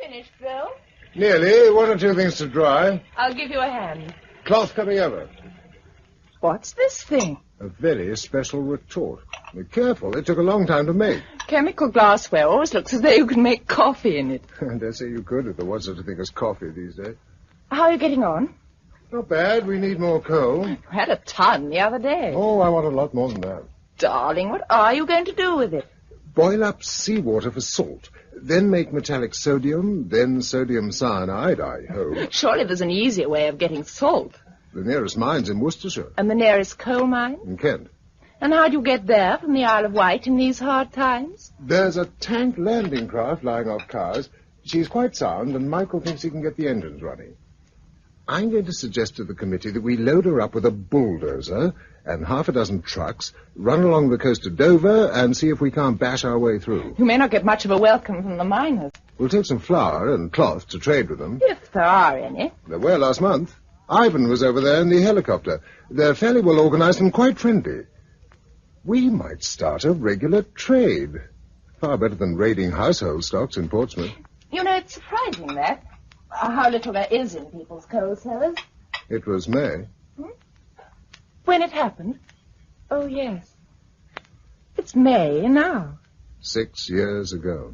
finished, Bill? Nearly. One or two things to dry. I'll give you a hand. Cloth coming over. What's this thing? A very special retort. Be careful, it took a long time to make. Chemical glassware always looks as though you could make coffee in it. I dare say you could if there was such a thing as coffee these days. How are you getting on? Not bad. We need more coal. You had a ton the other day. Oh, I want a lot more than that. Darling, what are you going to do with it? Boil up seawater for salt. Then make metallic sodium, then sodium cyanide, I hope. Surely there's an easier way of getting salt. The nearest mine's in Worcestershire. And the nearest coal mine? In Kent. And how do you get there from the Isle of Wight in these hard times? There's a tank landing craft lying off Cowes. She's quite sound, and Michael thinks he can get the engines running. I'm going to suggest to the committee that we load her up with a bulldozer and half a dozen trucks, run along the coast of Dover, and see if we can't bash our way through. You may not get much of a welcome from the miners. We'll take some flour and cloth to trade with them. If there are any. There were last month. Ivan was over there in the helicopter. They're fairly well organized and quite friendly. We might start a regular trade. Far better than raiding household stocks in Portsmouth. You know, it's surprising that. How little there is in people's coal cellars. It was May. When it happened? Oh, yes. It's May now. 6 years ago.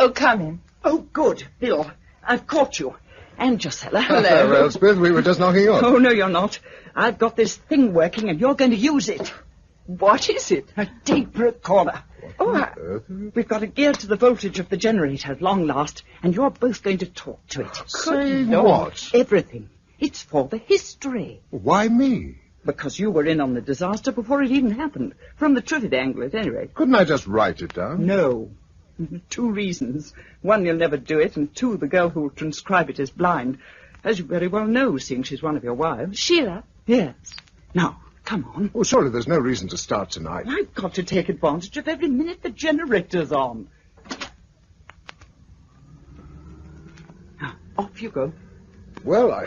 Oh, come in. Oh, good, Bill. I've caught you. And Josella. Hello. Well, Elspeth, we were just knocking on. Oh, no, you're not. I've got this thing working, and you're going to use it. What is it? A tape recorder. Oh, We've got it geared to the voltage of the generator at long last, and you're both going to talk to it. Say what? Everything. It's for the history. Why me? Because you were in on the disaster before it even happened. From the Triffids angle, at any rate. Couldn't I just write it down? No. 2 reasons. 1, you'll never do it, and 2, the girl who will transcribe it is blind. As you very well know, seeing she's one of your wives. Sheila? Yes. Now, come on. Oh, surely there's no reason to start tonight. I've got to take advantage of every minute the generator's on. Now, off you go. Well,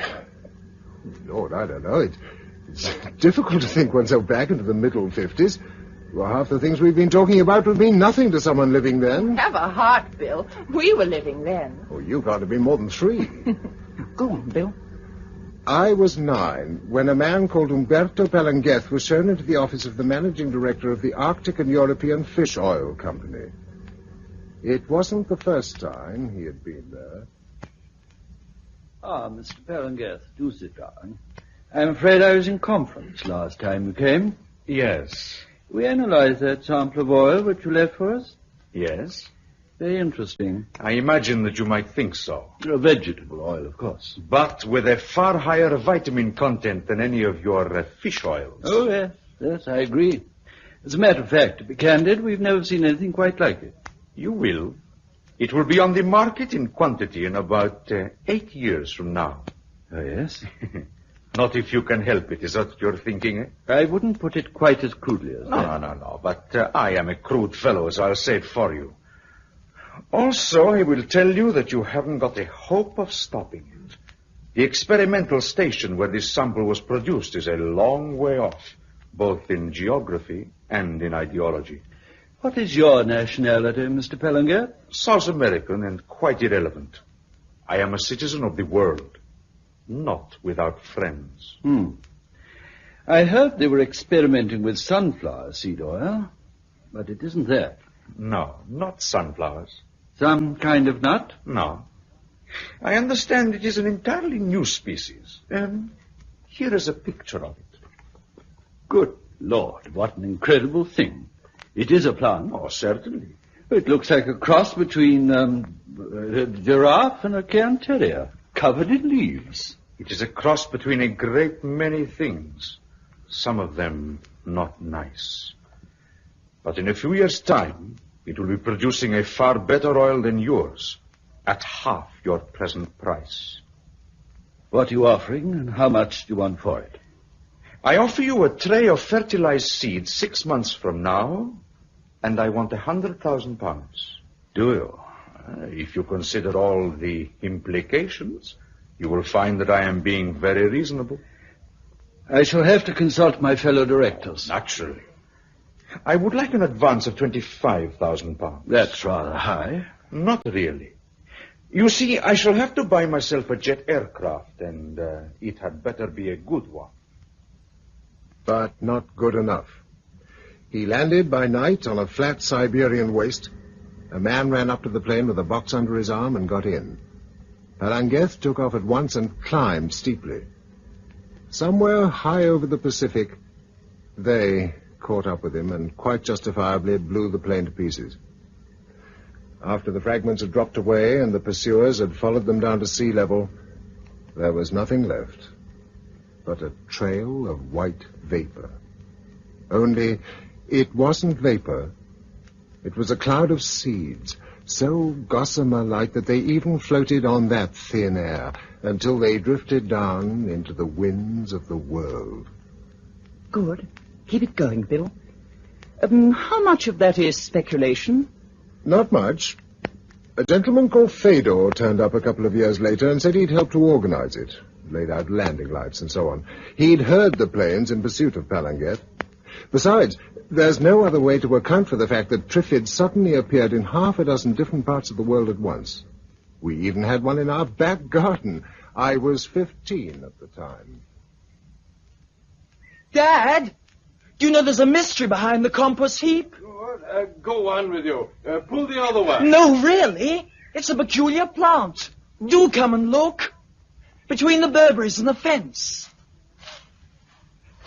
Lord, I don't know. It's difficult to think oneself back into the middle 50s. Well, half the things we've been talking about would mean nothing to someone living then. Have a heart, Bill. We were living then. Oh, you can't have been more than 3. Now, go on, Bill. I was 9 when a man called Umberto Palanguez was shown into the office of the managing director of the Arctic and European Fish Oil Company. It wasn't the first time he had been there. Ah, Mr. Palanguez, do sit down. I'm afraid I was in conference last time you came. Yes. We analyzed that sample of oil which you left for us. Yes? Very interesting. I imagine that you might think so. A vegetable oil, of course. But with a far higher vitamin content than any of your fish oils. Oh, yes. Yes, I agree. As a matter of fact, to be candid, we've never seen anything quite like it. You will. It will be on the market in quantity in about 8 years from now. Oh, yes? Not if you can help it, is that what you're thinking, eh? I wouldn't put it quite as crudely as that. No. But I am a crude fellow, so I'll say it for you. Also, I will tell you that you haven't got a hope of stopping it. The experimental station where this sample was produced is a long way off, both in geography and in ideology. What is your nationality, Mr. Palanguez? South American and quite irrelevant. I am a citizen of the world, not without friends. I heard they were experimenting with sunflower seed oil, but it isn't that. No, not sunflowers. Some kind of nut? No. I understand it is an entirely new species. Here is a picture of it. Good Lord, what an incredible thing. It is a plant. Oh, certainly. It looks like a cross between a giraffe and a cairn terrier, covered in leaves. It is a cross between a great many things, some of them not nice. But in a few years' time, it will be producing a far better oil than yours, at half your present price. What are you offering, and how much do you want for it? I offer you a tray of fertilized seeds 6 months from now, and I want 100,000 pounds. Do you? If you consider all the implications, you will find that I am being very reasonable. I shall have to consult my fellow directors. Naturally. I would like an advance of 25,000 pounds. That's rather high. Not really. You see, I shall have to buy myself a jet aircraft, and it had better be a good one. But not good enough. He landed by night on a flat Siberian waste. A man ran up to the plane with a box under his arm and got in. Palangeth took off at once and climbed steeply. Somewhere high over the Pacific, they caught up with him and quite justifiably blew the plane to pieces. After the fragments had dropped away and the pursuers had followed them down to sea level, there was nothing left but a trail of white vapor. Only it wasn't vapor. It was a cloud of seeds, so gossamer-like that they even floated on that thin air until they drifted down into the winds of the world. Good. Keep it going, Bill. How much of that is speculation? Not much. A gentleman called Fedor turned up a couple of years later and said he'd helped to organize it, laid out landing lights and so on. He'd heard the planes in pursuit of Palangeth. Besides, there's no other way to account for the fact that Triffids suddenly appeared in half a dozen different parts of the world at once. We even had one in our back garden. I was 15 at the time. Dad, do you know there's a mystery behind the compost heap? Go on with you. Pull the other one. No, really. It's a peculiar plant. Do come and look. Between the Burberrys and the fence.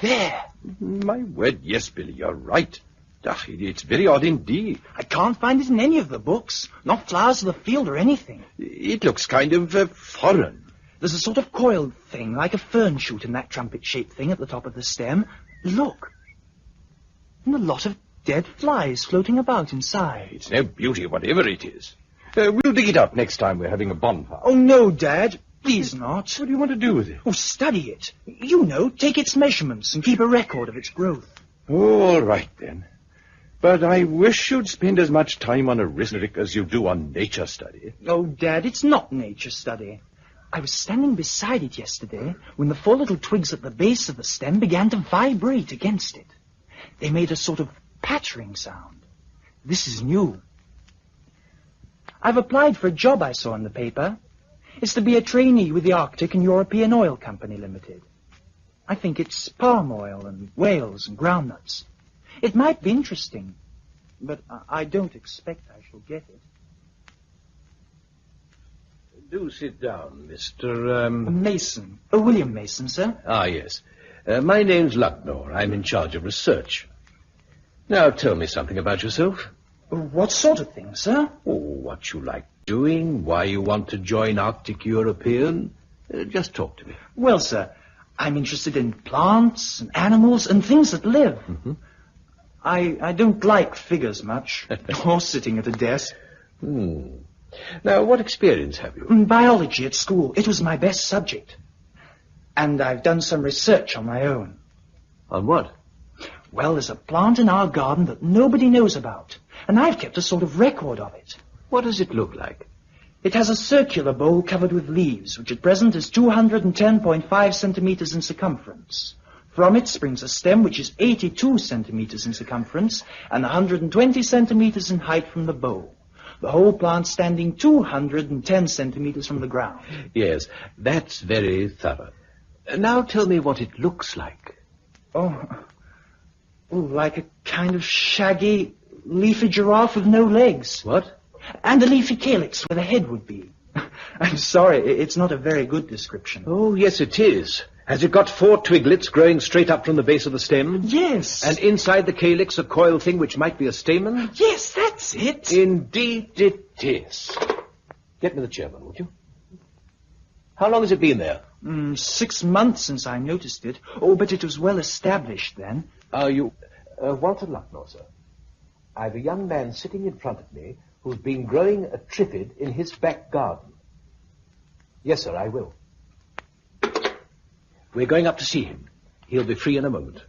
There. My word, yes, Billy, you're right. It's very odd indeed. I can't find it in any of the books. Not Flowers of the Field or anything. It looks kind of foreign. There's a sort of coiled thing, like a fern shoot in that trumpet-shaped thing at the top of the stem. Look. And a lot of dead flies floating about inside. It's no beauty, whatever it is. We'll dig it up next time we're having a bonfire. Oh, no, Dad. Please not. What do you want to do with it? Oh, study it. You know, take its measurements and keep a record of its growth. All right, then. But I wish you'd spend as much time on arithmetic as you do on nature study. Oh, Dad, it's not nature study. I was standing beside it yesterday when the 4 little twigs at the base of the stem began to vibrate against it. They made a sort of pattering sound. This is new. I've applied for a job I saw in the paper. It's to be a trainee with the Arctic and European Oil Company Limited. I think it's palm oil and whales and groundnuts. It might be interesting, but I don't expect I shall get it. Do sit down, Mr. Mason. William Mason, sir. Ah, yes. My name's Lucknor. I'm in charge of research. Now, tell me something about yourself. What sort of thing, sir? Oh, what you like doing, why you want to join Arctic European. Just talk to me. Well, sir, I'm interested in plants and animals and things that live. Mm-hmm. I don't like figures much, or sitting at a desk. Now, what experience have you? Biology at school. It was my best subject. And I've done some research on my own. On what? Well, there's a plant in our garden that nobody knows about, and I've kept a sort of record of it. What does it look like? It has a circular bowl covered with leaves, which at present is 210.5 centimeters in circumference. From it springs a stem which is 82 centimeters in circumference and 120 centimeters in height from the bowl. The whole plant standing 210 centimeters from the ground. Yes, that's very thorough. Now tell me what it looks like. Oh, like a kind of shaggy, leafy giraffe with no legs. What? And a leafy calyx where the head would be. I'm sorry, it's not a very good description. Oh, yes, it is. Has it got 4 twiglets growing straight up from the base of the stem? Yes. And inside the calyx a coiled thing which might be a stamen? Yes, that's it. Indeed it is. Get me the chairman, would you? How long has it been there? 6 months since I noticed it. Oh, but it was well established then. Are you... Walter Lucknor, sir. I've a young man sitting in front of me who's been growing a triffid in his back garden. Yes, sir, I will. We're going up to see him. He'll be free in a moment.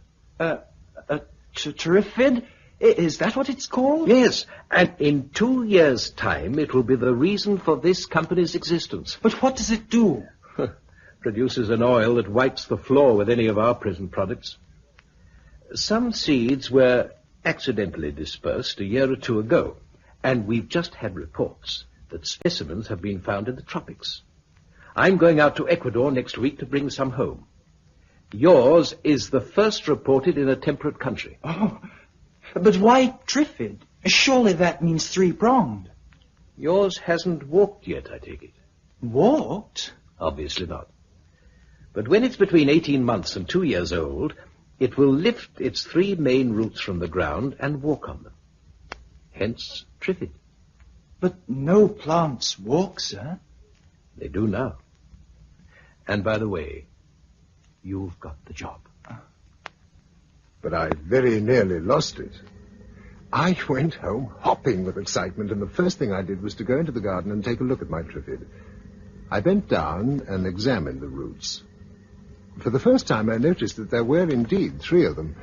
Trifid? Is that what it's called? Yes, and in 2 years' time it will be the reason for this company's existence. But what does it do? Produces an oil that wipes the floor with any of our present products. Some seeds were accidentally dispersed a year or 2 ago, and we've just had reports that specimens have been found in the tropics. I'm going out to Ecuador next week to bring some home. Yours is the first reported in a temperate country. Oh, but why Triffid? Surely that means three-pronged. Yours hasn't walked yet, I take it. Walked? Obviously not. But when it's between 18 months and 2 years old, it will lift its 3 main roots from the ground and walk on them. Hence, Triffid. But no plants walk, sir. They do now. And by the way, you've got the job. But I very nearly lost it. I went home hopping with excitement, and the first thing I did was to go into the garden and take a look at my Triffid. I bent down and examined the roots. For the first time, I noticed that there were indeed 3 of them.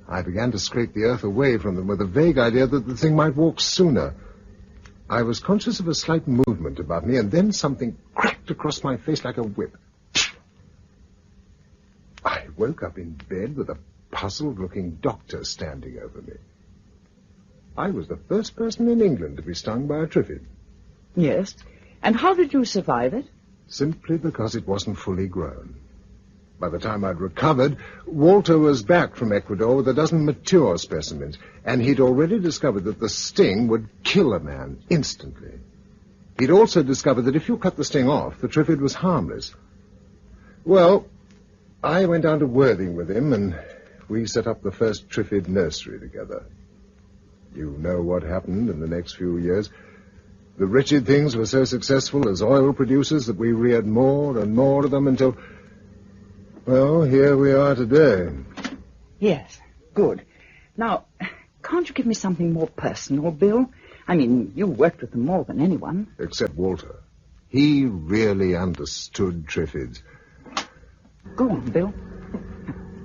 I began to scrape the earth away from them with a vague idea that the thing might walk sooner. I was conscious of a slight movement above me, and then something cracked across my face like a whip. I woke up in bed with a puzzled-looking doctor standing over me. I was the first person in England to be stung by a Triffid. Yes. And how did you survive it? Simply because it wasn't fully grown. By the time I'd recovered, Walter was back from Ecuador with a dozen mature specimens, and he'd already discovered that the sting would kill a man instantly. He'd also discovered that if you cut the sting off, the Triffid was harmless. Well, I went down to Worthing with him, and we set up the first Triffid nursery together. You know what happened in the next few years. The wretched things were so successful as oil producers that we reared more and more of them until, well, here we are today. Yes, good. Now, can't you give me something more personal, Bill? I mean, you worked with them more than anyone. Except Walter. He really understood Triffids. Go on, Bill.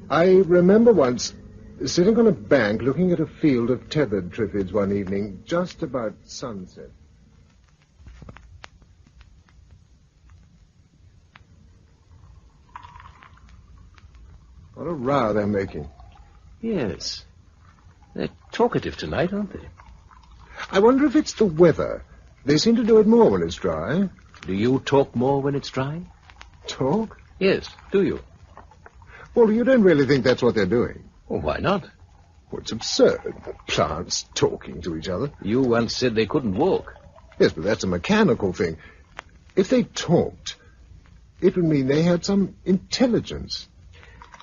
I remember once sitting on a bank looking at a field of tethered Triffids one evening, just about sunset. What a row they're making. Yes. They're talkative tonight, aren't they? I wonder if it's the weather. They seem to do it more when it's dry. Do you talk more when it's dry? Talk? Yes, do you? Well, you don't really think that's what they're doing? Well, why not? Well, it's absurd. Plants talking to each other. You once said they couldn't walk. Yes, but that's a mechanical thing. If they talked, it would mean they had some intelligence.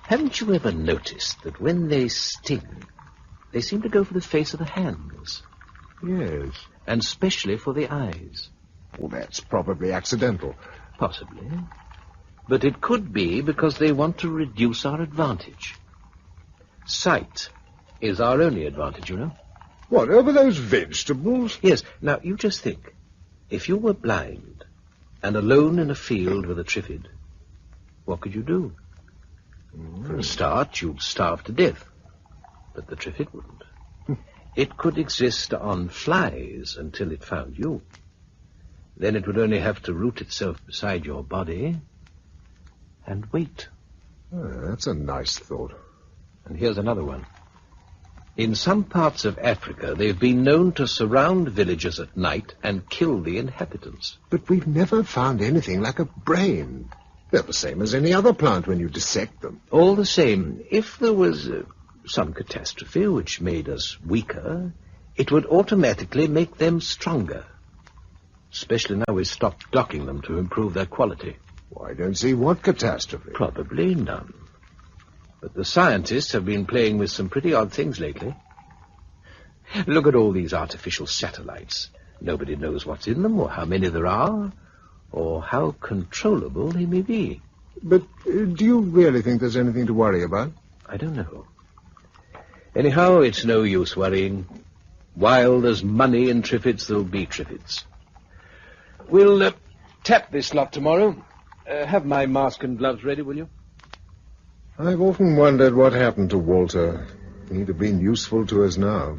Haven't you ever noticed that when they sting, they seem to go for the face of the hands? Yes. And especially for the eyes. Well, that's probably accidental. Possibly. But it could be because they want to reduce our advantage. Sight is our only advantage, you know. What, over those vegetables? Yes. Now, you just think. If you were blind and alone in a field with a Triffid, what could you do? For a start, you'd starve to death. But the Triffid wouldn't. It could exist on flies until it found you. Then it would only have to root itself beside your body and wait. That's a nice thought. And here's another one. In some parts of Africa, they've been known to surround villages at night and kill the inhabitants. But we've never found anything like a brain. They're the same as any other plant when you dissect them. All the same, if there was some catastrophe which made us weaker, it would automatically make them stronger. Especially now we've stopped docking them to improve their quality. Well, I don't see what catastrophe. Probably none. But the scientists have been playing with some pretty odd things lately. Look at all these artificial satellites. Nobody knows what's in them or how many there are, or how controllable they may be. But do you really think there's anything to worry about? I don't know. Anyhow, it's no use worrying. While there's money in Triffids, there'll be Triffids. We'll tap this lot tomorrow. Have my mask and gloves ready, will you? I've often wondered what happened to Walter. He'd have been useful to us now.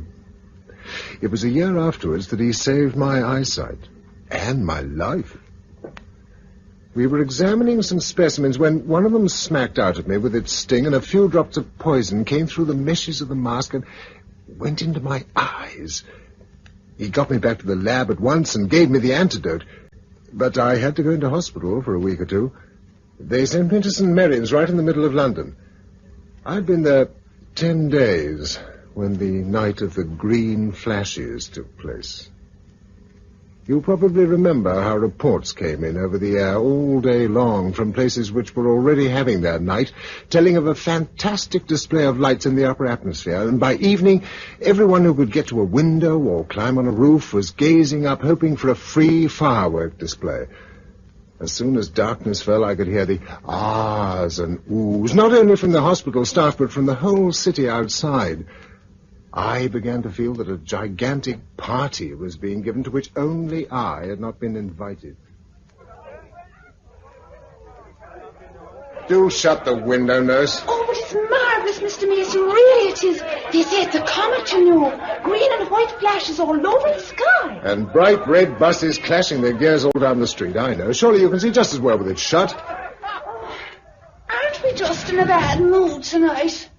It was a year afterwards that he saved my eyesight and my life. We were examining some specimens when one of them smacked out at me with its sting, and a few drops of poison came through the meshes of the mask and went into my eyes. He got me back to the lab at once and gave me the antidote. But I had to go into hospital for a week or two. They sent me to St. Mary's right in the middle of London. I'd been there 10 days when the night of the green flashes took place. You probably remember how reports came in over the air all day long from places which were already having their night, telling of a fantastic display of lights in the upper atmosphere, and by evening, everyone who could get to a window or climb on a roof was gazing up, hoping for a free firework display. As soon as darkness fell, I could hear the ahs and oohs, not only from the hospital staff, but from the whole city outside. I began to feel that a gigantic party was being given to which only I had not been invited. Do shut the window, nurse. Oh, but it's marvellous, Mr. Mason. Really it is. They say it's a comet, you know. Green and white flashes all over the sky. And bright red buses clashing their gears all down the street, I know. Surely you can see just as well with it shut. Aren't we just in a bad mood tonight?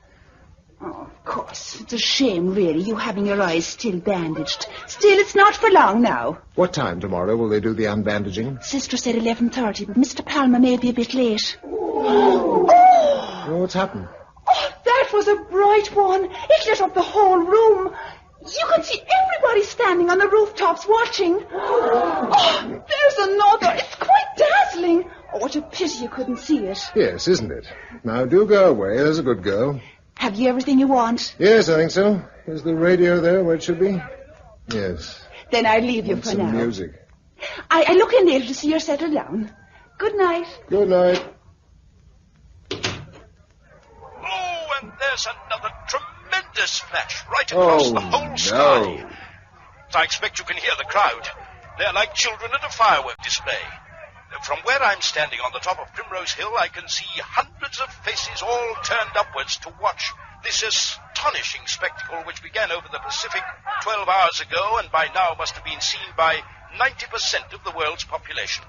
Oh, of course. It's a shame, really, you having your eyes still bandaged. Still, it's not for long now. What time tomorrow will they do the unbandaging? Sister said 11:30, but Mr. Palmer may be a bit late. Oh, what's happened? Oh, that was a bright one. It lit up the whole room. You can see everybody standing on the rooftops watching. Oh, there's another. It's quite dazzling. Oh, what a pity you couldn't see it. Yes, isn't it? Now, do go away. There's a good girl. Have you everything you want? Yes, I think so. Is the radio there where it should be? Yes. Then I'll leave you Want for some now. music. I look in later to see you're settled down. Good night. Good night. Oh, and there's another tremendous flash right across the whole sky. No. I expect you can hear the crowd. They're like children at a firework display. From where I'm standing on the top of Primrose Hill, I can see hundreds of faces all turned upwards to watch this astonishing spectacle which began over the Pacific 12 hours ago and by now must have been seen by 90% of the world's population.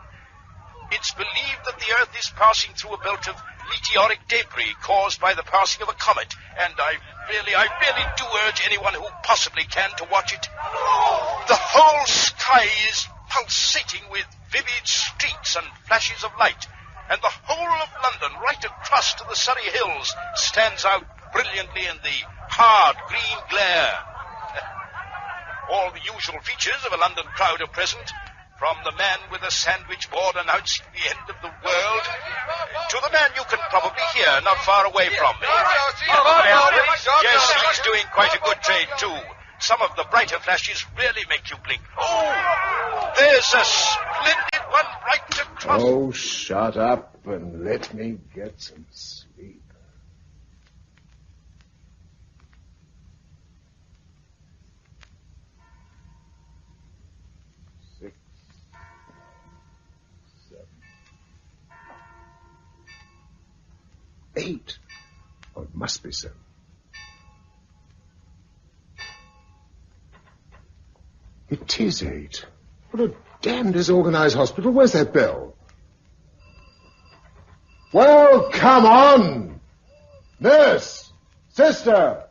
It's believed that the Earth is passing through a belt of meteoric debris caused by the passing of a comet, and I really do urge anyone who possibly can to watch it. The whole sky is pulsating with vivid streaks and flashes of light, and the whole of London, right across to the Surrey Hills, stands out brilliantly in the hard green glare. All the usual features of a London crowd are present, from the man with a sandwich board announcing the end of the world to the man you can probably hear not far away from me. Yes, he's doing quite a good trade, too. Some of the brighter flashes really make you blink. Oh, there's a splendid one right across. Oh, shut up and let me get some sleep. Six, 7, 8. Oh, it must be 7. It is 8. What a damn disorganized hospital. Where's that bell? Well, come on! Nurse! Sister!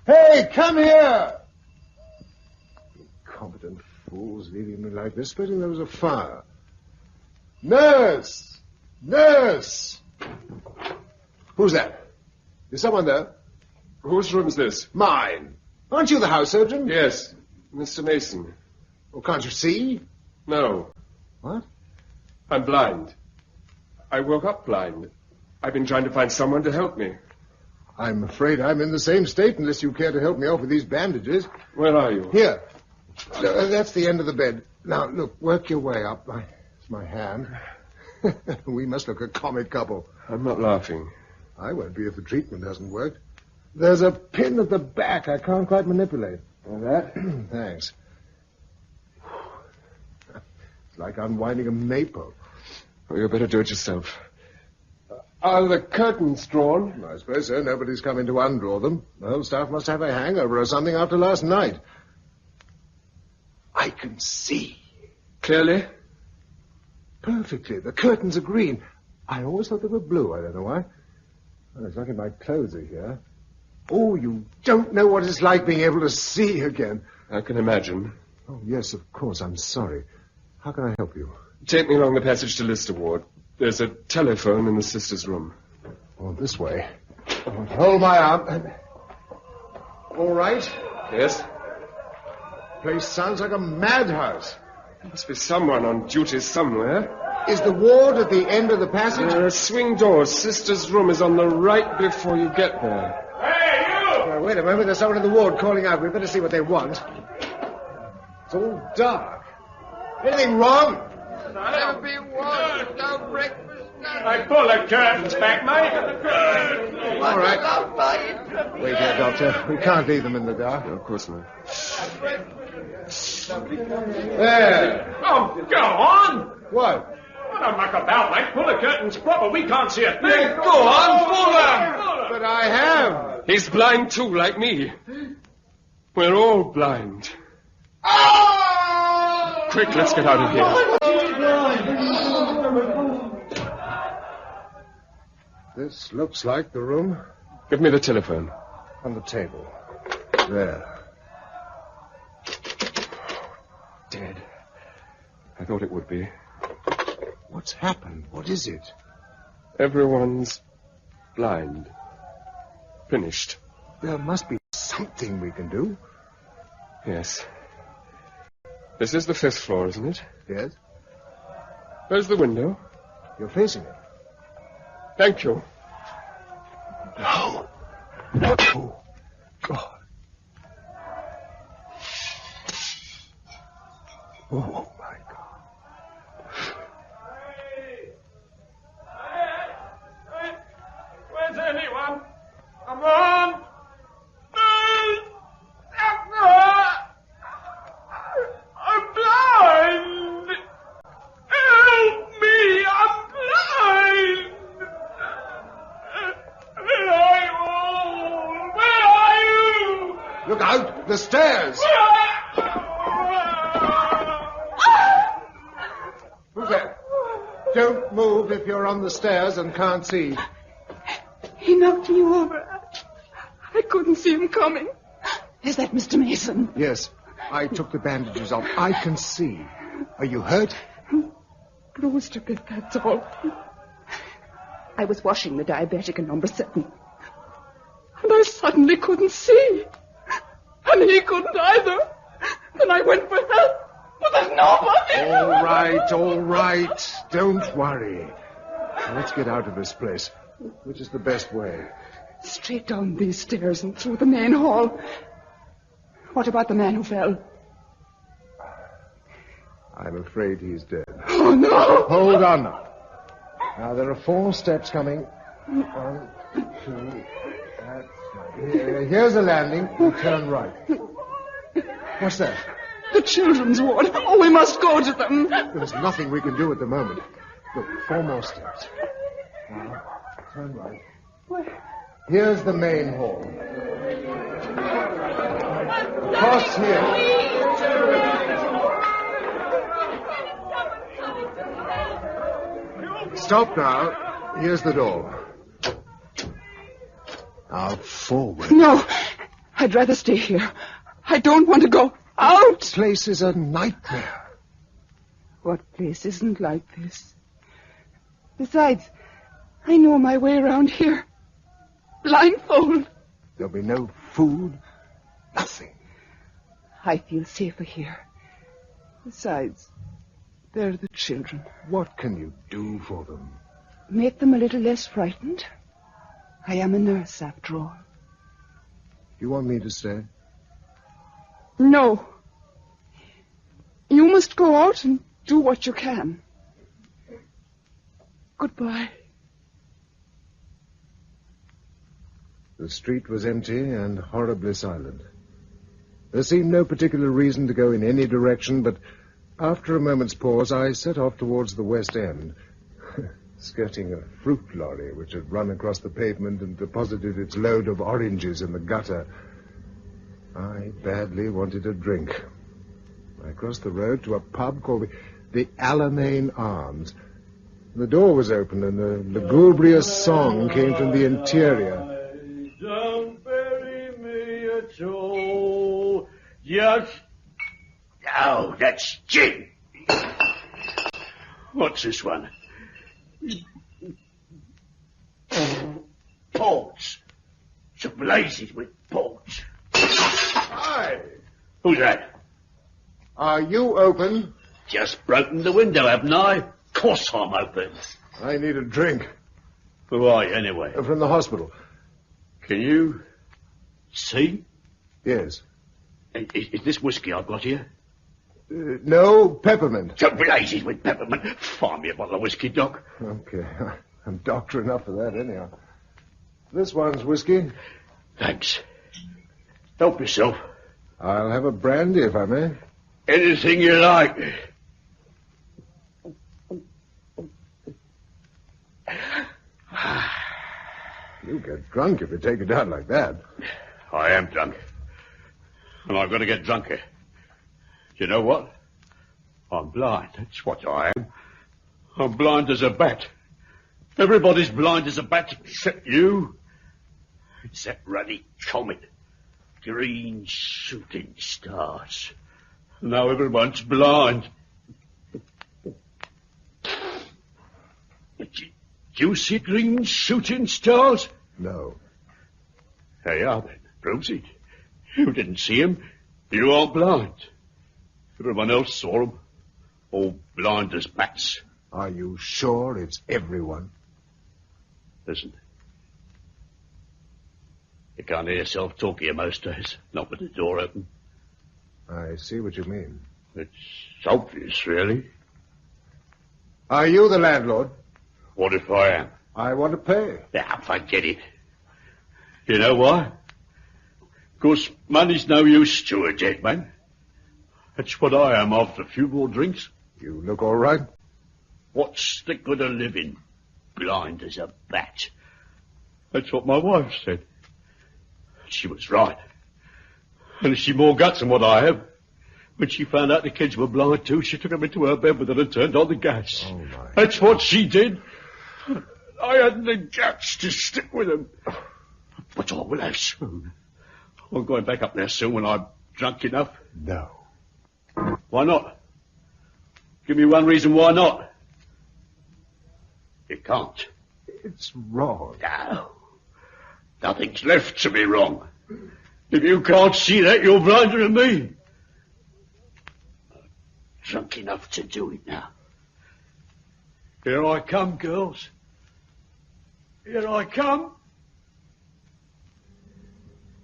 Hey, come here! Incompetent fools leaving me like this. Supposing there was a fire. Nurse! Nurse! Who's that? Is someone there? Whose room is this? Mine. Aren't you the house surgeon? Yes, Mr. Mason. Oh, can't you see? No, What? I'm blind. I woke up blind. I've been trying to find someone to help me. I'm afraid I'm in the same state unless you care to help me off with these bandages. Where are you? Here. That's the end of the bed. Now, look, work your way up. It's my hand. We must look a comic couple. I'm not laughing. I won't be if the treatment hasn't worked. There's a pin at the back I can't quite manipulate. That? Thanks. It's like unwinding a maple. Oh, you better do it yourself. Are the curtains drawn? I suppose so. Nobody's come in to undraw them. The whole staff must have a hangover or something after last night. I can see. Clearly? Perfectly. The curtains are green. I always thought they were blue. I don't know why. Oh, it's lucky my clothes are here. Oh, you don't know what it's like being able to see again. I can imagine. Oh, yes, of course. I'm sorry. How can I help you? Take me along the passage to Lister Ward. There's a telephone in the sister's room. Oh, this way. Oh, hold my arm. All right. Yes? Place sounds like a madhouse. There must be someone on duty somewhere. Is the ward at the end of the passage? There are swing doors. Sister's room is on the right before you get there. Hey, you! Wait a moment. There's someone in the ward calling out. We'd better see what they want. It's all dark. Anything wrong? Never be warned. No breakfast. I pull the curtains back, mate. All right. Wait here, Doctor. We can't leave them in the dark. No, of course not. There. Oh, go on. What? Well, don't muck about, mate. Pull the curtains proper. We can't see a thing. Go on, pull them. But I have. He's blind too, like me. We're all blind. Quick, let's get out of here. This looks like the room. Give me the telephone. On the table. There. Dead. I thought it would be. What's happened? What is it? Everyone's blind. Finished. There must be something we can do. Yes. This is the 5th floor, isn't it? Yes. Where's the window? You're facing it. Thank you. No. Oh, God. Oh, my God. Where's anyone? Come on. I'm blind. Help me. I'm blind. Where are you? Look out! The stairs! Who's there? Don't move if you're on the stairs and can't see. He knocked me over. I couldn't see him coming. Is that Mr. Mason? Yes, I took the bandages off. I can see. Are you hurt? Bruised a bit, that's all. I was washing the diabetic in number 7. And I suddenly couldn't see. And he couldn't either. Then I went for help. But there's nobody. All right. Don't worry. Let's get out of this place. Which is the best way? Straight down these stairs and through the main hall. What about the man who fell? I'm afraid he's dead. Oh, no. Hold on now. Now, there are 4 steps coming. 1, 2... That's right. Here's a landing. You turn right. What's that? The children's ward. Oh, we must go to them. There's nothing we can do at the moment. Look, 4 more steps. Now, turn right. Where? Here's the main hall. Cross here. Stop now. Here's the door. Now, forward. No, I'd rather stay here. I don't want to go out. This place is a nightmare. What place isn't like this? Besides, I know my way around here. Blindfold. There'll be no food, nothing. I feel safer here. Besides, they're the children. What can you do for them? Make them a little less frightened. I am a nurse, after all. You want me to stay? No. You must go out and do what you can. Goodbye. The street was empty and horribly silent. There seemed no particular reason to go in any direction, but after a moment's pause, I set off towards the West End, skirting a fruit lorry which had run across the pavement and deposited its load of oranges in the gutter. I badly wanted a drink. I crossed the road to a pub called the Alamein Arms. The door was open and a lugubrious song came from the interior. Don't bury me at all. Yes. Oh, that's gin. What's this one? Ports. So blazes with ports. Hi. Who's that? Are you open? Just broken the window, haven't I? Of course I'm open. I need a drink. Who are you, anyway? From the hospital. Can you see? Yes. Is this whiskey I've got here? No, peppermint. So blazes with peppermint. Find me a bottle of whiskey, Doc. Okay. I'm doctor enough for that, anyhow. This one's whiskey. Thanks. Help yourself. I'll have a brandy, if I may. Anything you like. You get drunk if you take it down like that. I am drunk. And I've got to get drunker. You know what? I'm blind. That's what I am. I'm blind as a bat. Everybody's blind as a bat except you. It's that ruddy comet. Green shooting stars. Now everyone's blind. Do you see green shooting stars? No. They are then. Proves it. You didn't see him. You aren't blind. Everyone else saw him. All blind as bats. Are you sure it's everyone? Listen. You can't hear yourself talk here most days. Not with the door open. I see what you mean. It's obvious, really. Are you the landlord? What if I am? I want to pay. Ah, forget it. You know why? Because money's no use to a dead man. That's what I am after a few more drinks. You look all right. What's the good of living? Blind as a bat. That's what my wife said. She was right. And she more guts than what I have. When she found out the kids were blind too, she took them into her bed with her and turned on the gas. Oh, my. That's what she did. I hadn't the guts to stick with them. But I will have soon. I'm going back up there soon when I'm drunk enough. No. Why not? Give me one reason why not. You can't. It's wrong. No. Nothing's left to be wrong. If you can't see that, you're blinder than me. Drunk enough to do it now. Here I come, girls. Here I come.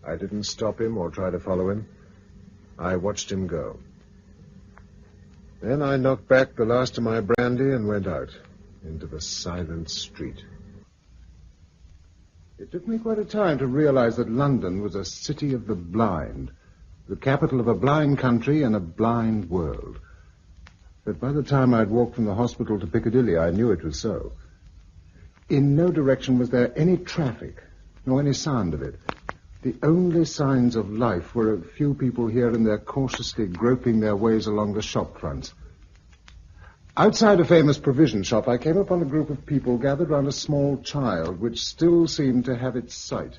I didn't stop him or try to follow him. I watched him go. Then I knocked back the last of my brandy and went out into the silent street. It took me quite a time to realize that London was a city of the blind, the capital of a blind country and a blind world. But by the time I'd walked from the hospital to Piccadilly, I knew it was so. In no direction was there any traffic, nor any sound of it. The only signs of life were a few people here and there cautiously groping their ways along the shop fronts. Outside a famous provision shop, I came upon a group of people gathered round a small child, which still seemed to have its sight.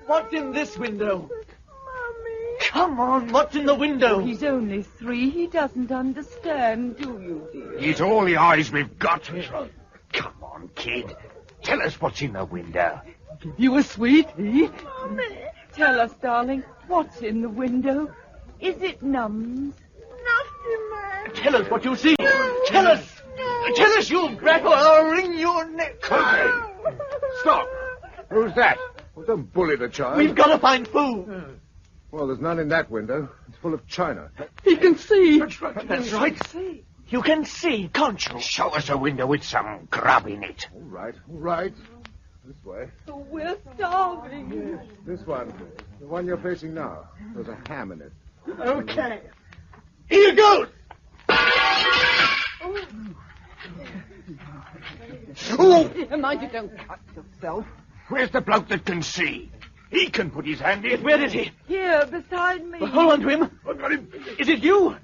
What's in this window? Mommy. Come on, what's in the window? Oh, he's only 3. He doesn't understand, do you, dear? He's all the eyes we've got. Come on, kid. Tell us what's in the window. You a sweetie? Mommy. Tell us, darling, what's in the window? Is it numbs? Nothing, man. Tell us what you see. Tell us. Tell us, you brat, or I'll wring your neck. Stop! Who's that? Well, don't bully the child. We've got to find food. Well, there's none in that window. It's full of china. He can see. That's right. That's right. You can see, can't you? Show us a window with some grub in it. All right, all right. This way. Oh, we're starving. This one. The one you're facing now. There's a ham in it. Okay. Here goes. Oh, mind you don't cut yourself. Where's the bloke that can see? He can put his hand in. Where is he? Here, beside me. Well, hold on to him. I've got him. Is it you?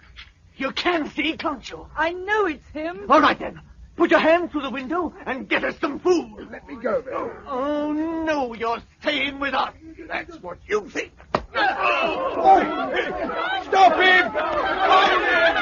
You can see, can't you? I know it's him. All right, then. Put your hand through the window and get us some food. Let me go there. Oh, no, you're staying with us. That's what you think. Stop him! Hold him!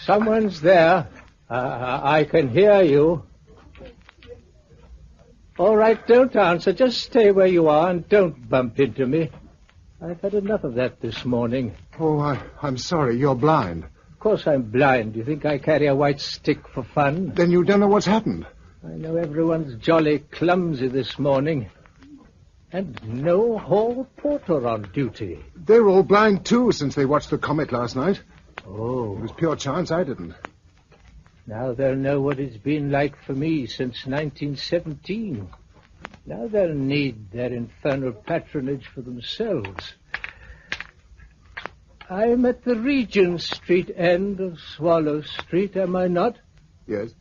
Someone's there. I can hear you. All right, don't answer. Just stay where you are and don't bump into me. I've had enough of that this morning. Oh, I'm sorry. You're blind. Of course I'm blind. You think I carry a white stick for fun? Then you don't know what's happened. I know everyone's jolly clumsy this morning. And no hall porter on duty. They're all blind, too, since they watched the comet last night. Oh. It was pure chance I didn't. Now they'll know what it's been like for me since 1917. Now they'll need their infernal patronage for themselves. I'm at the Regent Street end of Swallow Street, am I not? Yes.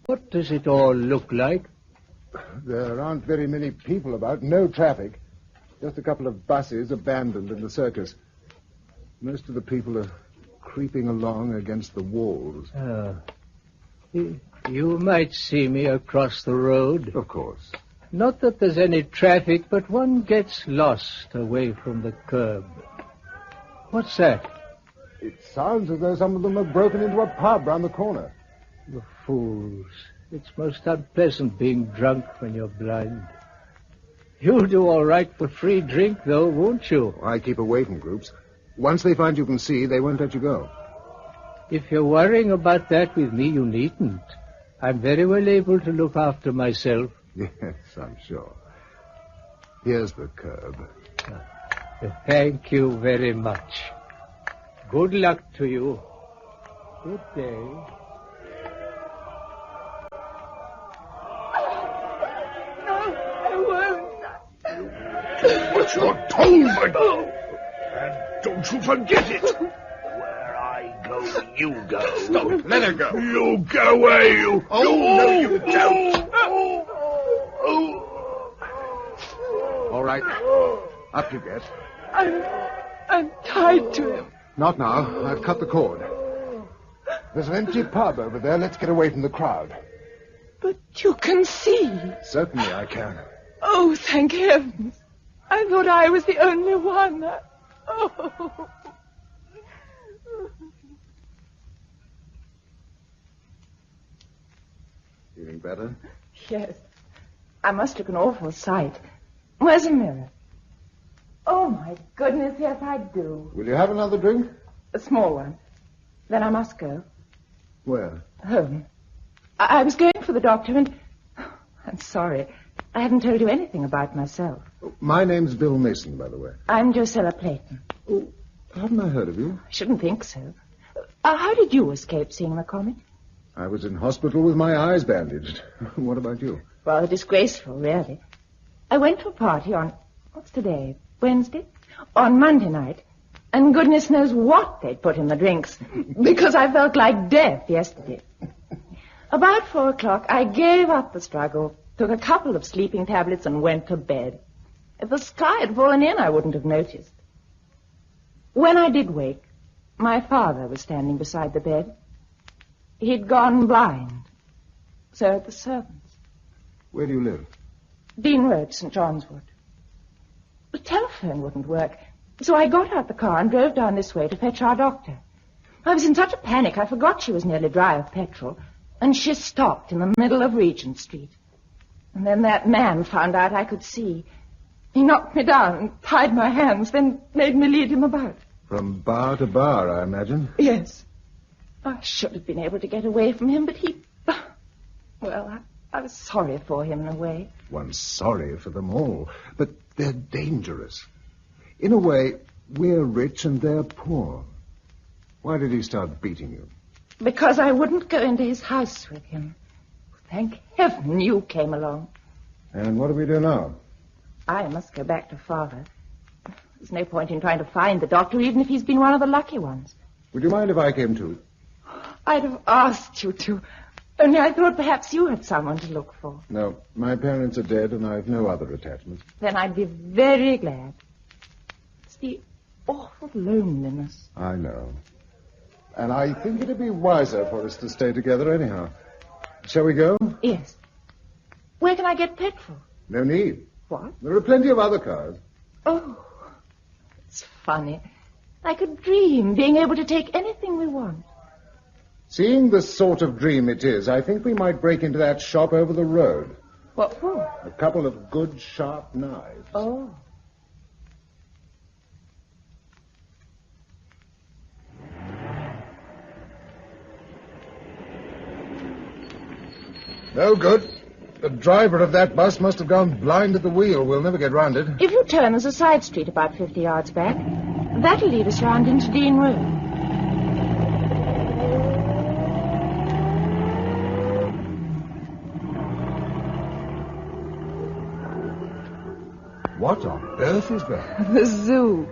What does it all look like? There aren't very many people about, no traffic. Just a couple of buses abandoned in the circus. Most of the people are creeping along against the walls. You might see me across the road. Of course. Not that there's any traffic, but one gets lost away from the curb. What's that? It sounds as though some of them have broken into a pub round the corner. The fools. It's most unpleasant being drunk when you're blind. You'll do all right for free drink, though, won't you? I keep away from groups. Once they find you can see, they won't let you go. If you're worrying about that with me, you needn't. I'm very well able to look after myself. Yes, I'm sure. Here's the curb. Thank you very much. Good luck to you. Good day. What you're told, my boy. And don't you forget it. Where I go, you go. Stop it. Let her go. You go away, you. Oh, no, you don't. All right. Up you get. I'm tied to him. Not now. I've cut the cord. There's an empty pub over there. Let's get away from the crowd. But you can see. Certainly I can. Oh, thank heavens. I thought I was the only one. Oh. Feeling better? Yes. I must look an awful sight. Where's a mirror? Oh, my goodness, yes, I do. Will you have another drink? A small one. Then I must go. Where? Home. I was going for the doctor and... I'm sorry. I haven't told you anything about myself. My name's Bill Mason, by the way. I'm Drusilla Clayton. Oh, haven't I heard of you? I shouldn't think so. How did you escape seeing the comet? I was in hospital with my eyes bandaged. What about you? Well, disgraceful, really. I went to a party on... What's today? Wednesday? On Monday night. And goodness knows what they'd put in the drinks. Because I felt like death yesterday. About 4 o'clock, I gave up the struggle, took a couple of sleeping tablets, and went to bed. If the sky had fallen in, I wouldn't have noticed. When I did wake, my father was standing beside the bed. He'd gone blind. So had the servants. Where do you live? Dean Road, St. John's Wood. The telephone wouldn't work, so I got out the car and drove down this way to fetch our doctor. I was in such a panic, I forgot she was nearly dry of petrol, and she stopped in the middle of Regent Street. And then that man found out I could see. He knocked me down and tied my hands, then made me lead him about. From bar to bar, I imagine. Yes. I should have been able to get away from him, but he... Well, I was sorry for him in a way. One's sorry for them all, but they're dangerous. In a way, we're rich and they're poor. Why did he start beating you? Because I wouldn't go into his house with him. Thank heaven you came along. And what do we do now? I must go back to Father. There's no point in trying to find the doctor, even if he's been one of the lucky ones. Would you mind if I came too? I'd have asked you to. Only I thought perhaps you had someone to look for. No, my parents are dead and I've no other attachments. Then I'd be very glad. See, awful loneliness. I know. And I think it'd be wiser for us to stay together anyhow. Shall we go? Yes. Where can I get petrol? No need. What? There are plenty of other cars. Oh, it's funny. Like a dream, being able to take anything we want. Seeing the sort of dream it is, I think we might break into that shop over the road. What for? A couple of good, sharp knives. Oh. No good. The driver of that bus must have gone blind at the wheel. We'll never get round it. If you turn, there's a side street about 50 yards back. That'll lead us round into Dean Road. What on earth is that? The zoo.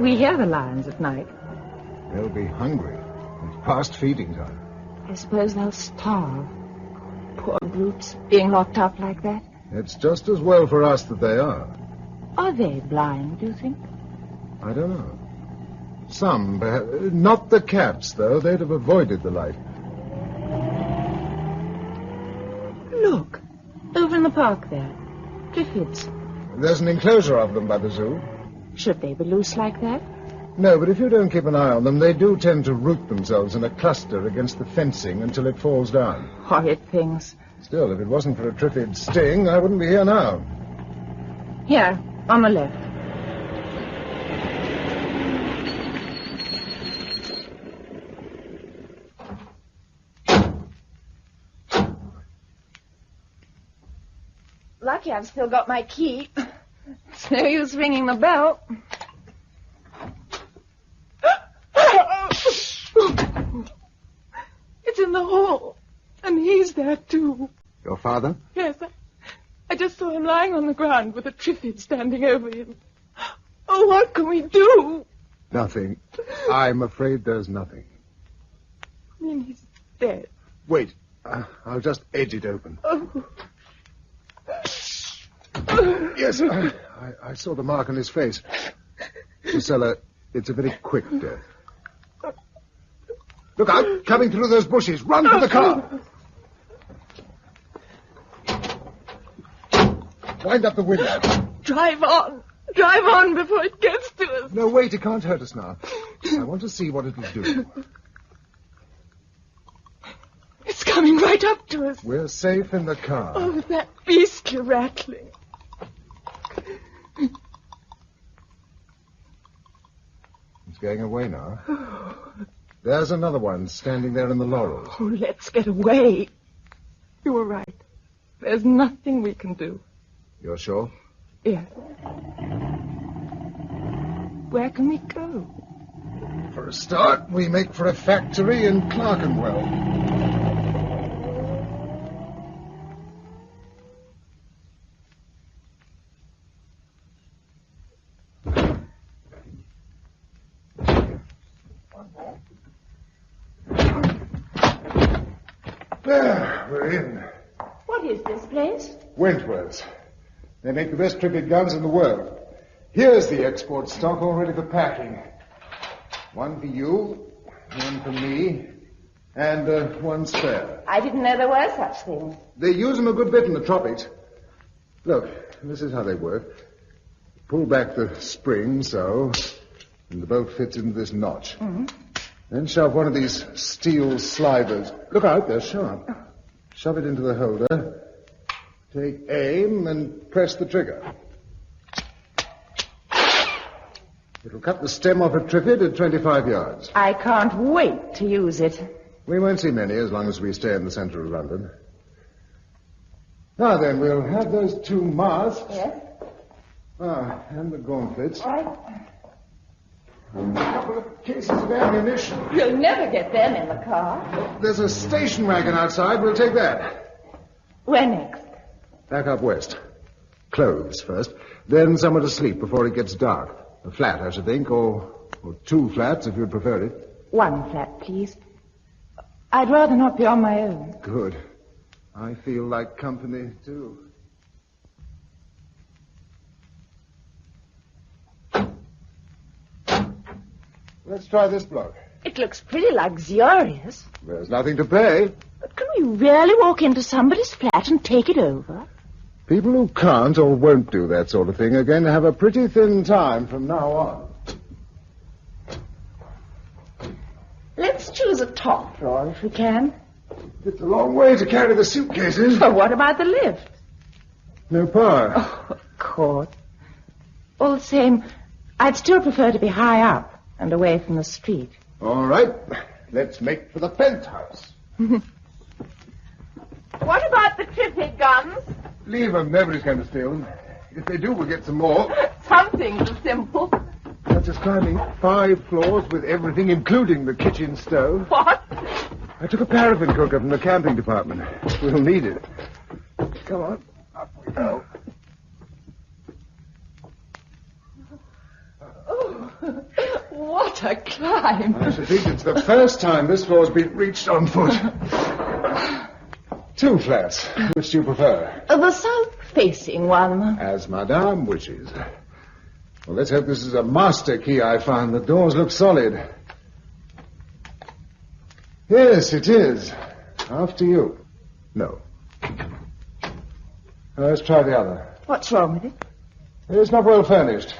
We hear the lions at night. They'll be hungry. It's past feeding time. I suppose they'll starve. Poor brutes, being locked up like that. It's just as well for us that they are. Are they blind, do you think? I don't know. Some, perhaps. Not the cats, though. They'd have avoided the light. Look, over in the park there. Triffids. There's an enclosure of them by the zoo. Should they be loose like that? No, but if you don't keep an eye on them, they do tend to root themselves in a cluster against the fencing until it falls down. Horrid things. Still, if it wasn't for a Triffid sting, I wouldn't be here now. Here, on the left. Lucky I've still got my key. It's no use ringing the bell. It's in the hall. And he's there, too. Your father? Yes, I just saw him lying on the ground with a Triffid standing over him. Oh, what can we do? Nothing. I'm afraid there's nothing. I mean, he's dead. Wait. I'll just edge it open. Oh. Yes, I saw the mark on his face. Priscilla, it's a very quick death. Look out! Coming through those bushes! Run for the car! Wind up the window. Drive on! Drive on before it gets to us! No, wait, it can't hurt us now. I want to see what it'll do. It's coming right up to us. We're safe in the car. Oh, that beastly rattling. It's going away now. There's another one standing there in the laurels. Oh, let's get away. You were right. There's nothing we can do. You're sure? Yes. Where can we go? For a start, we make for a factory in Clerkenwell. There, we're in. What is this place? Wentworth's. They make the best Trifid guns in the world. Here's the export stock all ready for packing. One for you, one for me, and one spare. I didn't know there were such things. They use them a good bit in the tropics. Look, this is how they work. Pull back the spring, so, and the bolt fits into this notch. Mm-hmm. Then shove one of these steel slivers. Look out, they're sharp. Shove it into the holder. Take aim and press the trigger. It'll cut the stem off a Triffid at 25 yards. I can't wait to use it. We won't see many as long as we stay in the centre of London. Now then, we'll have those two masks. Yes? And the gauntlets. Right. A couple of cases of ammunition. You'll never get them in the car. There's a station wagon outside. We'll take that. Where next? Back up west. Clothes first. Then somewhere to sleep before it gets dark. A flat, I should think, or two flats if you'd prefer it. One flat, please. I'd rather not be on my own. Good. I feel like company, too. Let's try this block. It looks pretty luxurious. There's nothing to pay. But can we really walk into somebody's flat and take it over? People who can't or won't do that sort of thing are going to have a pretty thin time from now on. Let's choose a top floor if we can. It's a long way to carry the suitcases. But what about the lift? No power. Oh, of course. All the same, I'd still prefer to be high up and away from the street. All right. Let's make for the penthouse. What about the Triffid guns? Leave them. Nobody's going to steal them. If they do, we'll get some more. Some things are simple. That's just climbing 5 floors with everything, including the kitchen stove. What? I took a paraffin cooker from the camping department. We'll need it. Come on. Up we go. Oh, what a climb. I should think it's the first time this floor's been reached on foot. 2 flats. Which do you prefer? The south-facing one. As Madame wishes. Well, let's hope this is a master key I found. The doors look solid. Yes, it is. After you. No. Let's try the other. What's wrong with it? It's not well furnished.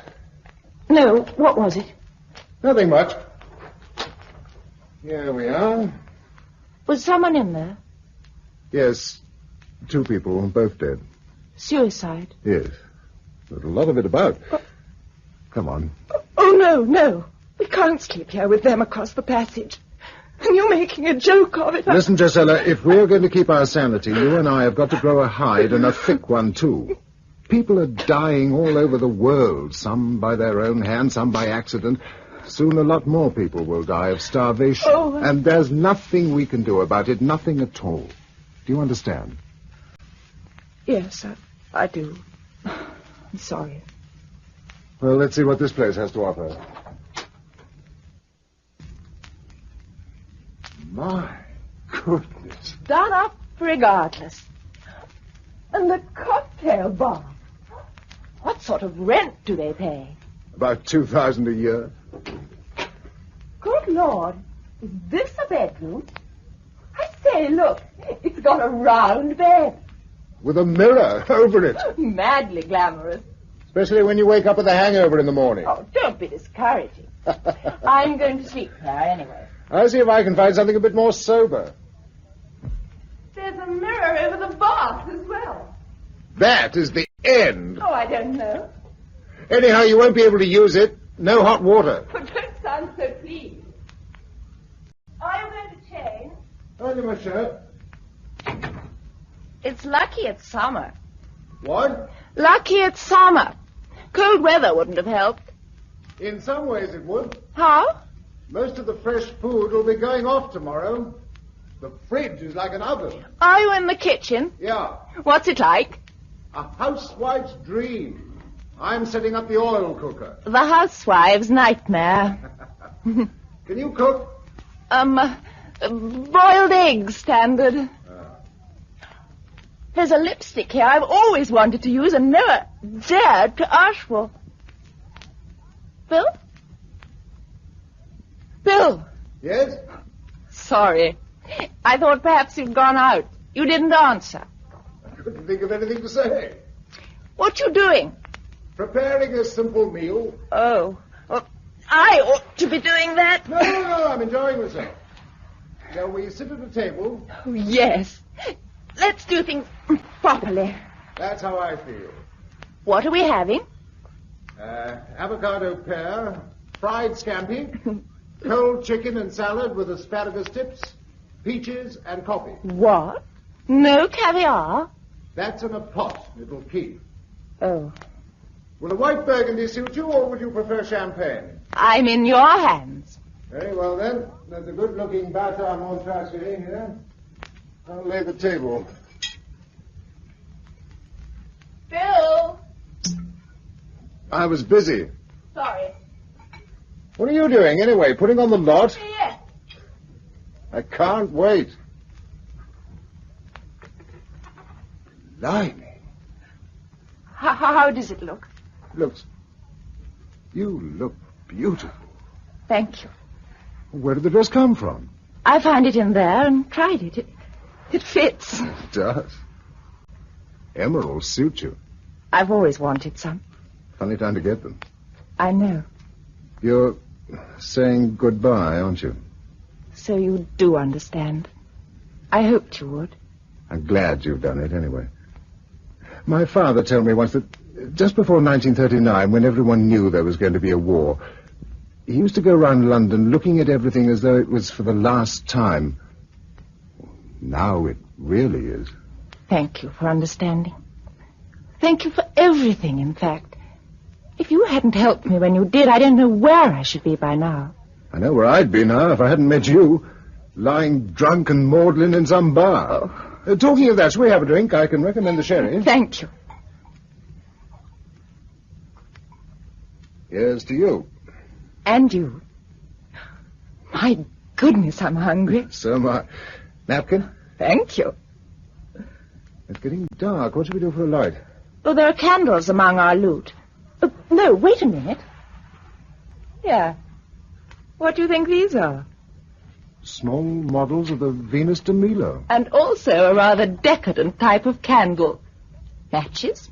No, what was it? Nothing much. Here we are. Was someone in there? Yes, 2 people, both dead. Suicide? Yes. There's a lot of it about. Come on. Oh, no. We can't sleep here with them across the passage. And you're making a joke of it. Listen, Gisela, if we're going to keep our sanity, you and I have got to grow a hide, and a thick one, too. People are dying all over the world, some by their own hand, some by accident. Soon a lot more people will die of starvation. Oh. And there's nothing we can do about it, nothing at all. Do you understand? Yes, I do. I'm sorry. Well, let's see what this place has to offer. My goodness. Done up regardless. And the cocktail bar. What sort of rent do they pay? About $2,000 a year. Good Lord. Is this a bedroom? I say, look. It's got a round bed. With a mirror over it. Madly glamorous. Especially when you wake up with a hangover in the morning. Oh, don't be discouraging. I'm going to sleep there anyway. I'll see if I can find something a bit more sober. There's a mirror over the bath as well. That is the end. Oh, I don't know. Anyhow, you won't be able to use it. No hot water. But don't sound so pleased. Are you going to change? I'll give my shirt. It's lucky it's summer. What? Lucky it's summer. Cold weather wouldn't have helped. In some ways it would. How? Most of the fresh food will be going off tomorrow. The fridge is like an oven. Are you in the kitchen? Yeah. What's it like? A housewife's dream. I'm setting up the oil cooker. The housewife's nightmare. Can you cook? Boiled eggs, standard. There's a lipstick here I've always wanted to use and never dared to ask for. Bill? Bill? Yes? Sorry. I thought perhaps you'd gone out. You didn't answer. I couldn't think of anything to say. What you doing? Preparing a simple meal. Oh. Well, I ought to be doing that. No, I'm enjoying myself. Shall we sit at a table? Oh, yes. Let's do things properly. That's how I feel. What are we having? Avocado pear, fried scampi, cold chicken and salad with asparagus tips, peaches and coffee. What? No caviar? That's in a pot. It'll keep. Oh. Will a white burgundy suit you, or would you prefer champagne? I'm in your hands. Very well, then. There's a good-looking batter à montrachet here. I'll lay the table. Bill! I was busy. Sorry. What are you doing, anyway? Putting on the lot? Yes. I can't wait. Blimey. How does it look? You look beautiful. Thank you. Where did the dress come from? I found it in there and tried it. It fits. It does. Emeralds suit you. I've always wanted some. Funny time to get them. I know. You're saying goodbye, aren't you? So you do understand. I hoped you would. I'm glad you've done it anyway. My father told me once that just before 1939, when everyone knew there was going to be a war, he used to go around London looking at everything as though it was for the last time. Now it really is. Thank you for understanding. Thank you for everything, in fact. If you hadn't helped me when you did, I don't know where I should be by now. I know where I'd be now if I hadn't met you, lying drunk and maudlin in some bar. Oh. Talking of that, shall we have a drink? I can recommend the sherry. Thank you. Here's to you. And you. My goodness, I'm hungry. So am I. Napkin? Thank you. It's getting dark. What should we do for a light? Oh, there are candles among our loot. No, wait a minute. Yeah. What do you think these are? Small models of the Venus de Milo. And also a rather decadent type of candle. Matches?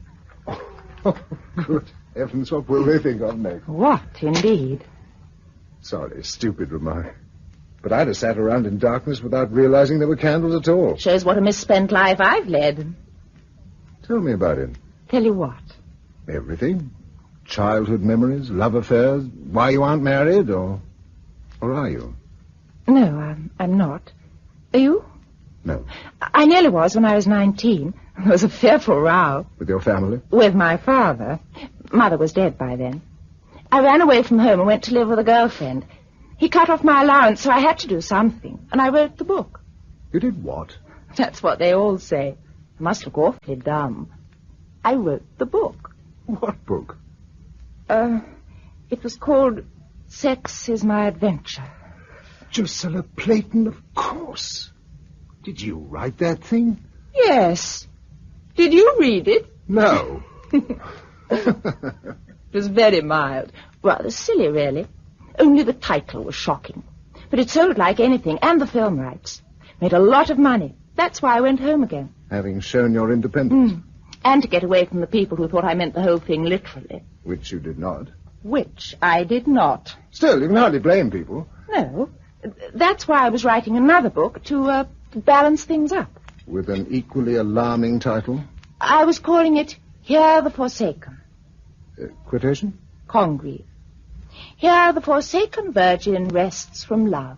Oh, good heavens, what will they think of me? What, indeed? Sorry, stupid remark. But I'd have sat around in darkness without realizing there were candles at all. Shows what a misspent life I've led. Tell me about it. Tell you what? Everything. Childhood memories, love affairs, why you aren't married, or are you? No, I'm not. Are you? No. I nearly was when I was 19. There was a fearful row. With your family? With my father. Mother was dead by then. I ran away from home and went to live with a girlfriend. He cut off my allowance, so I had to do something, and I wrote the book. You did what? That's what they all say. I must look awfully dumb. I wrote the book. What book? It was called Sex is My Adventure. Drusilla Clayton, of course. Did you write that thing? Yes. Did you read it? No. It was very mild. Rather silly, really. Only the title was shocking. But it sold like anything, and the film rights. Made a lot of money. That's why I went home again. Having shown your independence. And to get away from the people who thought I meant the whole thing literally. Which you did not. Which I did not. Still, you can hardly blame people. No. That's why I was writing another book to balance things up. With an equally alarming title? I was calling it Here the Forsaken. Quotation? Congreve. Here the forsaken virgin rests from love.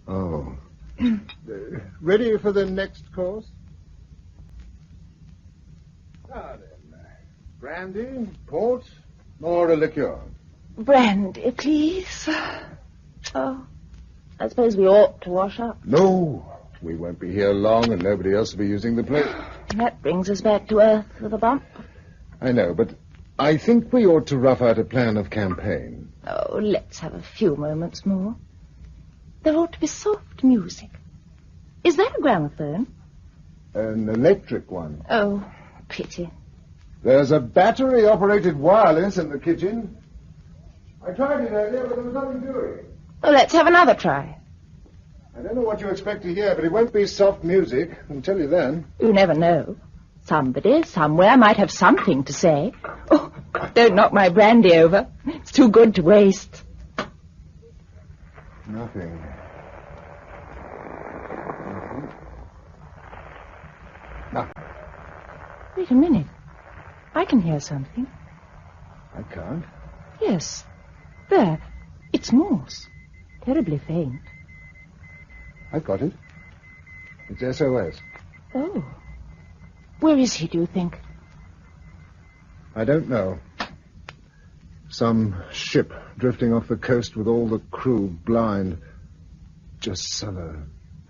Oh. Ready for the next course? Now then. Brandy, port, or a liqueur? Brandy, please. Oh, I suppose we ought to wash up. No, we won't be here long and nobody else will be using the place. That brings us back to earth with a bump. I know, but I think we ought to rough out a plan of campaign. Oh, let's have a few moments more. There ought to be soft music. Is that a gramophone? An electric one. Oh, pity. There's a battery-operated wireless in the kitchen. I tried it earlier, but there was nothing doing. Oh, let's have another try. I don't know what you expect to hear, but it won't be soft music. I can tell you then. You never know. Somebody, somewhere, might have something to say. Oh, don't knock my brandy over. It's too good to waste. Nothing. Nothing. Wait a minute. I can hear something. I can't. Yes. There. It's Morse. Terribly faint. I got it. It's SOS. Oh. Where is he, do you think? I don't know. Some ship drifting off the coast with all the crew blind. Drusilla,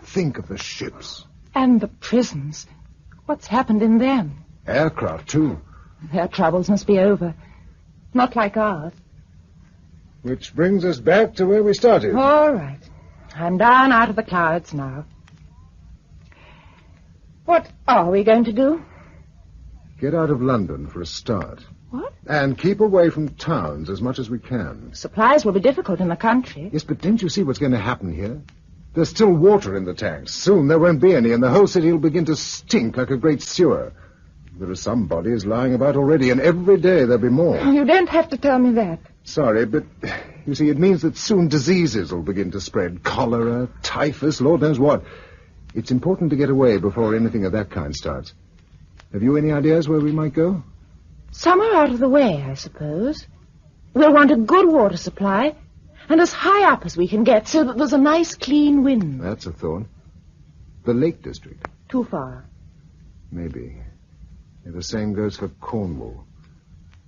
think of the ships. And the prisons. What's happened in them? Aircraft, too. Their troubles must be over. Not like ours. Which brings us back to where we started. All right. I'm down out of the clouds now. What are we going to do? Get out of London for a start. What? And keep away from towns as much as we can. Supplies will be difficult in the country. Yes, but don't you see what's going to happen here? There's still water in the tanks. Soon there won't be any, and the whole city will begin to stink like a great sewer. There are some bodies lying about already, and every day there'll be more. You don't have to tell me that. Sorry, but you see, it means that soon diseases will begin to spread. Cholera, typhus, Lord knows what. It's important to get away before anything of that kind starts. Have you any ideas where we might go? Somewhere out of the way, I suppose. We'll want a good water supply, and as high up as we can get, so that there's a nice, clean wind. That's a thought. The Lake District. Too far. Maybe. And the same goes for Cornwall.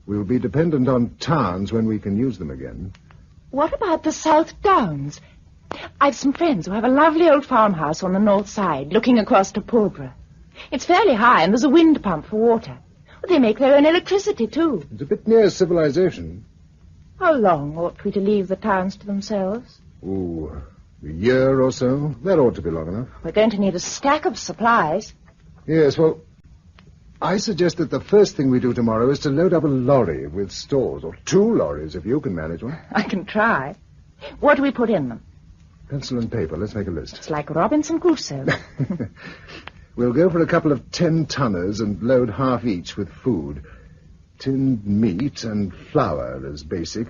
We'll be dependent on towns when we can use them again. What about the South Downs? I've some friends who have a lovely old farmhouse on the north side, looking across to Pulborough. It's fairly high, and there's a wind pump for water. They make their own electricity, too. It's a bit near civilization. How long ought we to leave the towns to themselves? Ooh, a year or so. That ought to be long enough. We're going to need a stack of supplies. Yes, well, I suggest that the first thing we do tomorrow is to load up a lorry with stores, or 2 lorries if you can manage one. I can try. What do we put in them? Pencil and paper. Let's make a list. It's like Robinson Crusoe. We'll go for a couple of 10-tonners and load half each with food. Tinned meat and flour as basic,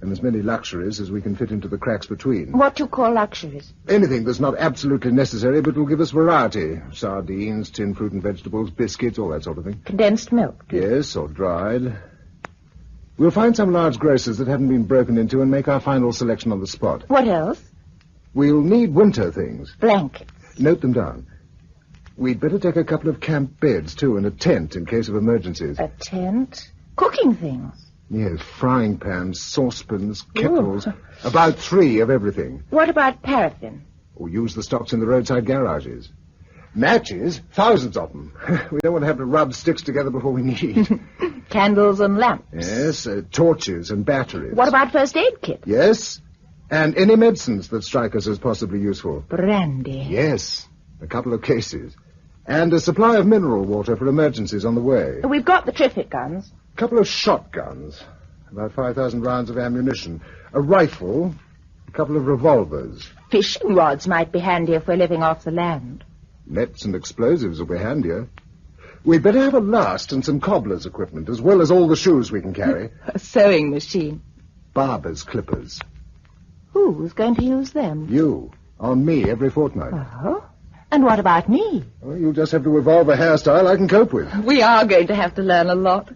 and as many luxuries as we can fit into the cracks between. What do you call luxuries? Anything that's not absolutely necessary, but will give us variety. Sardines, tinned fruit and vegetables, biscuits, all that sort of thing. Condensed milk? Yes, or dried. We'll find some large grocers that haven't been broken into and make our final selection on the spot. What else? We'll need winter things. Blankets. Note them down. We'd better take a couple of camp beds, too, and a tent in case of emergencies. A tent? Cooking things? Yes, frying pans, saucepans, kettles. About 3 of everything. What about paraffin? Or use the stocks in the roadside garages. Matches, thousands of them. We don't want to have to rub sticks together before we need. Candles and lamps. Yes, torches and batteries. What about first aid kit? Yes, and any medicines that strike us as possibly useful. Brandy. Yes, a couple of cases. And a supply of mineral water for emergencies on the way. We've got the Triffids guns. A couple of shotguns. About 5,000 rounds of ammunition. A rifle. A couple of revolvers. Fishing rods might be handy if we're living off the land. Nets and explosives will be handier. We'd better have a last and some cobbler's equipment, as well as all the shoes we can carry. A sewing machine. Barber's clippers. Who's going to use them? You. On me every fortnight. Oh? And what about me? Well, you'll just have to evolve a hairstyle I can cope with. We are going to have to learn a lot.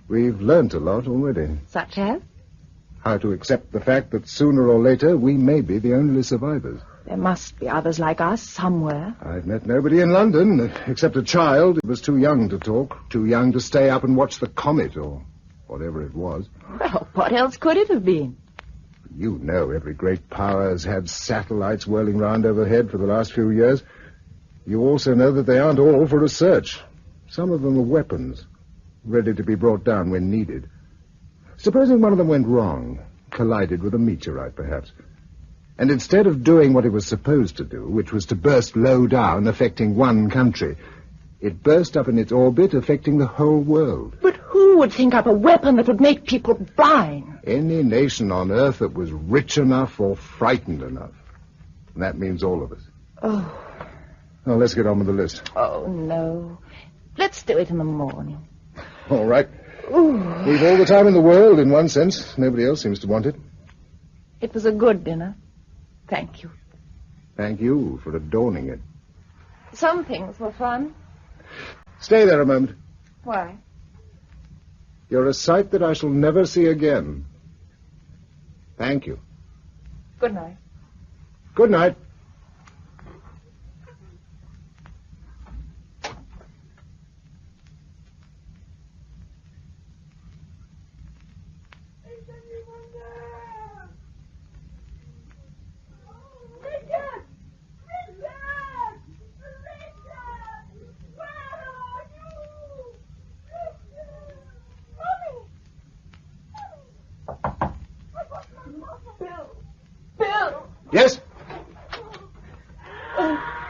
We've learnt a lot already. Such as? How to accept the fact that sooner or later we may be the only survivors. There must be others like us somewhere. I've met nobody in London, except a child. It was too young to talk, too young to stay up and watch the comet, or whatever it was. Well, what else could it have been? You know every great power has had satellites whirling round overhead for the last few years. You also know that they aren't all for research. Some of them are weapons, ready to be brought down when needed. Supposing one of them went wrong, collided with a meteorite, perhaps, and instead of doing what it was supposed to do, which was to burst low down, affecting one country, it burst up in its orbit, affecting the whole world. But who would think up a weapon that would make people blind? Any nation on Earth that was rich enough or frightened enough. And that means all of us. Oh. Now, let's get on with the list. Oh, no. Let's do it in the morning. All right. Ooh. We've all the time in the world, in one sense. Nobody else seems to want it. It was a good dinner. Thank you. Thank you for adorning it. Some things were fun. Stay there a moment. Why? You're a sight that I shall never see again. Thank you. Good night. Good night.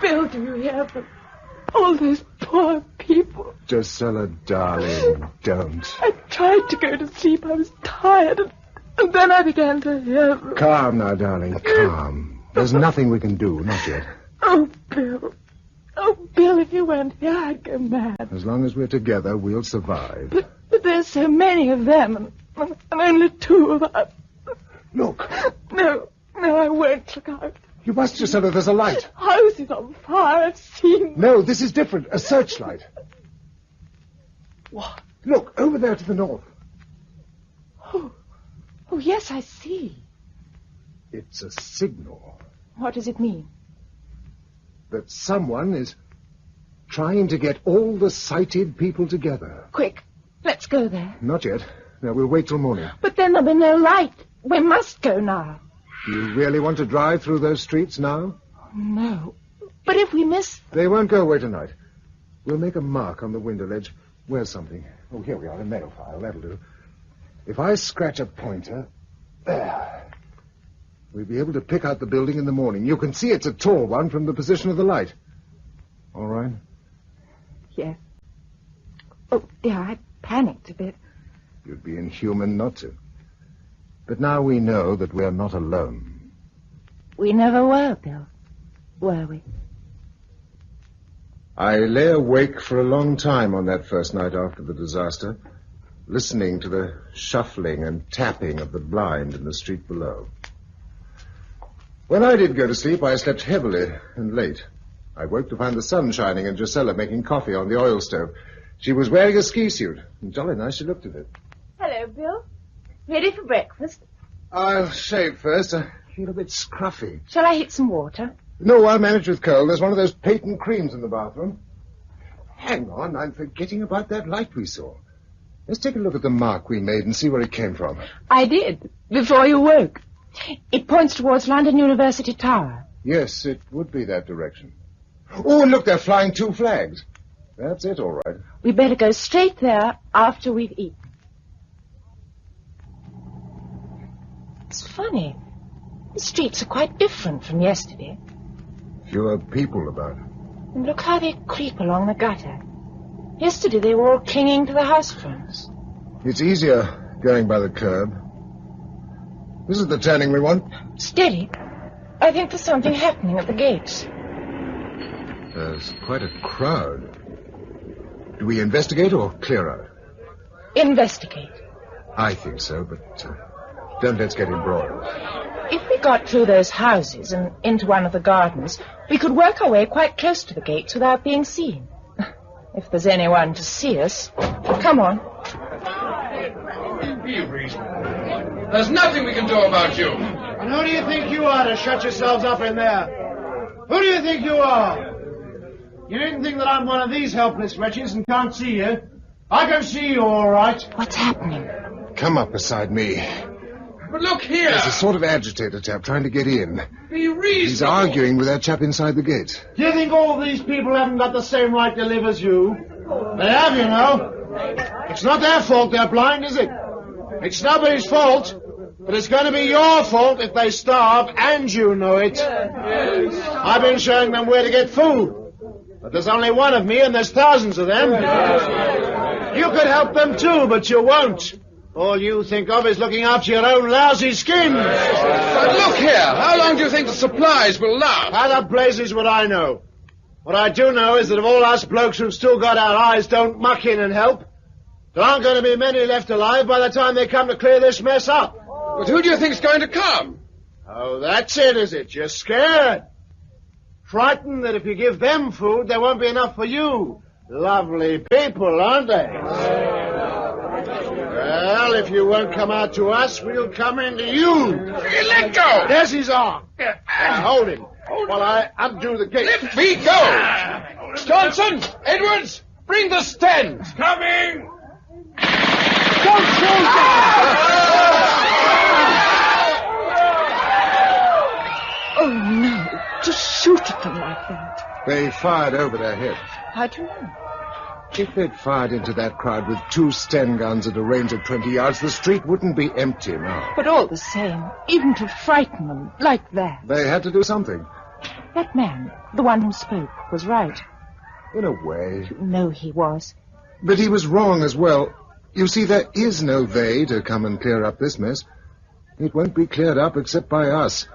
Bill, do you hear them? All those poor poor people. Gisela, darling, don't. I tried to go to sleep. I was tired, and then I began to hear them. Calm now, darling, calm. There's nothing we can do, not yet. Oh, Bill. Oh, Bill, if you weren't here, I'd go mad. As long as we're together, we'll survive. But there's so many of them, and only 2 of us. Look. No, I won't look out. You must, Gisela, there's a light. The house is on fire, I've seen. No, this is different. A searchlight. What? Look, over there to the north. Oh, yes, I see. It's a signal. What does it mean? That someone is trying to get all the sighted people together. Quick, let's go there. Not yet. No, we'll wait till morning. But then there'll be no light. We must go now. Do you really want to drive through those streets now? No. But if we miss... They won't go away tonight. We'll make a mark on the window ledge. Where's something? Oh, here we are, a nail file. That'll do. If I scratch a pointer... There. We'll be able to pick out the building in the morning. You can see it's a tall one from the position of the light. All right? Yes. Oh, dear, I panicked a bit. You'd be inhuman not to. But now we know that we're not alone. We never were, Bill. Were we? I lay awake for a long time on that first night after the disaster, listening to the shuffling and tapping of the blind in the street below. When I did go to sleep, I slept heavily and late. I woke to find the sun shining and Gisela making coffee on the oil stove. She was wearing a ski suit, and jolly nice she looked at it. Hello, Bill. Ready for breakfast? I'll shave first. I feel a bit scruffy. Shall I heat some water? No, I'll manage with cold. There's one of those patent creams in the bathroom. Hang on, I'm forgetting about that light we saw. Let's take a look at the mark we made and see where it came from. I did, before you woke. It points towards London University Tower. Yes, it would be that direction. Oh, and look, they're flying 2 flags. That's it, all right. We better go straight there after we've eaten. It's funny. The streets are quite different from yesterday. Fewer people about. And look how they creep along the gutter. Yesterday they were all clinging to the house fronts. It's easier going by the curb. This is the turning we want. Steady. I think there's something happening at the gates. There's quite a crowd. Do we investigate or clear out? Investigate. I think so, but don't let's get embroiled. If we got through those houses and into one of the gardens, we could work our way quite close to the gates without being seen. If there's anyone to see us. Come on. Be reasonable. There's nothing we can do about you. And who do you think you are to shut yourselves up in there? Who do you think you are? You didn't think that I'm one of these helpless wretches and can't see you. I can see you all right. What's happening? Come up beside me. But look here. There's a sort of agitator chap trying to get in. Be reasonable. He's arguing with that chap inside the gates. Do you think all these people haven't got the same right to live as you? They have, you know. It's not their fault they're blind, is it? It's nobody's fault. But it's going to be your fault if they starve, and you know it. I've been showing them where to get food. But there's only one of me, and there's thousands of them. You could help them too, but you won't. All you think of is looking after your own lousy skins. But look here, how long do you think the supplies will last? How the blazes would I know? What I do know is that if all us blokes who've still got our eyes don't muck in and help, there aren't going to be many left alive by the time they come to clear this mess up. But who do you think's going to come? Oh, that's it, is it? You're scared. Frightened that if you give them food, there won't be enough for you. Lovely people, aren't they? Well, if you won't come out to us, we'll come into you. Let go! There's his arm. Hold him while I undo the gate. Let me go! Johnson! Edwards! Bring the stands! Coming! Don't shoot them! Oh, no. To shoot at them like that. They fired over their heads. How do you know? If they'd fired into that crowd with 2 Sten guns at a range of 20 yards, the street wouldn't be empty now. But all the same, even to frighten them like that. They had to do something. That man, the one who spoke, was right. In a way. You know he was. But he was wrong as well. You see, there is no they to come and clear up this mess. It won't be cleared up except by us.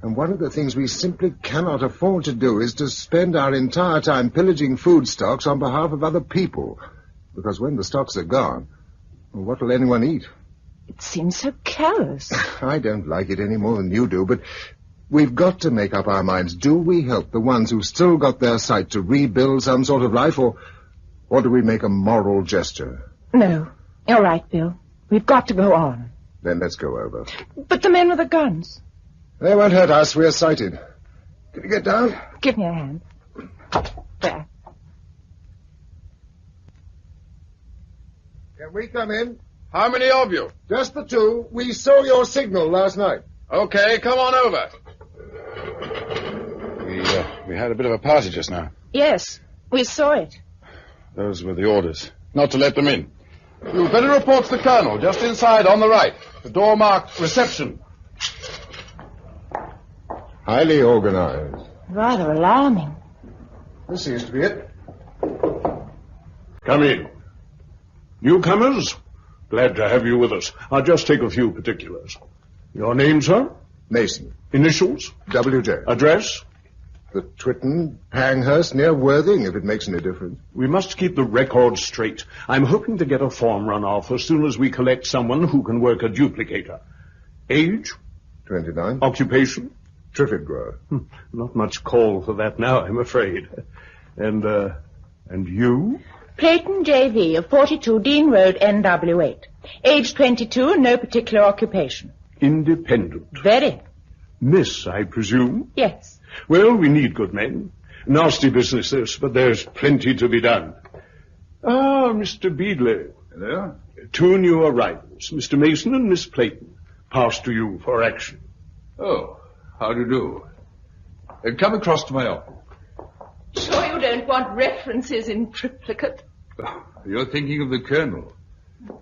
And one of the things we simply cannot afford to do is to spend our entire time pillaging food stocks on behalf of other people. Because when the stocks are gone, well, what will anyone eat? It seems so callous. I don't like it any more than you do, but we've got to make up our minds. Do we help the ones who've still got their sight to rebuild some sort of life, or do we make a moral gesture? No. You're right, Bill. We've got to go on. Then let's go over. But the men with the guns. They won't hurt us. We're sighted. Can you get down? Give me a hand. There. Can we come in? How many of you? Just the two. We saw your signal last night. Okay, come on over. We had a bit of a party just now. Yes, we saw it. Those were the orders. Not to let them in. You'd better report to the colonel, just inside on the right. The door marked reception. Highly organized. Rather alarming. This seems to be it. Come in. Newcomers, glad to have you with us. I'll just take a few particulars. Your name, sir? Mason. Initials? W.J. Address? The Twitton, Panghurst, near Worthing, if it makes any difference. We must keep the record straight. I'm hoping to get a form run off as soon as we collect someone who can work a duplicator. Age? 29. Occupation? Triffid grower. Not much call for that now, I'm afraid. And you? Clayton J.V. of 42 Dean Road, NW8. Age 22, no particular occupation. Independent. Very. Miss, I presume? Yes. Well, we need good men. Nasty business this, but there's plenty to be done. Ah, Mr. Beadley. Hello? Two new arrivals, Mr. Mason and Miss Clayton. Pass to you for action. Oh, how do you do? Come across to my office. Sure you don't want references in triplicate? You're thinking of the colonel.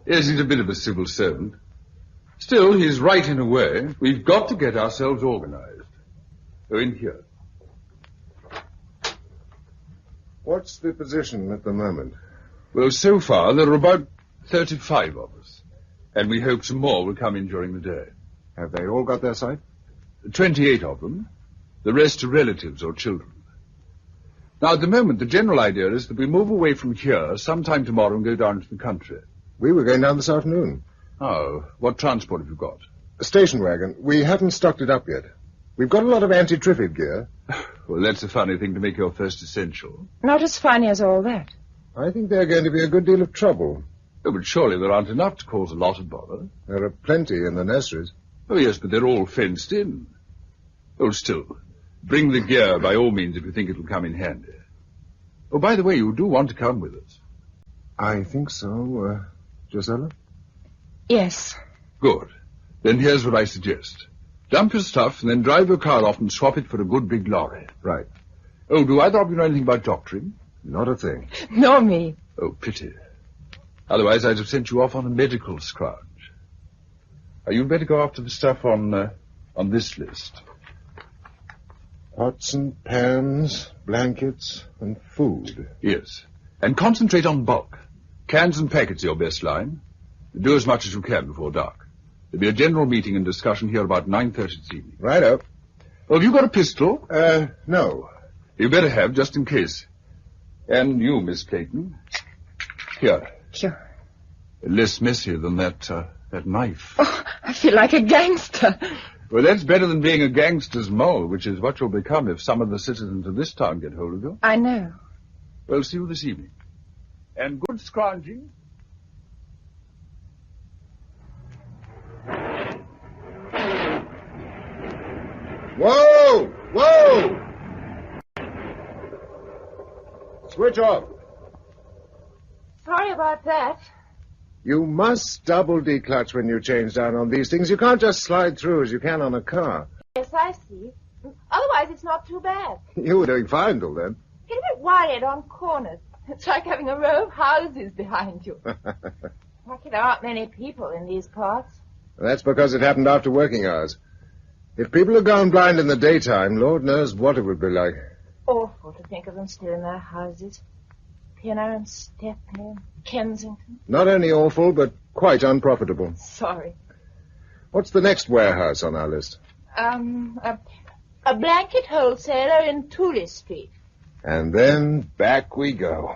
Yes, he's a bit of a civil servant. Still, he's right in a way. We've got to get ourselves organized. Go in here. What's the position at the moment? Well, so far, there are about 35 of us. And we hope some more will come in during the day. Have they all got their sight? 28 of them. The rest are relatives or children. Now, at the moment, the general idea is that we move away from here sometime tomorrow and go down to the country. We were going down this afternoon. Oh, what transport have you got? A station wagon. We haven't stocked it up yet. We've got a lot of anti-Triffid gear. Well, that's a funny thing to make your first essential. Not as funny as all that. I think they're going to be a good deal of trouble. Oh, but surely there aren't enough to cause a lot of bother. There are plenty in the nurseries. Oh, yes, but they're all fenced in. Oh, still, bring the gear by all means if you think it'll come in handy. Oh, by the way, you do want to come with us. I think so, Gisela? Yes. Good. Then here's what I suggest. Dump your stuff and then drive your car off and swap it for a good big lorry. Right. Oh, do either of you know anything about doctoring? Not a thing. Nor me. Oh, pity. Otherwise, I'd have sent you off on a medical scrounge. You'd better go after the stuff on this list. Pots and pans, blankets, and food. Yes. And concentrate on bulk. Cans and packets are your best line. Do as much as you can before dark. There'll be a general meeting and discussion here about 9:30 this evening. Righto. Well, have you got a pistol? No. You better have, just in case. And you, Miss Clayton. Here. Sure. Less messy than that knife. Oh, I feel like a gangster. Well, that's better than being a gangster's mole, which is what you'll become if some of the citizens of this town get hold of you. I know. Well, see you this evening. And good scrounging. Whoa! Whoa! Switch off. Sorry about that. You must double declutch when you change down on these things. You can't just slide through as you can on a car. Yes, I see. Otherwise, it's not too bad. You were doing fine till then. Get a bit worried on corners. It's like having a row of houses behind you. Lucky there aren't many people in these parts. That's because it happened after working hours. If people had gone blind in the daytime, Lord knows what it would be like. awful to think of them still in their houses. Pinner and Stepney and Kensington. Not only awful, but quite unprofitable. Sorry. What's the next warehouse on our list? A blanket wholesaler in Tooley Street. And then back we go.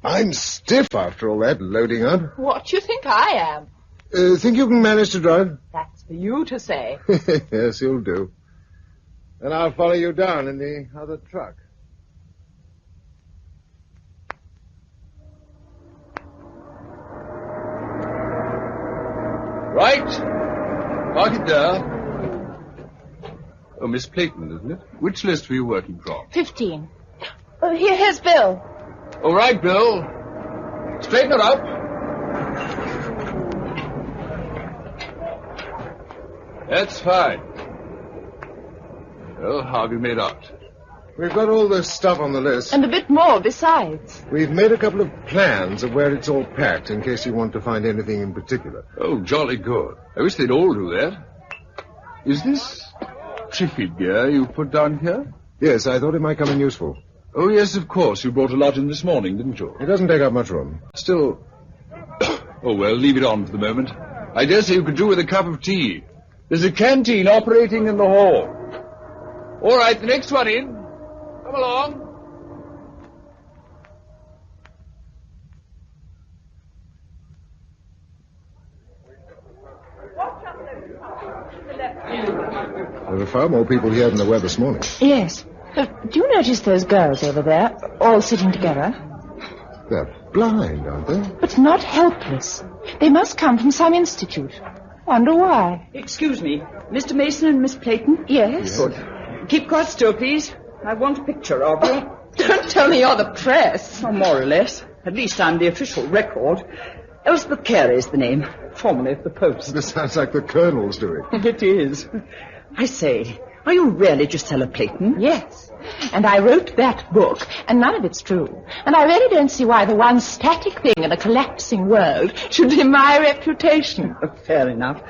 I'm stiff after all that loading up. What do you think I am? Think you can manage to drive? That's for you to say. Yes, you'll do. Then I'll follow you down in the other truck. Right. Park it there. Oh, Miss Playton, isn't it? Which list were you working from? 15. Oh, here's Bill. All right, Bill. Straighten her up. That's fine. Well, how have you made out? We've got all the stuff on the list. And a bit more besides. We've made a couple of plans of where it's all packed in case you want to find anything in particular. Oh, jolly good. I wish they'd all do that. Is this Triffid gear you put down here? Yes, I thought it might come in useful. Oh, yes, of course. You brought a lot in this morning, didn't you? It doesn't take up much room. Still... Oh, well, leave it on for the moment. I dare say you could do with a cup of tea. There's a canteen operating in the hall. All right, the next one in. Come along. There were far more people here than there were this morning. Yes. Do you notice those girls over there, all sitting together? They're blind, aren't they? But not helpless. They must come from some institute. Wonder why. Excuse me, Mr. Mason and Miss Playton? Yes. Good. Keep quite still, please. I want a picture of you. Don't tell me you're the press. Oh, more or less. At least I'm the official record. Elspeth Carey's the name, formerly of the Post. This sounds like the Colonel's doing. It is. I say, are you really Gisela Playton? Yes. And I wrote that book, and none of it's true. And I really don't see why the one static thing in a collapsing world should be my reputation. Fair enough.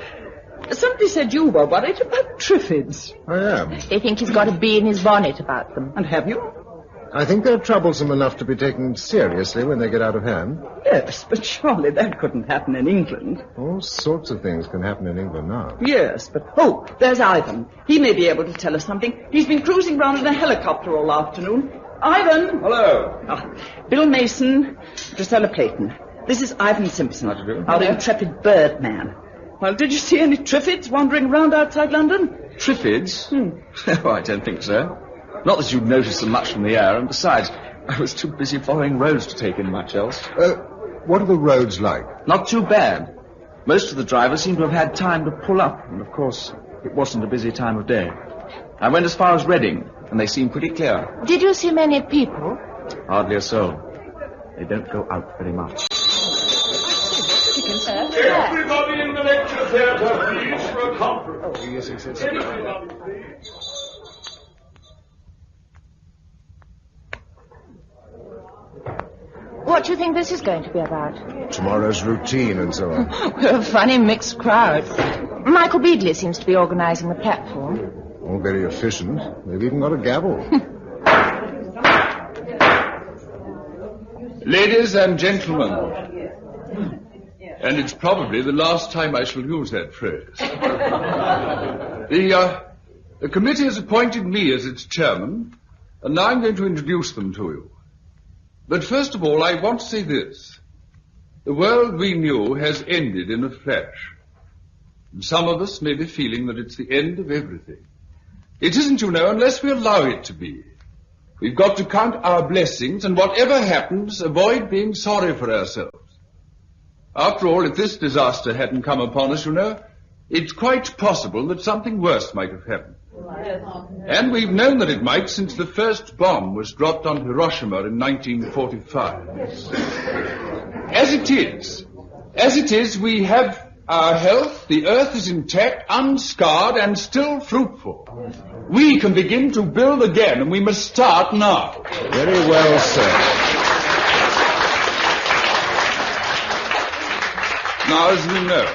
Somebody said you were worried about Triffids. I am. They think he's got a bee in his bonnet about them. And have you? I think they're troublesome enough to be taken seriously when they get out of hand. Yes, but surely that couldn't happen in England. All sorts of things can happen in England now. Yes, but... Oh, there's Ivan. He may be able to tell us something. He's been cruising round in a helicopter all afternoon. Ivan! Hello. Bill Mason, Gisela Playton. This is Ivan Simpson, our intrepid birdman. Well, did you see any Triffids wandering around outside London? Triffids? Oh, I don't think so. Not that you'd notice them much from the air, and besides, I was too busy following roads to take in much else. What are the roads like? Not too bad. Most of the drivers seem to have had time to pull up, and of course, it wasn't a busy time of day. I went as far as Reading, and they seemed pretty clear. Did you see many people? Hardly a soul. They don't go out very much. Everybody in the lecture theatre, please, for a conference. Oh, yes. Everybody, please. What do you think this is going to be about? Tomorrow's routine and so on. We're a funny mixed crowd. Michael Beadley seems to be organising the platform. All very efficient. They've even got a gavel. Ladies and gentlemen, and it's probably the last time I shall use that phrase. The committee has appointed me as its chairman, and now I'm going to introduce them to you. But first of all, I want to say this. The world we knew has ended in a flash. And some of us may be feeling that it's the end of everything. It isn't, you know, unless we allow it to be. We've got to count our blessings, and whatever happens, avoid being sorry for ourselves. After all, if this disaster hadn't come upon us, you know, it's quite possible that something worse might have happened. And we've known that it might since the first bomb was dropped on Hiroshima in 1945. As it is, we have our health, the earth is intact, unscarred, and still fruitful. We can begin to build again, and we must start now. Very well said. Now, as you know,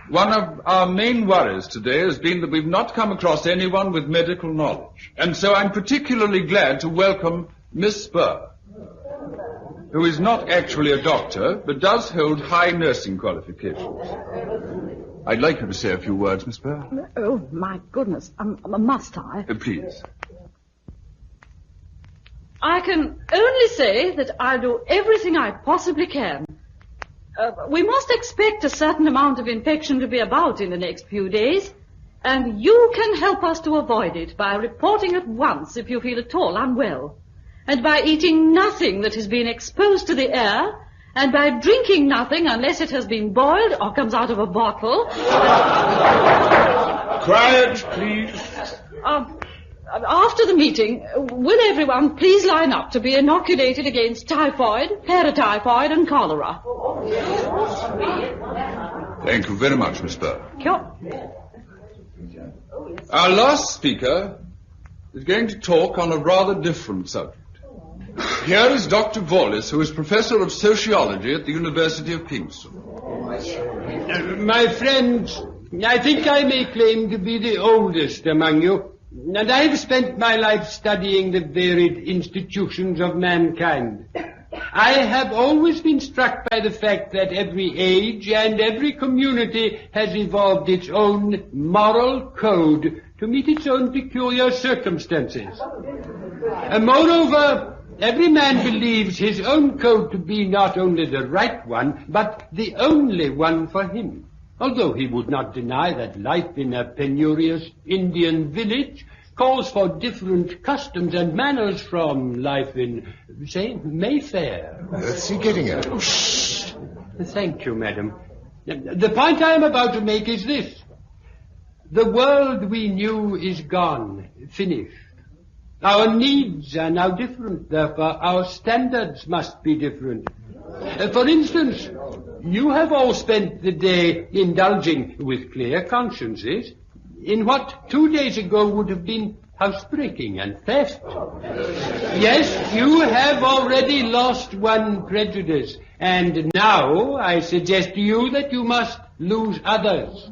One of our main worries today has been that we've not come across anyone with medical knowledge. And so I'm particularly glad to welcome Miss Spur, who is not actually a doctor, but does hold high nursing qualifications. I'd like you to say a few words, Miss Spur. Oh, my goodness. Must I? Please. I can only say that I'll do everything I possibly can. We must expect a certain amount of infection to be about in the next few days, and you can help us to avoid it by reporting at once if you feel at all unwell, and by eating nothing that has been exposed to the air, and by drinking nothing unless it has been boiled or comes out of a bottle. Quiet, please. After the meeting, will everyone please line up to be inoculated against typhoid, paratyphoid, and cholera? Thank you very much, Miss Spur. Sure. Our last speaker is going to talk on a rather different subject. Here is Dr. Wallace, who is Professor of Sociology at the University of Kingston. My friends, I think I may claim to be the oldest among you, and I have spent my life studying the varied institutions of mankind. I have always been struck by the fact that every age and every community has evolved its own moral code to meet its own peculiar circumstances. And moreover, every man believes his own code to be not only the right one, but the only one for him. Although he would not deny that life in a penurious Indian village calls for different customs and manners from life in, say, Mayfair. That's he getting at. Oh, shh. Thank you, madam. The point I am about to make is this. The world we knew is gone, finished. Our needs are now different, therefore our standards must be different. For instance, you have all spent the day indulging with clear consciences in what 2 days ago would have been housebreaking and theft. Yes, you have already lost one prejudice, and now I suggest to you that you must lose others.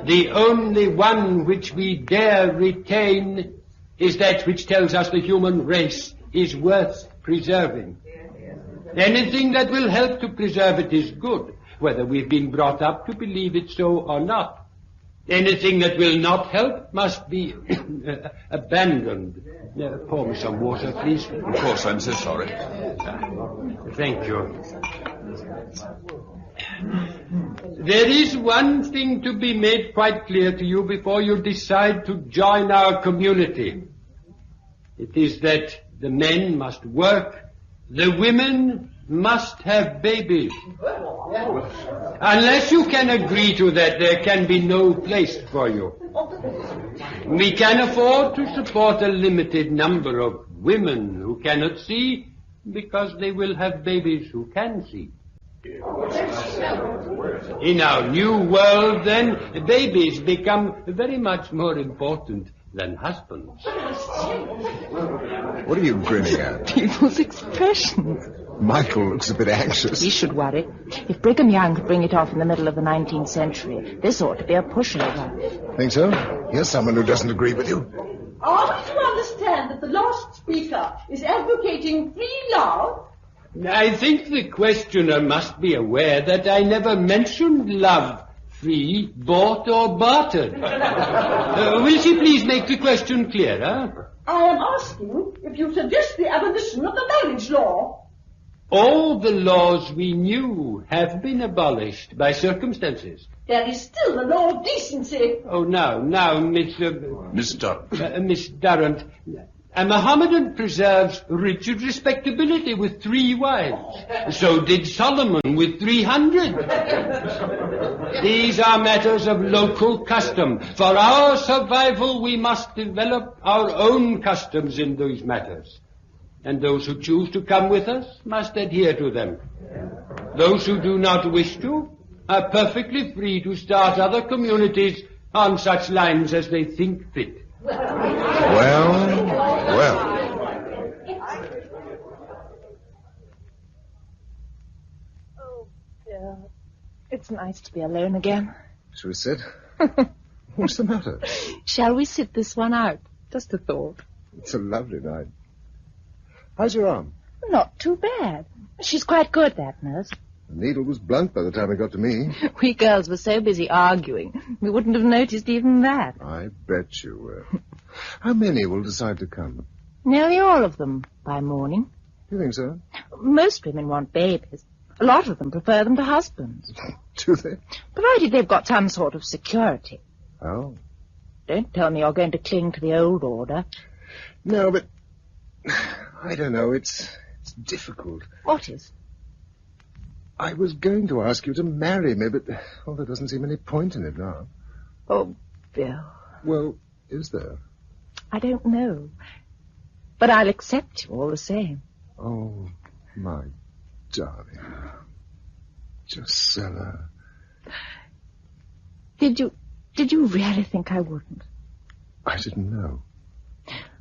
The only one which we dare retain is that which tells us the human race is worth preserving. Anything that will help to preserve it is good, whether we've been brought up to believe it so or not. Anything that will not help must be abandoned. Pour me some water, please. Of course, I'm so sorry. Thank you. There is one thing to be made quite clear to you before you decide to join our community. It is that the men must work, the women must have babies. Unless you can agree to that, there can be no place for you. We can afford to support a limited number of women who cannot see because they will have babies who can see. In our new world, then, babies become very much more important than husbands. What are you grinning at? People's expressions. Michael looks a bit anxious. He should worry. If Brigham Young could bring it off in the middle of the 19th century, this ought to be a pushover. Think so? Here's someone who doesn't agree with you. Are we to understand that the last speaker is advocating free love? I think the questioner must be aware that I never mentioned love, free, bought or bartered. Will she please make the question clearer? I am asking if you suggest the abolition of the marriage law. All the laws we knew have been abolished by circumstances. There is still the law of decency. Oh, now, Miss Durrant. Miss Durrant. A Mohammedan preserves rigid respectability with 3 wives. So did Solomon with 300. These are matters of local custom. For our survival, we must develop our own customs in these matters. And those who choose to come with us must adhere to them. Those who do not wish to are perfectly free to start other communities on such lines as they think fit. Well. Oh, dear. It's nice to be alone again. Shall we sit? What's the matter? Shall we sit this one out? Just a thought. It's a lovely night. How's your arm? Not too bad. She's quite good, that nurse. The needle was blunt by the time it got to me. We girls were so busy arguing, we wouldn't have noticed even that. I bet you were. How many will decide to come? Nearly all of them, by morning. You think so? Most women want babies. A lot of them prefer them to husbands. Do they? Provided they've got some sort of security. Oh. Don't tell me you're going to cling to the old order. No, but... I don't know, it's difficult. What is? I was going to ask you to marry me, but there doesn't seem any point in it now. Oh, Bill. Well, is there? I don't know. But I'll accept you all the same. Oh, my darling. Drusilla. Did you really think I wouldn't? I didn't know.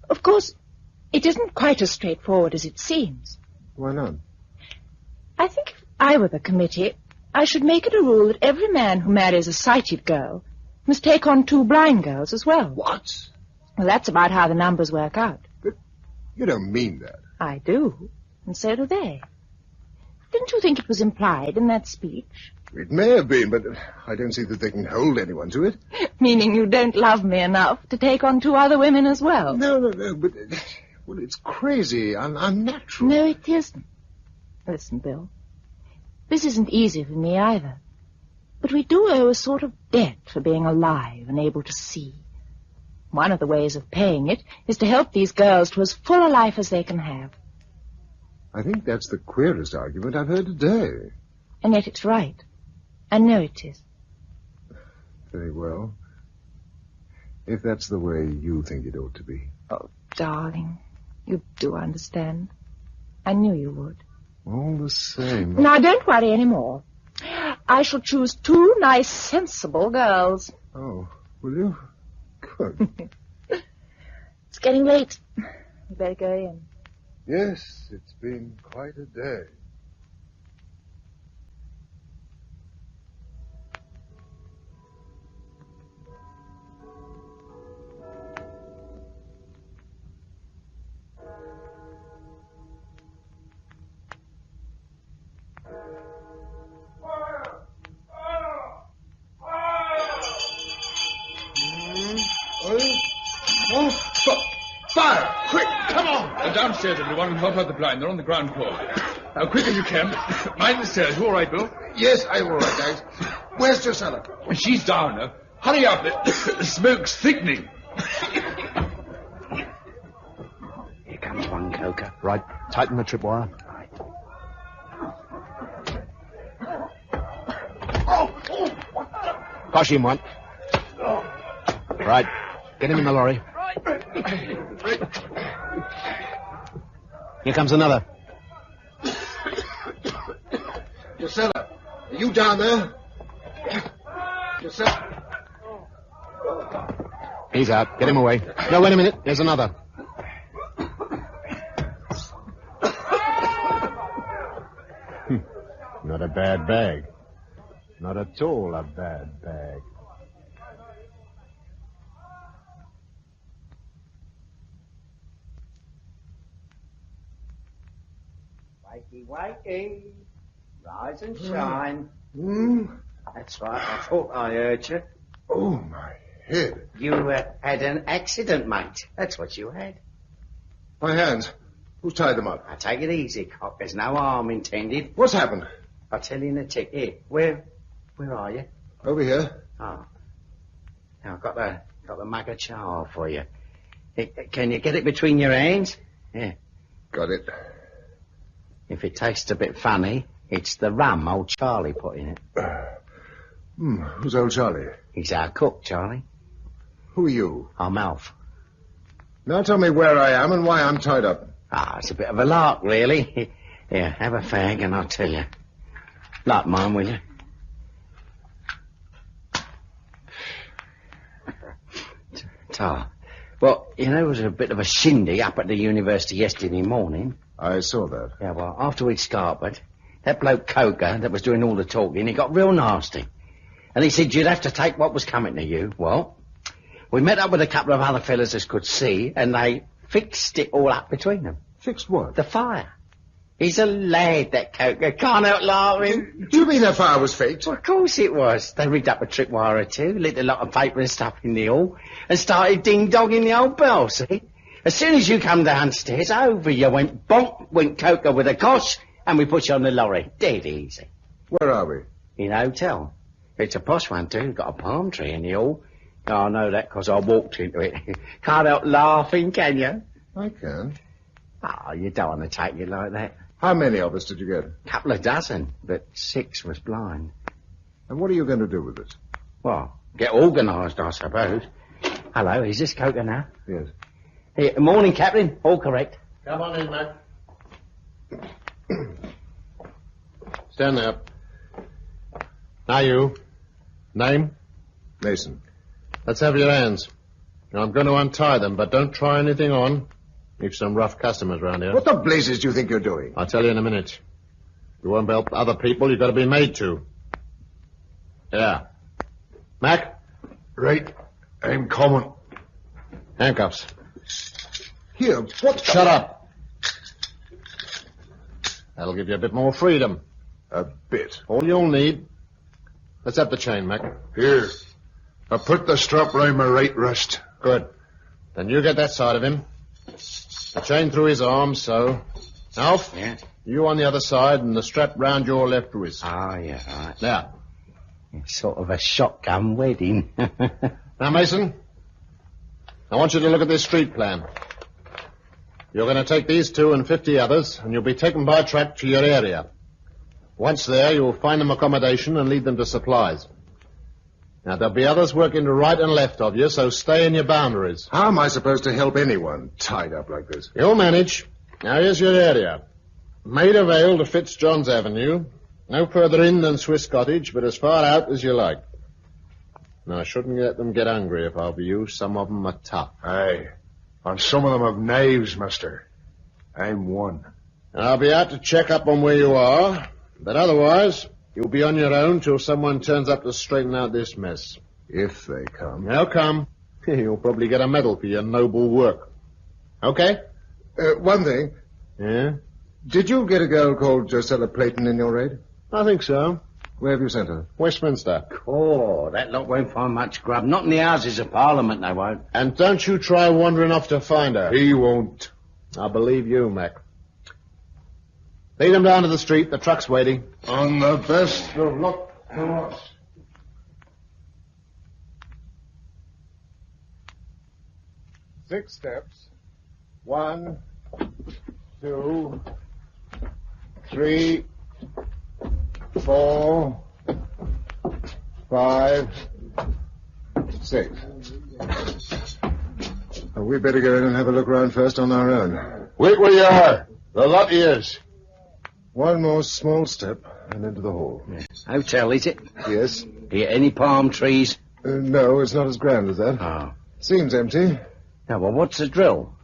Of course, it isn't quite as straightforward as it seems. Why not? I think if I were the committee, I should make it a rule that every man who marries a sighted girl must take on 2 blind girls as well. What? Well, that's about how the numbers work out. But you don't mean that. I do, and so do they. Didn't you think it was implied in that speech? It may have been, but I don't see that they can hold anyone to it. Meaning you don't love me enough to take on 2 other women as well? No, but... Well, it's crazy, unnatural. No, it isn't. Listen, Bill. This isn't easy for me either. But we do owe a sort of debt for being alive and able to see. One of the ways of paying it is to help these girls to as full a life as they can have. I think that's the queerest argument I've heard today. And yet it's right. I know it is. Very well. If that's the way you think it ought to be. Oh, darling, you do understand. I knew you would. All the same. Now, don't worry any more. I shall choose 2 nice, sensible girls. Oh, will you? Good. It's getting late. You better go in. Yes, it's been quite a day. Fire! Quick! Come on! Downstairs, everyone, and help out the blind. They're on the ground floor. Now, quick as you can. Mind the stairs. You all right, Bill? Yes, I'm all right, thanks. Where's Drusilla? She's down now. Hurry up. The smoke's thickening. Here comes one, Coker. Right. Tighten the tripwire. Push him one. Right. Get him in the lorry. Here comes another. Drusilla, are you down there? Drusilla. He's out. Get him away. No, wait a minute. There's another. Not a bad bag. Not at all a bad bag. Wakey, wakey. Rise and shine. Mm. That's right. I thought I heard you. Oh, my head. You had an accident, mate. That's what you had. My hands. Who's tied them up? Now, take it easy, Cock. There's no harm intended. What's happened? I'll tell you in a tick. Here, where are you? Over here. Oh. Now, I've got the mug of chow for you. Can you get it between your hands? Yeah. Got it. If it tastes a bit funny, it's the rum old Charlie put in it. Who's old Charlie? He's our cook, Charlie. Who are you? I'm Alf. Now tell me where I am and why I'm tied up. It's a bit of a lark, really. Here, have a fag and I'll tell you. Light mine, will you? Tar. Well, there was a bit of a shindy up at the university yesterday morning. I saw that. Yeah, well, after we'd scarpered, that bloke Coker that was doing all the talking, he got real nasty. And he said you'd have to take what was coming to you. Well, we met up with a couple of other fellas as could see, and they fixed it all up between them. Fixed what? The fire. He's a lad, that Coker. Can't help laughing. Do you mean that fire was faked? Well, of course it was. They rigged up a tripwire or two, lit a lot of paper and stuff in the hall, and started ding-dogging the old bell, see? As soon as you come downstairs, over you went bonk, went Coker with a cosh, and we put you on the lorry. Dead easy. Where are we? In a hotel. It's a posh one, too. Got a palm tree in the hall. Oh, I know that because I walked into it. Can't help laughing, can you? I can. Oh, you don't want to take it like that. How many of us did you get? Couple of dozen, but 6 was blind. And what are you going to do with it? Well, get organised, I suppose. Hello, is this Coker now? Yes. Hey, morning, Captain. All correct. Come on in, Mac. Stand there. Now you. Name? Mason. Let's have your hands. Now, I'm going to untie them, but don't try anything on. We've some rough customers round here. What the blazes do you think you're doing? I'll tell you in a minute. You won't help other people, you've got to be made to. Yeah. Mac? Right. I'm coming. Handcuffs. Here, what? Shut up. That'll give you a bit more freedom. A bit. All you'll need. Let's have the chain, Mac. Here. I put the strap round my right wrist. Good. Then you get that side of him. The chain through his arm, so. Alf? Yeah? You on the other side and the strap round your left wrist. Oh, yeah, right. Now. It's sort of a shotgun wedding. Now, Mason, I want you to look at this street plan. You're going to take these 2 and 50 others, and you'll be taken by track to your area. Once there, you'll find them accommodation and lead them to supplies. Now, there'll be others working to right and left of you, so stay in your boundaries. How am I supposed to help anyone tied up like this? You'll manage. Now, here's your area. Maida Vale to Fitzjohn's Avenue. No further in than Swiss Cottage, but as far out as you like. Now, I shouldn't let them get hungry if I were you. Some of them are tough. Aye. And some of them have knives, mister. I'm one. I'll be out to check up on where you are, but otherwise, you'll be on your own till someone turns up to straighten out this mess. If they come. They'll come. You'll probably get a medal for your noble work. Okay? One thing. Yeah? Did you get a girl called Josella Clayton in your raid? I think so. Where have you sent her? Westminster. Oh, that lot won't find much grub. Not in the Houses of Parliament, they won't. And don't you try wandering off to find her. He won't. I believe you, Mac. Lead them down to the street. The truck's waiting. On the best of luck to us. Six steps. 1, 2, 3, 4, 5, 6. We better go in and have a look around first on our own. Wait where you are. The lot is. One more small step and into the hall. Hotel, is it? Yes. Here, any palm trees? No, it's not as grand as that. Oh. Seems empty. Now, well, what's the drill?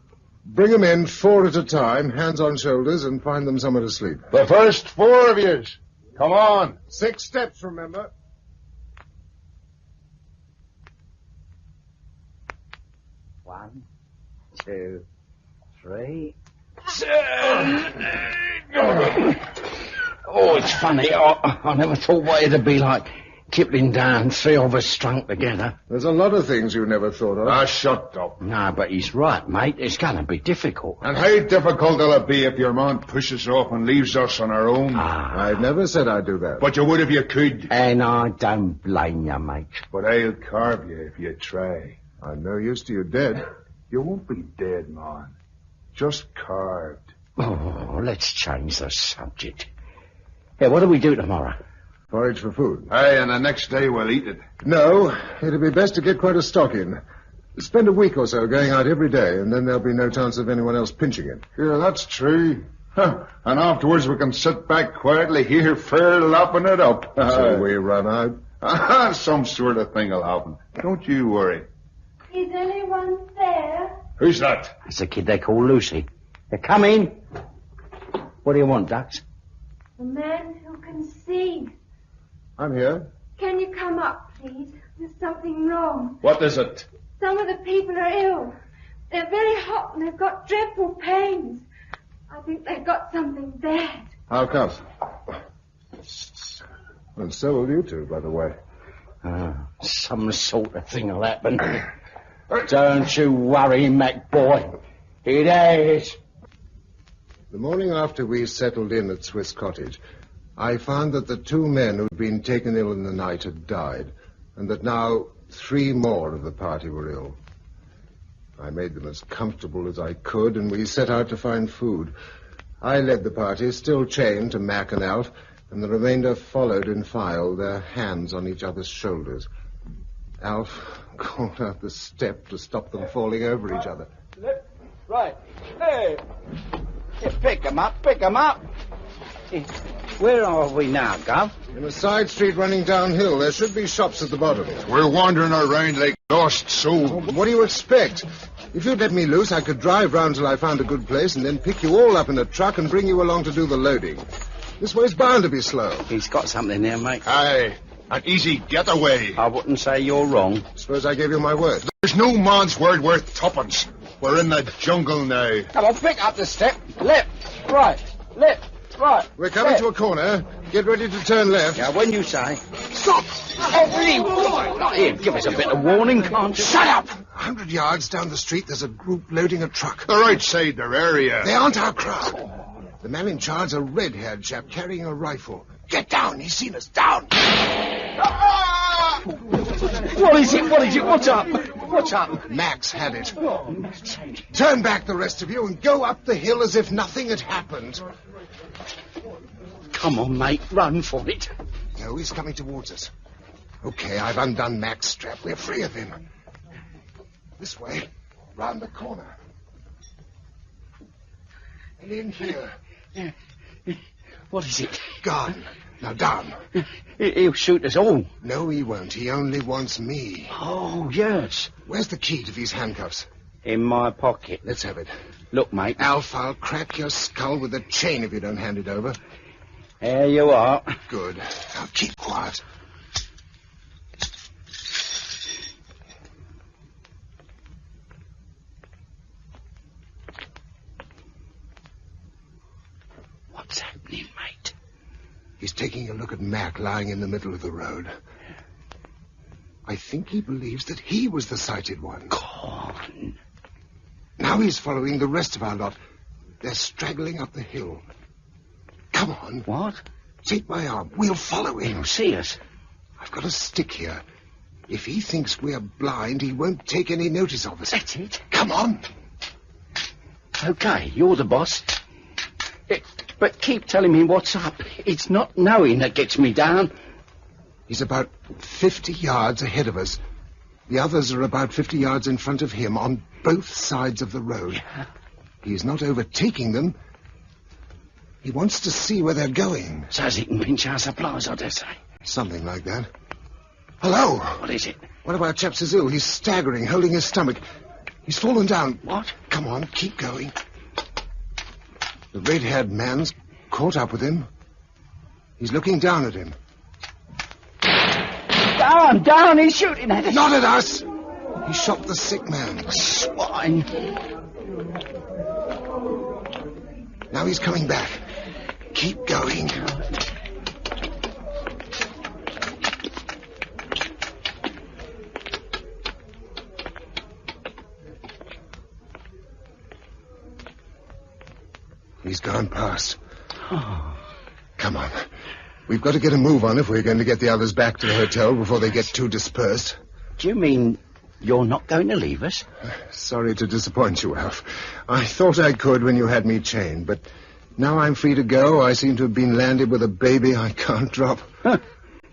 Bring them in 4 at a time, hands on shoulders, and find them somewhere to sleep. The first 4 of yous. Come on. 6 steps, remember. One, 2, 3. Oh, it's funny. I never thought what it'd be like. Tipping down, 3 of us strung together. There's a lot of things you never thought of. Ah, shut up. No, but he's right, mate. It's going to be difficult. And how difficult will it be if your man pushes off and leaves us on our own? I've never said I'd do that. But you would if you could. And I don't blame you, mate. But I'll carve you if you try. I'm no use to you dead. You won't be dead, man. Just carved. Oh, let's change the subject. Yeah, what do we do tomorrow? Forage for food. Aye, and the next day we'll eat it. No, it'd be best to get quite a stock in. Spend a week or so going out every day, and then there'll be no chance of anyone else pinching it. Yeah, that's true. Huh. And afterwards we can sit back quietly here, fair lapping it up. So we run out. Some sort of thing will happen. Don't you worry. Is anyone there? Who's that? It's a kid they call Lucy. Come in. What do you want, Ducks? The man who can see. I'm here. Can you come up, please? There's something wrong. What is it? Some of the people are ill. They're very hot and they've got dreadful pains. I think they've got something bad. How come? And so will you two, by the way. Some sort of thing will happen. Don't you worry, Mac boy. It is. The morning after we settled in at Swiss Cottage, I found that the 2 men who'd been taken ill in the night had died, and that now 3 more of the party were ill. I made them as comfortable as I could, and we set out to find food. I led the party, still chained to Mac and Alf, and the remainder followed in file, their hands on each other's shoulders. Alf called out the step to stop them falling over each other. Right. Hey. Pick 'em up, pick 'em up. Where are we now, Gov? In a side street running downhill. There should be shops at the bottom. We're wandering around like lost souls. What do you expect? If you'd let me loose, I could drive round till I found a good place and then pick you all up in a truck and bring you along to do the loading. This way's bound to be slow. He's got something there, mate. Aye, an easy getaway. I wouldn't say you're wrong. Suppose I gave you my word. There's no man's word worth tuppence. We're in the jungle now. Come on, pick up the step. Left, right, left, right. We're coming to a corner. Get ready to turn left. Yeah, when you say. Stop! Oh, here, give us a bit of warning, can't you? Shut up! 100 yards down the street, there's a group loading a truck. They're outside their area. They aren't our crowd. The man in charge, a red-haired chap carrying a rifle. Get down! He's seen us. Down! What is it? What is it? What's up? What's up? Max had it. Turn back, the rest of you, and go up the hill as if nothing had happened. Come on, mate. Run for it. No, he's coming towards us. Okay, I've undone Mac's strap. We're free of him. This way, round the corner. And in here. What is it? Garden. Now down. He'll shoot us all. No, he won't. He only wants me. Oh, yes. Where's the key to these handcuffs? In my pocket. Let's have it. Look, mate. Alf, I'll crack your skull with a chain if you don't hand it over. There you are. Good. Now keep quiet. What's happening, mate? He's taking a look at Mac lying in the middle of the road. I think he believes that he was the sighted one. Gone. Now he's following the rest of our lot. They're straggling up the hill. Come on. What? Take my arm. We'll follow him. He'll see us. I've got a stick here. If he thinks we're blind, he won't take any notice of us. That's it. Come on. Okay, you're the boss. But keep telling me what's up. It's not knowing that gets me down. He's about 50 yards ahead of us. The others are about 50 yards in front of him on both sides of the road. Yeah. He's not overtaking them. He wants to see where they're going. So as he can pinch our supplies, I dare say. Something like that. Hello? What is it? One of our chaps is ill. He's staggering, holding his stomach. He's fallen down. What? Come on, keep going. The red-haired man's caught up with him. He's looking down at him. Down, he's shooting at us. Not at us. He shot the sick man. Swine. Now he's coming back. Keep going. He's gone past. Oh. Come on. We've got to get a move on if we're going to get the others back to the hotel before they get too dispersed. Do you mean you're not going to leave us? Sorry to disappoint you, Alf. I thought I could when you had me chained, but now I'm free to go. I seem to have been landed with a baby I can't drop.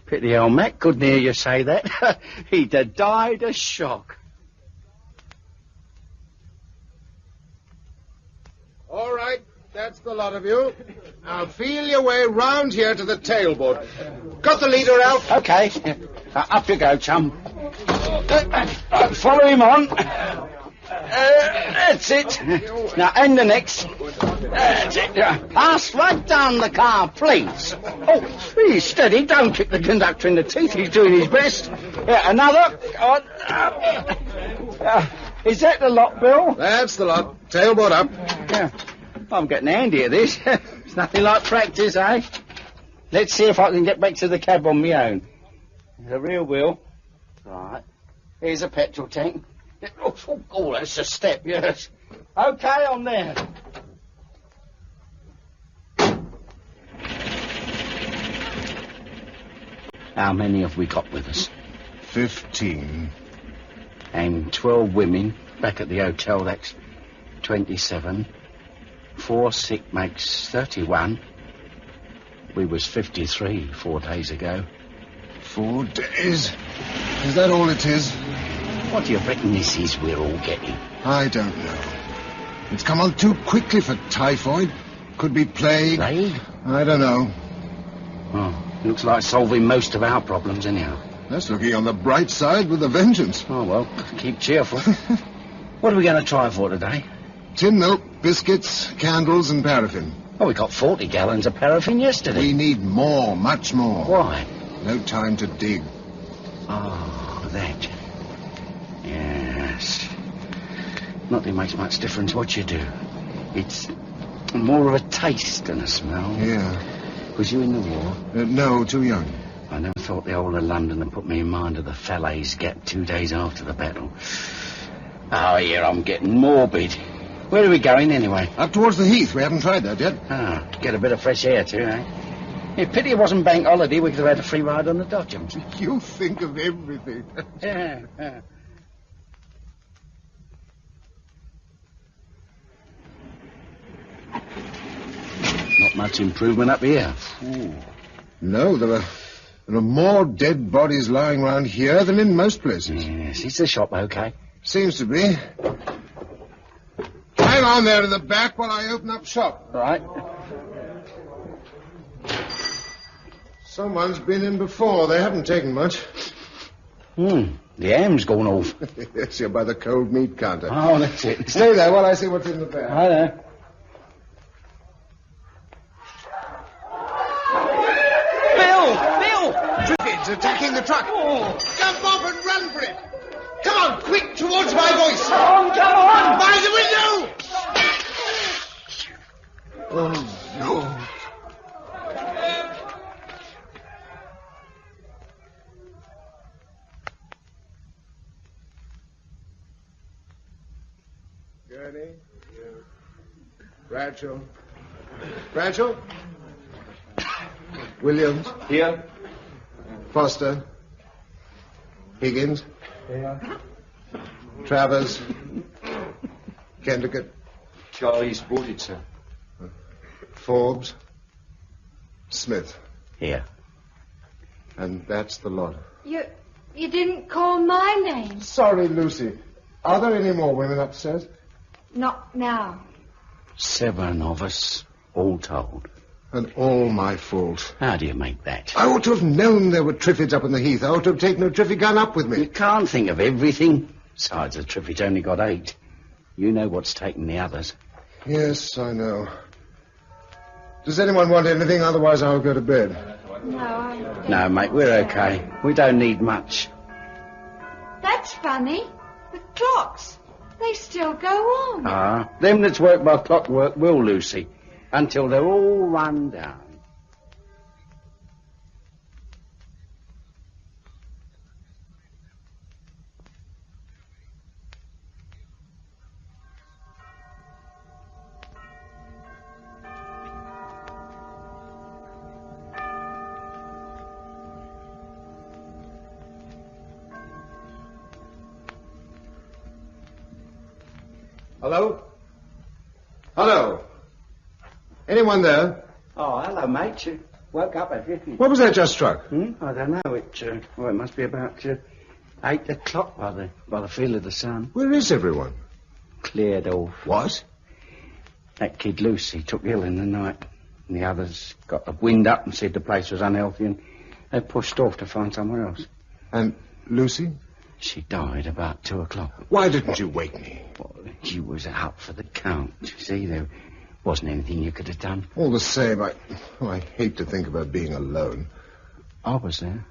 Pity old Mac couldn't hear you say that. He'd have died of shock. All right, that's the lot of you. Now feel your way round here to the tailboard. Got the leader, Alf? Okay. Up you go, chum. Follow him on. That's it. Now, and the next. That's it. Pass right down the car, please. Oh, please, steady. Don't kick the conductor in the teeth. He's doing his best. Yeah, another. Is that the lot, Bill? That's the lot. Tailboard up. Yeah. I'm getting handy at this. It's nothing like practice, eh? Let's see if I can get back to the cab on my own. The rear wheel. Right. Here's a petrol tank. Oh, that's a step, yes. OK, I'm there. How many have we got with us? 15. And 12 women back at the hotel. That's 27. 4 sick makes 31. We was 53 4 days ago. 4 days? Is that all it is? What do you reckon this is we're all getting? I don't know. It's come on too quickly for typhoid. Could be plague. Plague? I don't know. Oh, looks like solving most of our problems anyhow. That's looking on the bright side with a vengeance. Oh, well, keep cheerful. What are we going to try for today? Tin milk, biscuits, candles, and paraffin. Oh, we got 40 gallons of paraffin yesterday. We need more, much more. Why? No time to dig. Oh, that. Yes. Not that it makes much difference what you do. It's more of a taste than a smell. Yeah. Was you in the war? No, too young. I never thought the whole of London had put me in mind of the Falaise Gap 2 days after the battle. Oh, yeah, I'm getting morbid. Where are we going, anyway? Up towards the Heath. We haven't tried that yet. Ah, get a bit of fresh air, too, eh? Yeah, pity it wasn't bank holiday. We could have had a free ride on the Dodgems. You think of everything. Yeah. Not much improvement up here. Ooh. No, there are more dead bodies lying around here than in most places. Yes, is the shop okay? Seems to be. Hang on there in the back while I open up shop. Right. Someone's been in before. They haven't taken much. The ham's gone off. Yes, you're by the cold meat counter. Oh, that's it. Stay there while I see what's in the bag. Hi there. Bill! Triffids attacking the truck. Oh. Jump off and run for it! Come on, quick, towards my voice! Come on! By the window! Oh, no. Gurney? Bradshaw? Bradshaw? Williams? Here. Foster? Higgins? Here. Travers? Kendrick? Charlie's brought it, sir. Forbes? Smith? Here. And that's the lot. You didn't call my name. Sorry, Lucy. Are there any more women upstairs? Not now. 7 of us, all told. And all my fault. How do you make that? I ought to have known there were Triffids up in the Heath. I ought to have taken a Triffid gun up with me. You can't think of everything. Besides, the Triffids only got 8. You know what's taken the others. Yes, I know. Does anyone want anything? Otherwise, I'll go to bed. No, mate, we're okay. We don't need much. That's funny. The clocks, they still go on. Ah, them that's worked by clockwork will, Lucy, until they're all run down. Hello? Hello? Anyone there? Oh, hello, mate. You woke up, have you? What was that just struck? I don't know. It must be about 8 o'clock by the feel of the sun. Where is everyone? Cleared off. What? That kid Lucy took ill in the night. And the others got the wind up and said the place was unhealthy and they pushed off to find somewhere else. And Lucy? She died about 2 o'clock. Why didn't you wake me? Well, you was out for the count. See, there wasn't anything you could have done. All the same, I hate to think about being alone. I was there.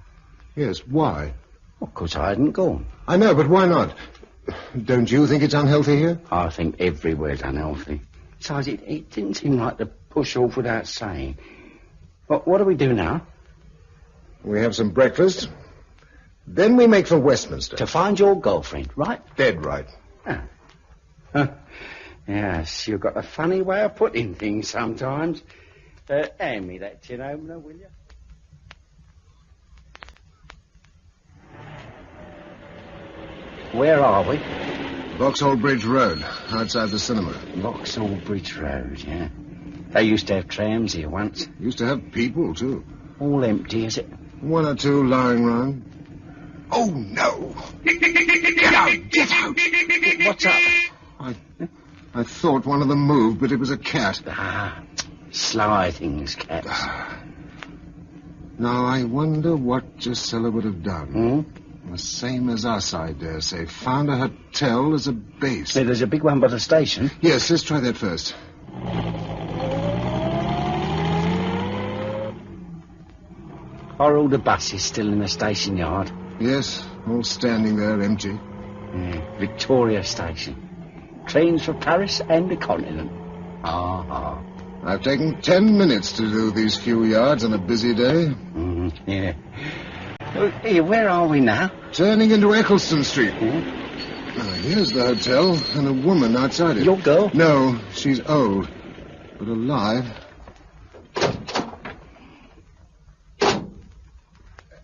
Yes, why? Well, 'cause I hadn't gone. I know, but why not? Don't you think it's unhealthy here? I think everywhere's unhealthy. Besides, it didn't seem right to push off without saying. But what do we do now? We have some breakfast. Then we make for Westminster. To find your girlfriend, right? Dead right. Ah. Yes, you've got a funny way of putting things sometimes. Hand me that tin opener, will you? Where are we? Vauxhall Bridge Road, outside the cinema. Vauxhall Bridge Road, yeah. They used to have trams here once. Used to have people, too. All empty, is it? 1 or 2 lying round. Oh, no! Get out! Get out! What's up? I thought one of them moved, but it was a cat. Sly things, cats. Now, I wonder what Gisela would have done. Hmm? The same as us, I dare say. Found a hotel as a base. Say, there's a big one by the station. Yes, let's try that first. Are all the buses still in the station yard? Yes, all standing there empty. Yeah, Victoria Station. Trains for Paris and the continent. I've taken 10 minutes to do these few yards on a busy day. Yeah. Hey, where are we now? Turning into Eccleston Street. Now, here's the hotel and a woman outside it. Your girl? No, she's old, but alive.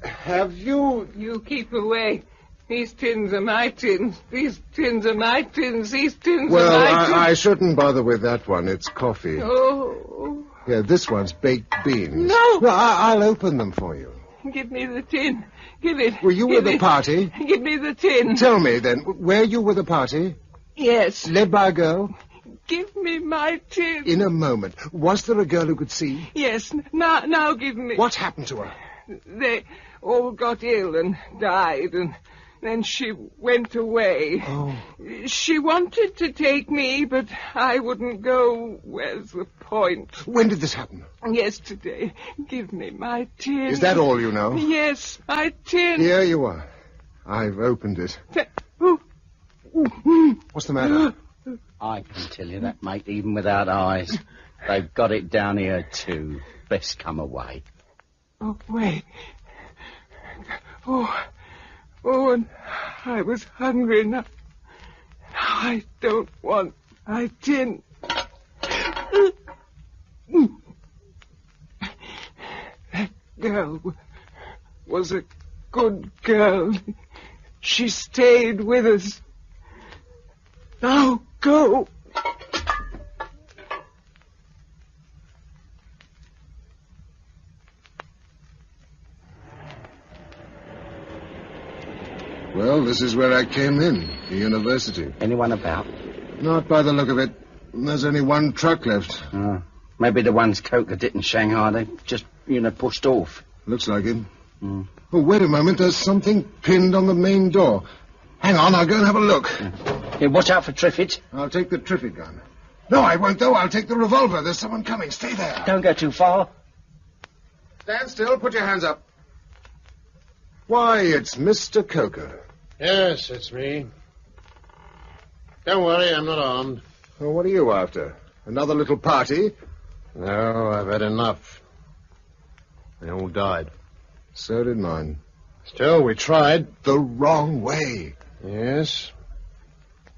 Have you... You keep away. These tins are my tins. These tins are my tins. These tins are my tins. I shouldn't bother with that one. It's coffee. Oh. Yeah, this one's baked beans. No. I'll open them for you. Give me the tin. Give it. Were you with the party? Give me the tin. Tell me, then, were you with the party? Yes. Led by a girl? Give me my tin. In a moment. Was there a girl who could see? Yes. Now give me... What happened to her? They all got ill and died, and then she went away. Oh. She wanted to take me, but I wouldn't go. Where's the point? When did this happen? Yesterday. Give me my tin. Is that all you know? Yes, my tin. Here you are. I've opened it. What's the matter? I can tell you that, mate, even without eyes. They've got it down here, too. Best come away. Oh, wait. Oh, and I was hungry now. I don't want my tin. That girl was a good girl. She stayed with us. Now go. Well, this is where I came in, the university. Anyone about? Not by the look of it. There's only one truck left. Maybe the ones Coker did in Shanghai, they just, pushed off. Looks like it. Oh, wait a moment. There's something pinned on the main door. Hang on, I'll go and have a look. Hey, watch out for Triffids. I'll take the Triffid gun. No, I won't, though. I'll take the revolver. There's someone coming. Stay there. Don't go too far. Stand still. Put your hands up. Why, it's Mr. Coker. Yes, it's me. Don't worry, I'm not armed. Well, what are you after? Another little party? No, I've had enough. They all died. So did mine. Still, we tried. The wrong way. Yes.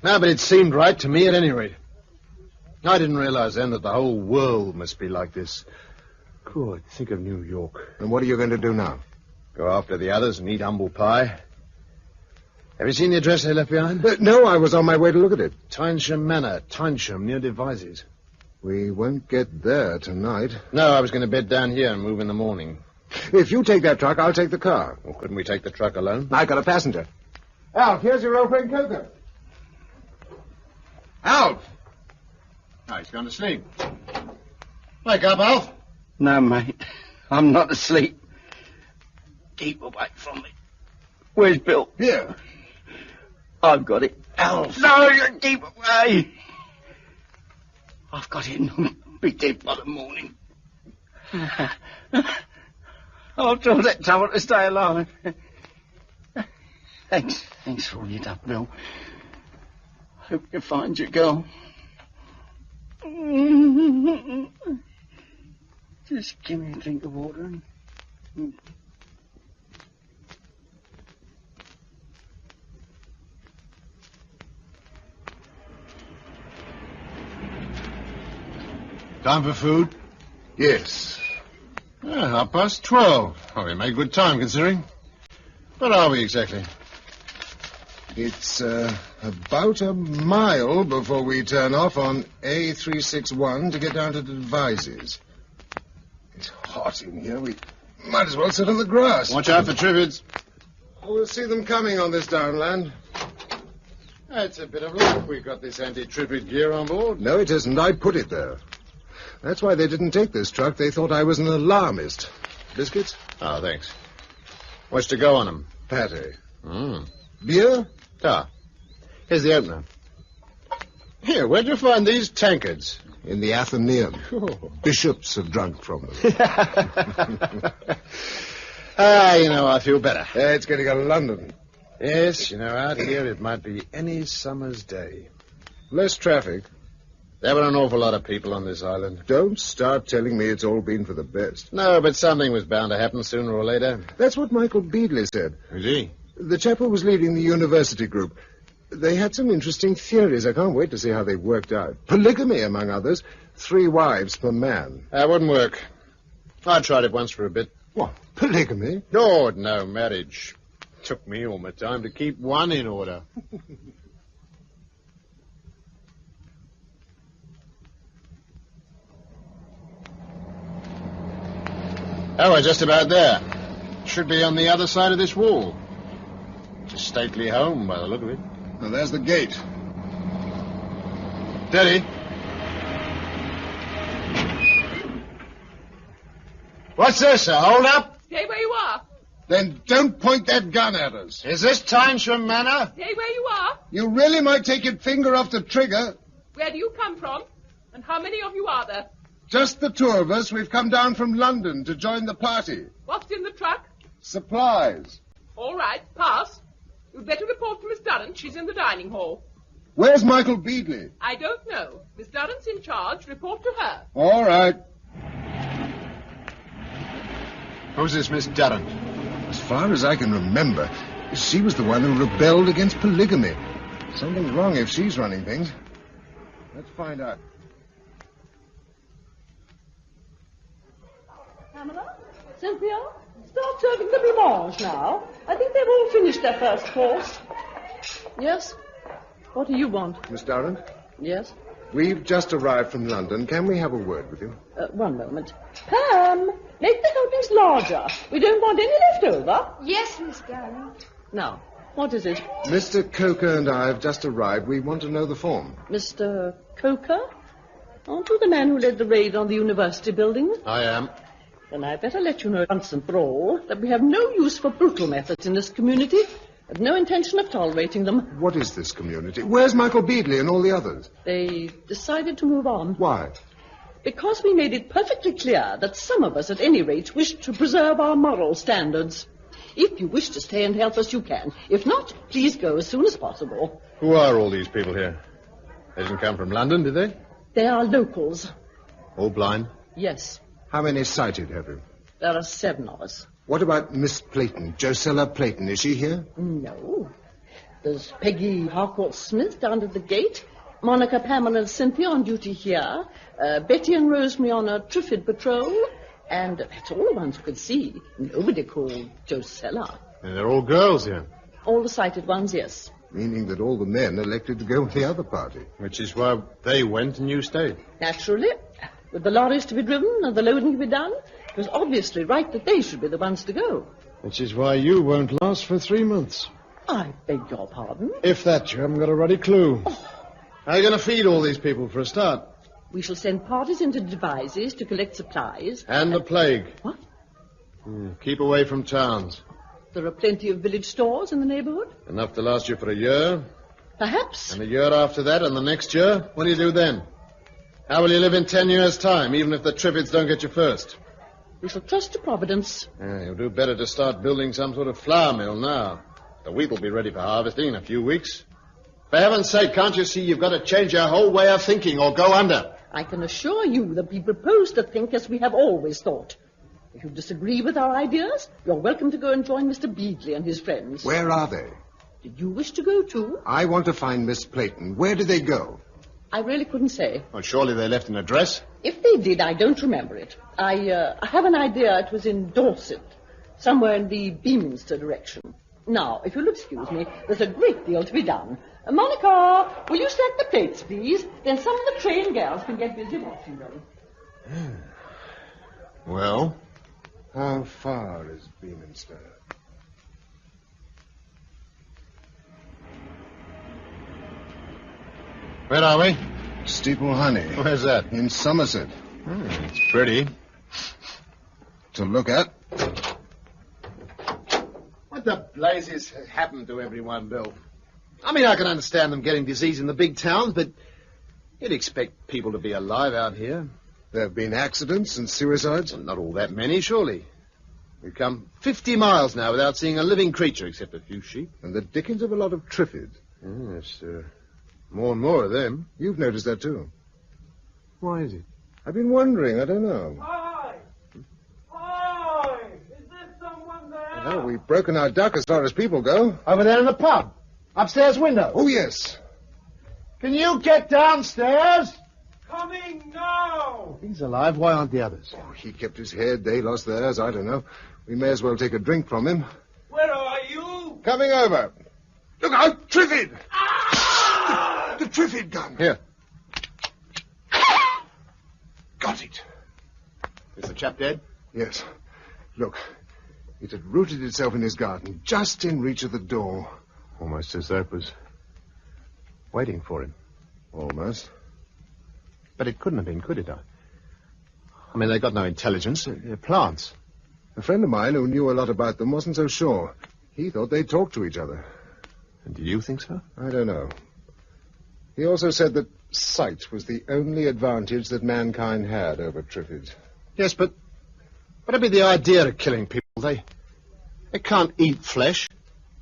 No, but it seemed right to me at any rate. I didn't realize then that the whole world must be like this. Good, think of New York. And what are you going to do now? Go after the others and eat humble pie. Have you seen the address they left behind? No, I was on my way to look at it. Tynesham Manor, Tynesham, near Devizes. We won't get there tonight. No, I was going to bed down here and move in the morning. If you take that truck, I'll take the car. Well, couldn't we take the truck alone? I got a passenger. Alf, here's your old friend Coker. Alf! Oh, he's gone to sleep. Wake up, Alf. No, mate. I'm not asleep. Keep away from me. Where's Bill? Here. I've got it. Elf. No, you keep away. I've got it. Be dead by the morning. I'll try that trouble to stay alive. Thanks for all you've done, Bill. Hope you find your girl. Just give me a drink of water. Time for food? Yes. 12:30. Oh, we made good time, considering. Where are we exactly? It's about a mile before we turn off on A361 to get down to the Devices. It's hot in here. We might as well sit on the grass. Watch out for Triffids. We'll see them coming on this downland. It's a bit of luck we've got this anti-Triffid gear on board. No, it isn't. I put it there. That's why they didn't take this truck. They thought I was an alarmist. Biscuits? Oh, thanks. What's to go on them? Pate. Beer? Ah. Here's the opener. Here, where'd you find these tankards? In the Athenaeum. Oh. Bishops have drunk from them. I feel better. It's getting to London. Yes, out here it might be any summer's day. Less traffic. There were an awful lot of people on this island. Don't start telling me it's all been for the best. No, but something was bound to happen sooner or later. That's what Michael Beadley said. Is he? The chap who was leading the university group. They had some interesting theories. I can't wait to see how they worked out. Polygamy, among others. 3 wives per man. That wouldn't work. I tried it once for a bit. What? Polygamy? No, marriage. Took me all my time to keep one in order. Oh, we're just about there. Should be on the other side of this wall. It's a stately home by the look of it. Well, there's the gate. Steady. What's this, a hold-up? Stay where you are. Then don't point that gun at us. Is this Tynesham Manor? Stay where you are. You really might take your finger off the trigger. Where do you come from? And how many of you are there? Just the 2 of us. We've come down from London to join the party. What's in the truck? Supplies. All right, pass. You'd better report to Miss Durrant. She's in the dining hall. Where's Michael Beadley? I don't know. Miss Durrant's in charge. Report to her. All right. Who's this Miss Durrant? As far as I can remember, she was the one who rebelled against polygamy. Something's wrong if she's running things. Let's find out. Pamela? Cynthia? Start serving the blancmange now. I think they've all finished their first course. Yes? What do you want? Miss Durrant? Yes? We've just arrived from London. Can we have a word with you? One moment. Pam, make the helpings larger. We don't want any left over. Yes, Miss Durrant. Now, what is it? Mr. Coker and I have just arrived. We want to know the form. Mr. Coker? Aren't you the man who led the raid on the university building? I am. Then I'd better let you know once and for all that we have no use for brutal methods in this community, and no intention of tolerating them. What is this community? Where's Michael Beadley and all the others? They decided to move on. Why? Because we made it perfectly clear that some of us, at any rate, wish to preserve our moral standards. If you wish to stay and help us, you can. If not, please go as soon as possible. Who are all these people here? They didn't come from London, did they? They are locals. All blind? Yes. How many sighted have you? There are 7 of us. What about Miss Playton, Josella Playton? Is she here? No. There's Peggy Harcourt-Smith down at the gate, Monica, Pamela, and Cynthia on duty here, Betty and Rosemary on a Triffid patrol, and that's all the ones who could see. Nobody called Josella. And they're all girls here? All the sighted ones, yes. Meaning that all the men elected to go with the other party. Which is why they went and you stayed. Naturally. With the lorries to be driven and the loading to be done, it was obviously right that they should be the ones to go. Which is why you won't last for 3 months. I beg your pardon? If that, you haven't got a ruddy clue. Oh. How are you going to feed all these people for a start? We shall send parties into Devices to collect supplies. And the plague. What? Keep away from towns. There are plenty of village stores in the neighborhood. Enough to last you for a year. Perhaps. And a year after that, and the next year? What do you do then? How will you live in 10 years' time, even if the Triffids don't get you first? We shall trust to Providence. You'll do better to start building some sort of flour mill now. The wheat will be ready for harvesting in a few weeks. For heaven's sake, can't you see you've got to change your whole way of thinking or go under? I can assure you that we propose to think as we have always thought. If you disagree with our ideas, you're welcome to go and join Mr. Beadley and his friends. Where are they? Did you wish to go too? I want to find Miss Clayton. Where did they go? I really couldn't say. Well, surely they left an address. If they did, I don't remember it. I have an idea it was in Dorset, somewhere in the Beaminster direction. Now, if you'll excuse me, there's a great deal to be done. Monica, will you set the plates, please? Then some of the train girls can get busy washing them. Well? How far is Beaminster? Where are we? Steeple Honey. Where's that? In Somerset. It's pretty. To look at. What the blazes has happened to everyone, Bill? I mean, I can understand them getting disease in the big towns, but you'd expect people to be alive out here. There have been accidents and suicides? Well, not all that many, surely. We've come 50 miles now without seeing a living creature except a few sheep. And the dickens of a lot of Triffids. Yes, more and more of them. You've noticed that, too. Why is it? I've been wondering. I don't know. Hi! Hi! Is there someone there? Well, we've broken our duck as far as people go. Over there in the pub. Upstairs window. Oh, yes. Can you get downstairs? Coming now! He's alive. Why aren't the others? Oh, he kept his head. They lost theirs. I don't know. We may as well take a drink from him. Where are you? Coming over. Look out, Triffid! The Triffid gun. Here. Got it. Is the chap dead? Yes. Look, it had rooted itself in his garden, just in reach of the door. Almost as though it was waiting for him. Almost. But it couldn't have been, could it? I mean, they got no intelligence. They're plants. A friend of mine who knew a lot about them wasn't so sure. He thought they'd talk to each other. And do you think so? I don't know. He also said that sight was the only advantage that mankind had over Triffids. Yes, but what'd be the idea of killing people? They can't eat flesh.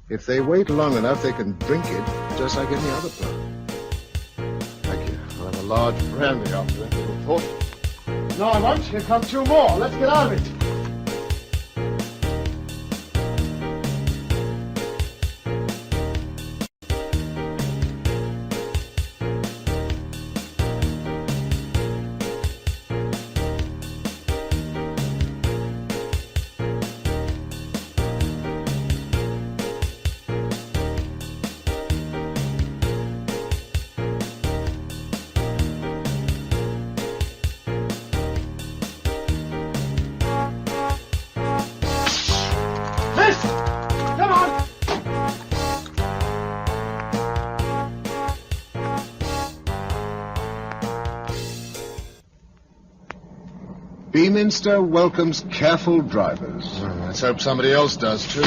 If they wait long enough, they can drink it, just like any other plant. Thank you. I'll have a large brandy after that little thought. No, I won't. Here come two more. Let's get out of it. Beaminster welcomes careful drivers. Let's hope somebody else does, too.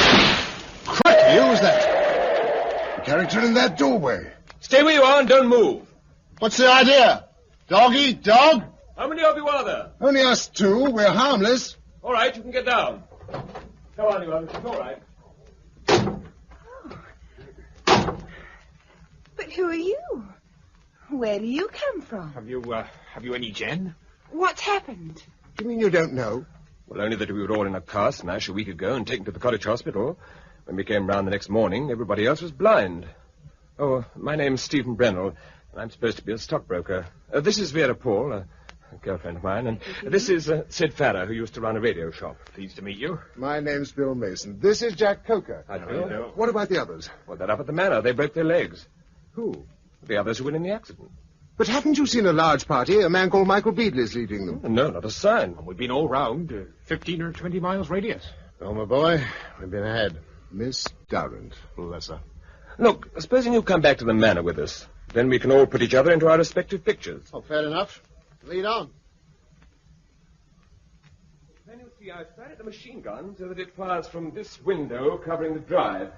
Crikey, who's that? The character in that doorway. Stay where you are and don't move. What's the idea? Dog eat dog? How many of you are there? Only us two. We're harmless. All right, you can get down. Come on, you others. It's all right. But who are you? Where do you come from? Have you any gin? What's happened? Do you mean you don't know? Well, only that we were all in a car smash a week ago and taken to the cottage hospital. When we came round the next morning, everybody else was blind. Oh, my name's Stephen Brennell, and I'm supposed to be a stockbroker. This is Vera Paul, a girlfriend of mine, and this is Sid Farrer, who used to run a radio shop. Pleased to meet you. My name's Bill Mason. This is Jack Coker. How do you do? What about the others? Well, they're up at the manor. They broke their legs. Who? The others who were in the accident. But haven't you seen a large party? A man called Michael Beadley's leading them. No, not a sign. We've been all round, 15 or 20 miles radius. Oh, my boy, we've been ahead. Miss Durrant. Bless her. Look, supposing you come back to the manor with us. Then we can all put each other into our respective pictures. Oh, fair enough. Lead on. Then you see see, I've started the machine gun so that it fires from this window covering the drive,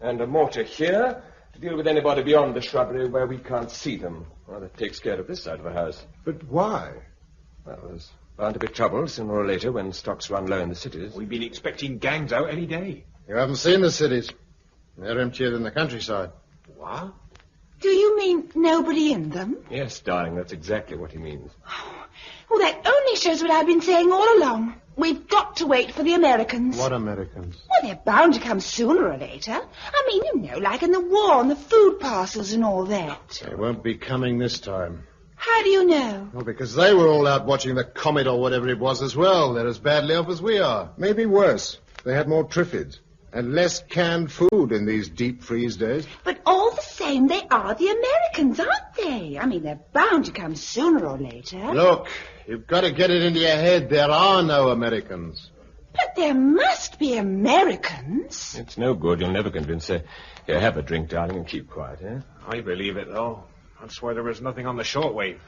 and a mortar here to deal with anybody beyond the shrubbery where we can't see them. Well, that takes care of this side of the house. But why? Well, there's bound to be trouble sooner or later when stocks run low in the cities. We've been expecting gangs out any day. You haven't seen the cities. They're emptier than the countryside. What? Do you mean nobody in them? Yes, darling, that's exactly what he means. Well, that only shows what I've been saying all along. We've got to wait for the Americans. What Americans? Well, they're bound to come sooner or later. I mean, you know, like in the war and the food parcels and all that. They won't be coming this time. How do you know? Well, because they were all out watching the comet or whatever it was as well. They're as badly off as we are. Maybe worse. They had more Triffids and less canned food in these deep freeze days. But all the same, they are the Americans, aren't they? I mean, they're bound to come sooner or later. Look, you've got to get it into your head. There are no Americans. But there must be Americans. It's no good. You'll never convince her. Here, have a drink, darling, and keep quiet, eh? I believe it, though. That's why there was nothing on the shortwave.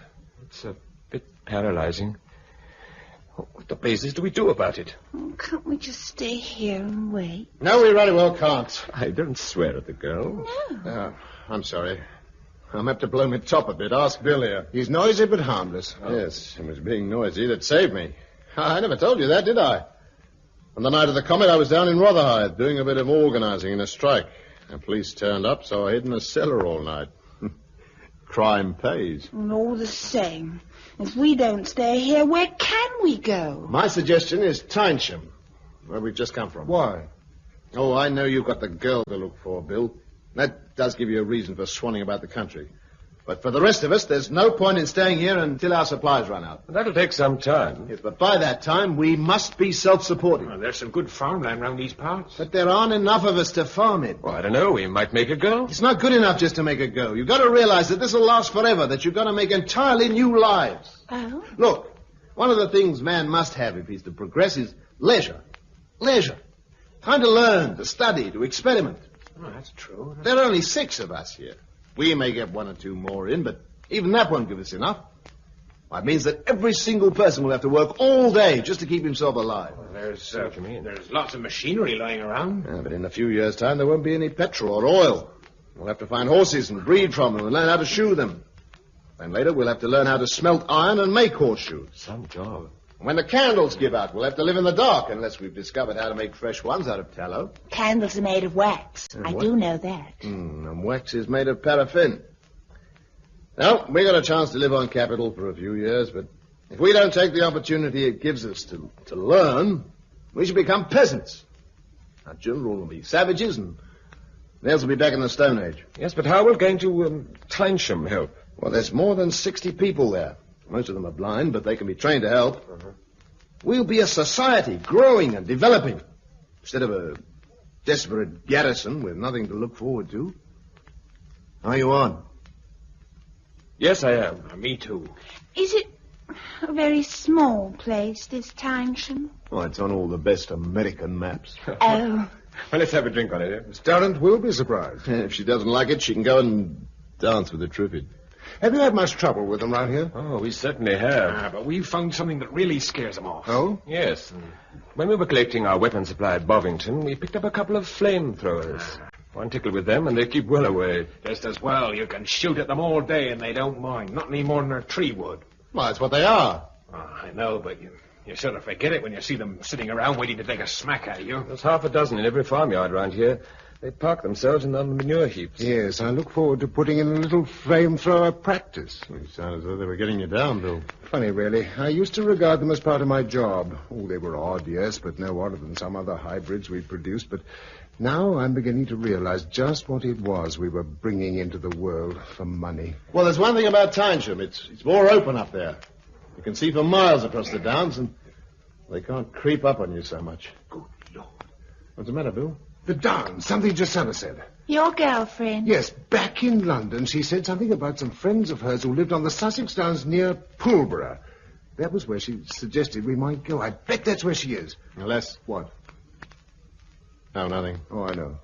It's a bit paralyzing. What the blazes do we do about it? Oh, can't we just stay here and wait? No, we very well can't. I don't swear at the girl. No. I'm sorry. I'm apt to blow my top a bit. Ask Bill here. He's noisy but harmless. Yes, it was being noisy that saved me. I never told you that, did I? On the night of the comet, I was down in Rotherhithe doing a bit of organizing in a strike. The police turned up, so I hid in a cellar all night. Crime pays. And all the same, if we don't stay here, where can we go? My suggestion is Tynesham, where we've just come from. Why? Oh, I know you've got the girl to look for, Bill. That does give you a reason for swanning about the country. But for the rest of us, there's no point in staying here until our supplies run out. That'll take some time. Yes, but by that time, we must be self-supporting. Well, there's some good farmland round these parts. But there aren't enough of us to farm it. Well, I don't know. We might make a go. It's not good enough just to make a go. You've got to realize that this will last forever, that you've got to make entirely new lives. Oh? Look, one of the things man must have if he's to progress is leisure. Leisure. Time to learn, to study, to experiment. Oh, that's true. There are only 6 of us here. We may get 1 or 2 more in, but even that won't give us enough. Well, it means that every single person will have to work all day just to keep himself alive. Well, there's lots of machinery lying around. Yeah, but in a few years' time, there won't be any petrol or oil. We'll have to find horses and breed from them and learn how to shoe them. And later, we'll have to learn how to smelt iron and make horseshoes. Some job. When the candles give out, we'll have to live in the dark unless we've discovered how to make fresh ones out of tallow. Candles are made of wax. I do know that. And wax is made of paraffin. Now, we got a chance to live on capital for a few years, but if we don't take the opportunity it gives us to learn, we shall become peasants. Our children will be savages, and theirs will be back in the Stone Age. Yes, but how are we going to Tynesham help? Well, there's more than 60 people there. Most of them are blind, but they can be trained to help. We'll be a society, growing and developing, instead of a desperate garrison with nothing to look forward to. Are you on? Yes, I am. Me too. Is it a very small place, this Tynesham? Oh, it's on all the best American maps. Oh. Well, let's have a drink on it, eh? Miss Durrant will be surprised. If she doesn't like it, she can go and dance with the Triffids. Have you had much trouble with them round here? Oh, we certainly have. But we've found something that really scares them off. Oh? Yes. When we were collecting our weapon supply at Bovington, we picked up a couple of flamethrowers. One tickled with them, and they keep well away. Just as well. You can shoot at them all day, and they don't mind. Not any more than a tree would. Well, that's what they are. Oh, I know, but you sort of forget it when you see them sitting around waiting to take a smack at you. There's half a dozen in every farmyard round here. They park themselves in the manure heaps. Yes, I look forward to putting in a little flamethrower practice. You sound as though they were getting you down, Bill. Funny, really. I used to regard them as part of my job. Oh, they were odd, yes, but no odder than some other hybrids we produced. But now I'm beginning to realize just what it was we were bringing into the world for money. Well, there's one thing about Tynesham. It's more open up there. You can see for miles across the downs, and they can't creep up on you so much. Good Lord. What's the matter, Bill? The Downs, something Josepha said. Your girlfriend? Yes, back in London, she said something about some friends of hers who lived on the Sussex Downs near Pulborough. That was where she suggested we might go. I bet that's where she is. Unless... What? No, nothing. Oh, I know.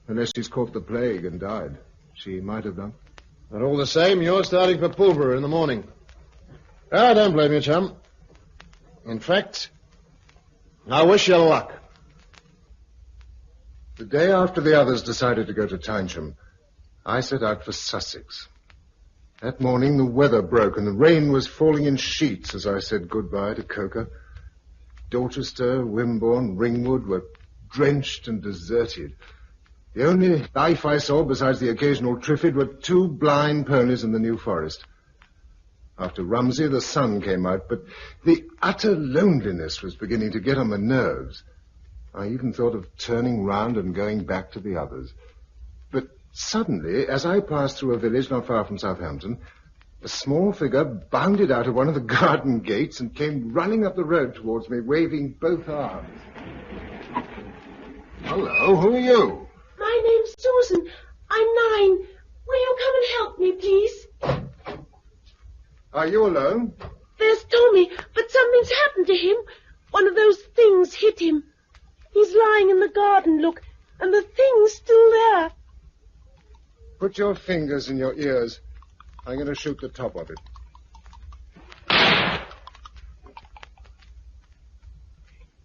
Unless she's caught the plague and died. She might have done. But all the same, you're starting for Pulborough in the morning. I don't blame you, chum. In fact, I wish you luck. The day after the others decided to go to Tynesham, I set out for Sussex. That morning the weather broke and the rain was falling in sheets as I said goodbye to Coker. Dorchester, Wimborne, Ringwood were drenched and deserted. The only life I saw besides the occasional Triffid were 2 blind ponies in the New Forest. After Rumsey, the sun came out, but the utter loneliness was beginning to get on my nerves. I even thought of turning round and going back to the others. But suddenly, as I passed through a village not far from Southampton, a small figure bounded out of one of the garden gates and came running up the road towards me, waving both arms. Hello, who are you? My name's Susan. I'm 9. Will you come and help me, please? Are you alone? There's Tommy, but something's happened to him. One of those things hit him. He's lying in the garden, look, and the thing's still there. Put your fingers in your ears. I'm going to shoot the top of it.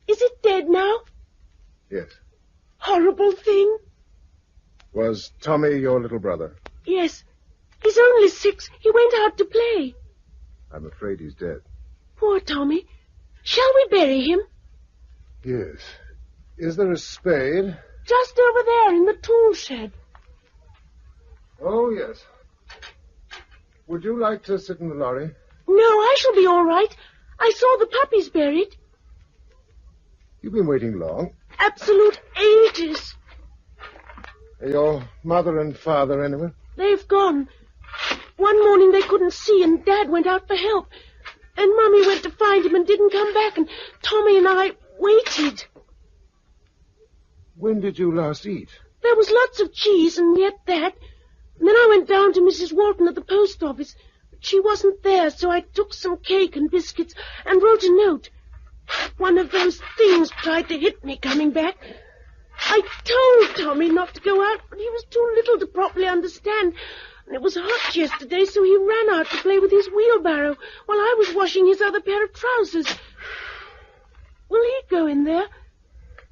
Is it dead now? Yes. Horrible thing. Was Tommy your little brother? Yes. He's only 6. He went out to play. I'm afraid he's dead. Poor Tommy. Shall we bury him? Yes. Is there a spade? Just over there in the tool shed. Oh, yes. Would you like to sit in the lorry? No, I shall be all right. I saw the puppies buried. You've been waiting long. Absolute ages. Are your mother and father anywhere? They've gone. One morning they couldn't see and Dad went out for help. And Mummy went to find him and didn't come back and Tommy and I waited. When did you last eat? There was lots of cheese and yet that. And then I went down to Mrs. Walton at the post office. But she wasn't there, so I took some cake and biscuits and wrote a note. One of those things tried to hit me coming back. I told Tommy not to go out, but he was too little to properly understand. And it was hot yesterday, so he ran out to play with his wheelbarrow while I was washing his other pair of trousers. Will he go in there?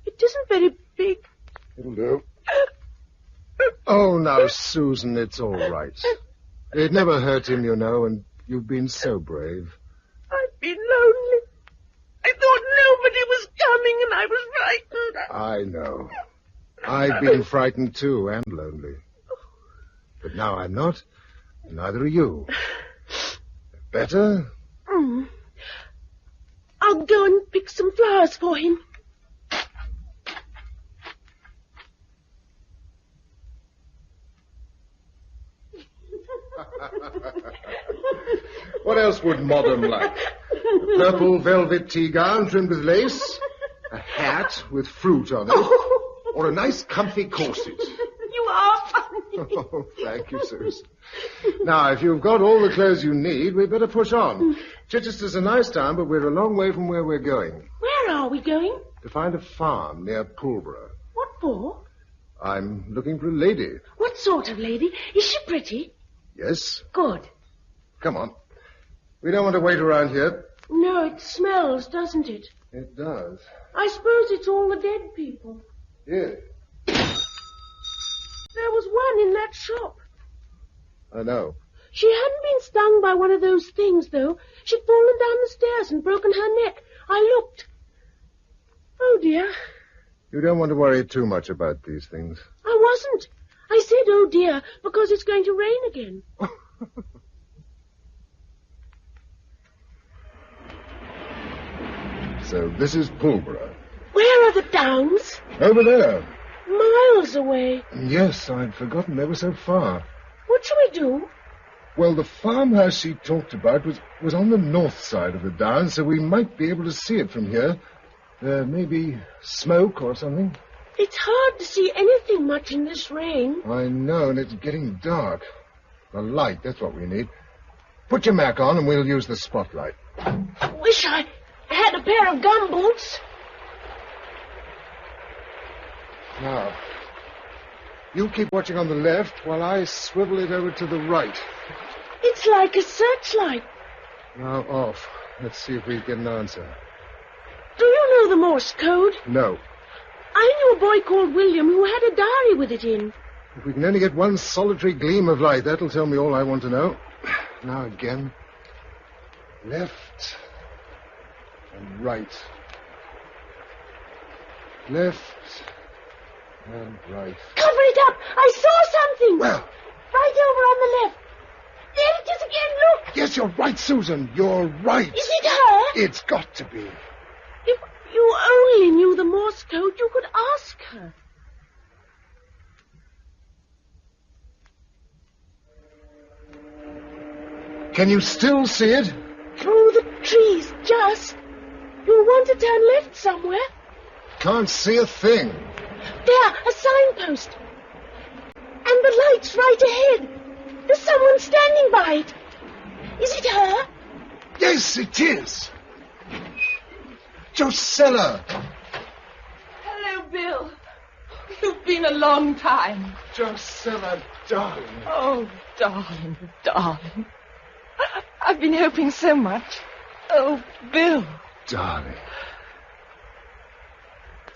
It isn't very big. It'll do. Oh, now, Susan, it's all right. It never hurt him, you know, and you've been so brave. I've been lonely. I thought nobody was coming, and I was frightened. I know. I've been frightened, too, and lonely. But now I'm not, and neither are you. Better? I'll go and pick some flowers for him. What else would modern like? A purple velvet tea gown trimmed with lace, a hat with fruit on it, or a nice comfy corset. You are funny. Oh, thank you, Susan. Now, if you've got all the clothes you need, we'd better push on. Chichester's a nice town, but we're a long way from where we're going. Where are we going? To find a farm near Pulborough. What for? I'm looking for a lady. What sort of lady? Is she pretty? Yes. Good. Come on. We don't want to wait around here. No, it smells, doesn't it? It does. I suppose it's all the dead people. Yes. There was one in that shop. I know. She hadn't been stung by one of those things, though. She'd fallen down the stairs and broken her neck. I looked. Oh, dear. You don't want to worry too much about these things. I wasn't. I said, oh, dear, because it's going to rain again. So this is Pulborough. Where are the downs? Over there. Miles away. Yes, I'd forgotten they were so far. What shall we do? Well, the farmhouse she talked about was on the north side of the downs, so we might be able to see it from here. Maybe smoke or something. It's hard to see anything much in this rain. I know, and it's getting dark. A light, that's what we need. Put your Mac on and we'll use the spotlight. Wish I had a pair of gumboots. Now, you keep watching on the left while I swivel it over to the right. It's like a searchlight. Now off. Let's see if we get an answer. Do you know the Morse code? No. I knew a boy called William who had a diary with it in. If we can only get one solitary gleam of light, that'll tell me all I want to know. Now again. Left. And right. Left. And right. Cover it up! I saw something! Well. Right over on the left. There it is again, look! Yes, you're right, Susan. You're right. Is it her? It's got to be. If you only knew the Morse code, you could ask her. Can you still see it? Through the trees, just. You'll want to turn left somewhere. Can't see a thing. There, a signpost. And the light's right ahead. There's someone standing by it. Is it her? Yes, it is. Josella. Hello, Bill. You've been a long time. Josella, darling. Oh, darling, darling. I've been hoping so much. Oh, Bill. Darling.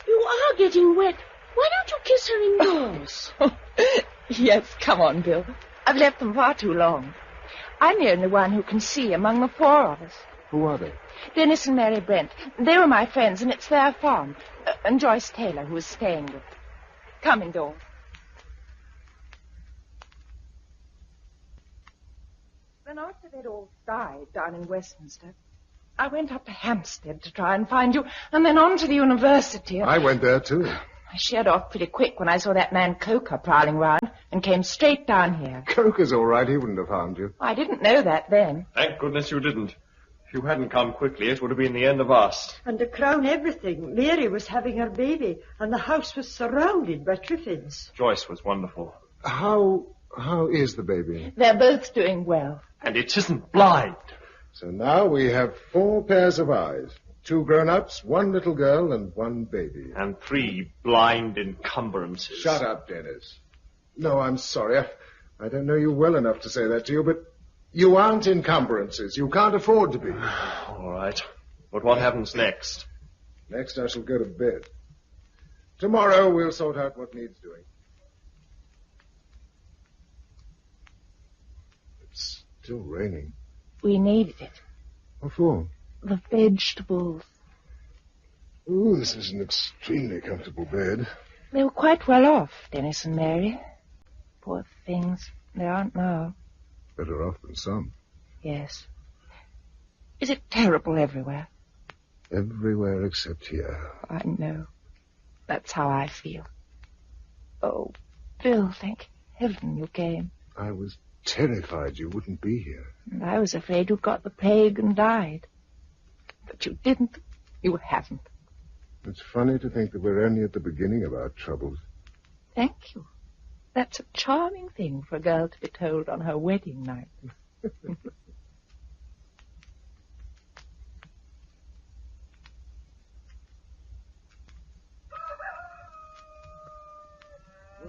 You are getting wet. Why don't you kiss her indoors? Yes, come on, Bill. I've left them far too long. I'm the only one who can see among the four of us. Who are they? Dennis and Mary Brent. They were my friends, and it's their farm. And Joyce Taylor, who is staying with them. Come indoors. Then after they'd all died down in Westminster, I went up to Hampstead to try and find you, and then on to the university. I went there, too. I sheered off pretty quick when I saw that man Coker prowling round and came straight down here. Coker's all right. He wouldn't have harmed you. I didn't know that then. Thank goodness you didn't. If you hadn't come quickly, it would have been the end of us. And to crown everything, Mary was having her baby, and the house was surrounded by Triffids. Joyce was wonderful. How is the baby? They're both doing well. And it isn't blind. So now we have 4 pairs of eyes. 2 grown-ups, 1 little girl, and 1 baby. And 3 blind encumbrances. Shut up, Dennis. No, I'm sorry. I don't know you well enough to say that to you, but you aren't encumbrances. You can't afford to be. All right. But what happens next? Next, I shall go to bed. Tomorrow, we'll sort out what needs doing. It's still raining. We needed it. What for? The vegetables. Ooh, this is an extremely comfortable bed. They were quite well off, Dennis and Mary. Poor things. They aren't now. Better off than some. Yes. Is it terrible everywhere? Everywhere except here. I know. That's how I feel. Oh, Bill, thank heaven you came. I was terrified you wouldn't be here. And I was afraid you'd got the plague and died. But you didn't. You haven't. It's funny to think that we're only at the beginning of our troubles. Thank you. That's a charming thing for a girl to be told on her wedding night. What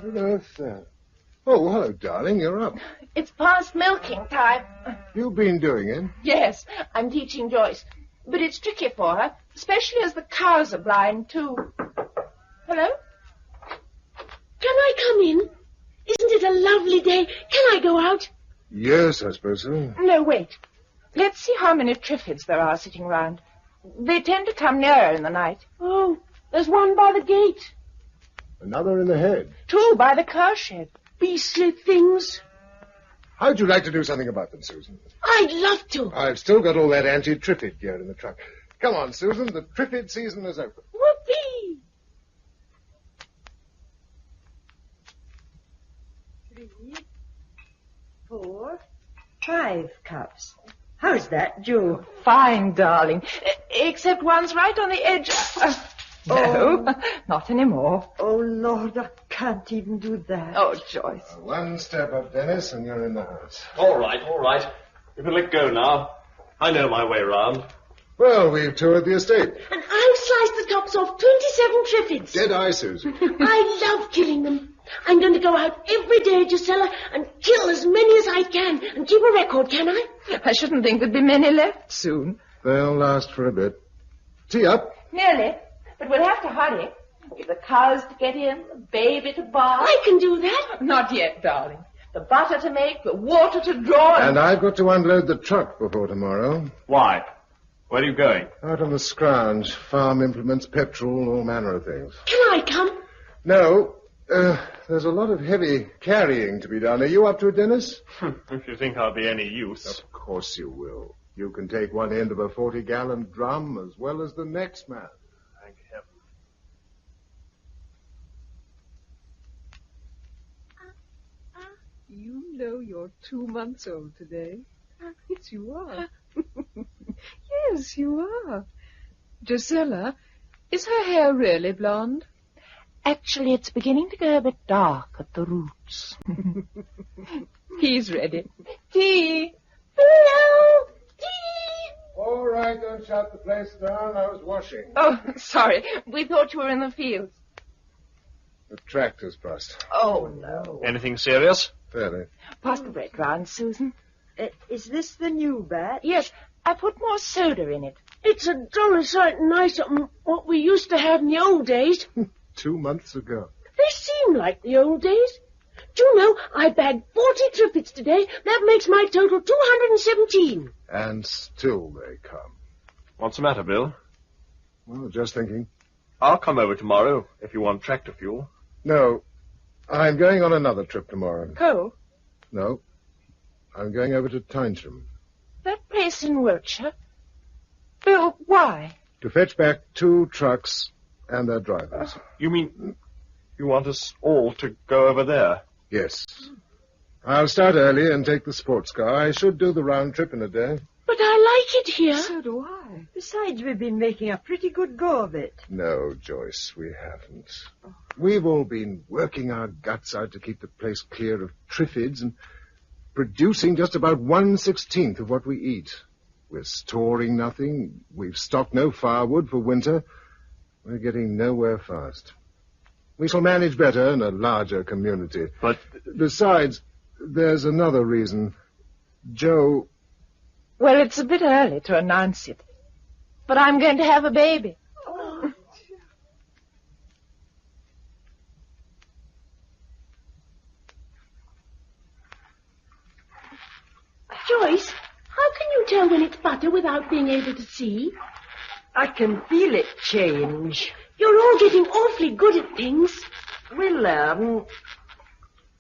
on earth there? Oh, hello, darling. You're up. It's past milking time. You've been doing it? Yes, I'm teaching Joyce. But it's tricky for her, especially as the cows are blind, too. Hello? Can I come in? Isn't it a lovely day? Can I go out? Yes, I suppose so. No, wait. Let's see how many Triffids there are sitting round. They tend to come nearer in the night. Oh, there's one by the gate. Another in the head. 2 by the cow shed. Beastly things. How'd you like to do something about them, Susan? I'd love to. I've still got all that anti-Triffid gear in the truck. Come on, Susan. The Triffid season is open. Whoopee! 3, 4, 5 cups. How's that, Joe? Fine, darling. Except one's right on the edge. No, not anymore. Oh, Lord, I can't even do that. Oh, Joyce. One step up, Dennis, and you're in the house. All right. You can let go now. I know my way round. Well, we've toured the estate. And I've sliced the tops off 27 Triffids. Dead eye, Susan. I love killing them. I'm going to go out every day, Gisela, and kill as many as I can, and keep a record, can I? I shouldn't think there'd be many left soon. They'll last for a bit. Tea up. Nearly. But we'll have to hurry. Give the cows to get in, the baby to bath. I can do that. Not yet, darling. The butter to make, the water to draw. And I've got to unload the truck before tomorrow. Why? Where are you going? Out on the scrounge. Farm implements, petrol, all manner of things. Can I come? No. There's a lot of heavy carrying to be done. Are you up to it, Dennis? If you think I'll be any use. Of course you will. You can take one end of a 40-gallon drum as well as the next man. Thank heaven. You know you're 2 months old today. Yes, you are. Yes, you are. Gisela, is her hair really blonde? Actually, it's beginning to go a bit dark at the roots. He's ready. Tea. Hello. Tea. All right, don't shut the place down. I was washing. Oh, sorry. We thought you were in the fields. The tractor's bust. Oh, no. Anything serious? Fairly. Pass the bread round, Susan. Is this the new batch? Yes, I put more soda in it. It's a jolly sight nicer than what we used to have in the old days. 2 months ago. They seem like the old days. Do you know, I bagged 40 Triffids today. That makes my total 217. And still they come. What's the matter, Bill? Well, just thinking. I'll come over tomorrow if you want tractor fuel. No, I'm going on another trip tomorrow. Coal? No, I'm going over to Tynesham. That place in Wiltshire? Bill, why? To fetch back 2 trucks and their drivers. You mean you want us all to go over there? Yes. I'll start early and take the sports car. I should do the round trip in a day. But I like it here. So do I. Besides, we've been making a pretty good go of it. No, Joyce, we haven't. We've all been working our guts out to keep the place clear of Triffids and producing just about 1/16 of what we eat. We're storing nothing. We've stocked no firewood for winter. We're getting nowhere fast. We shall manage better in a larger community. But besides, there's another reason. Joe... Well, it's a bit early to announce it, but I'm going to have a baby. Joyce, how can you tell when it's butter without being able to see? I can feel it change. You're all getting awfully good at things. Well,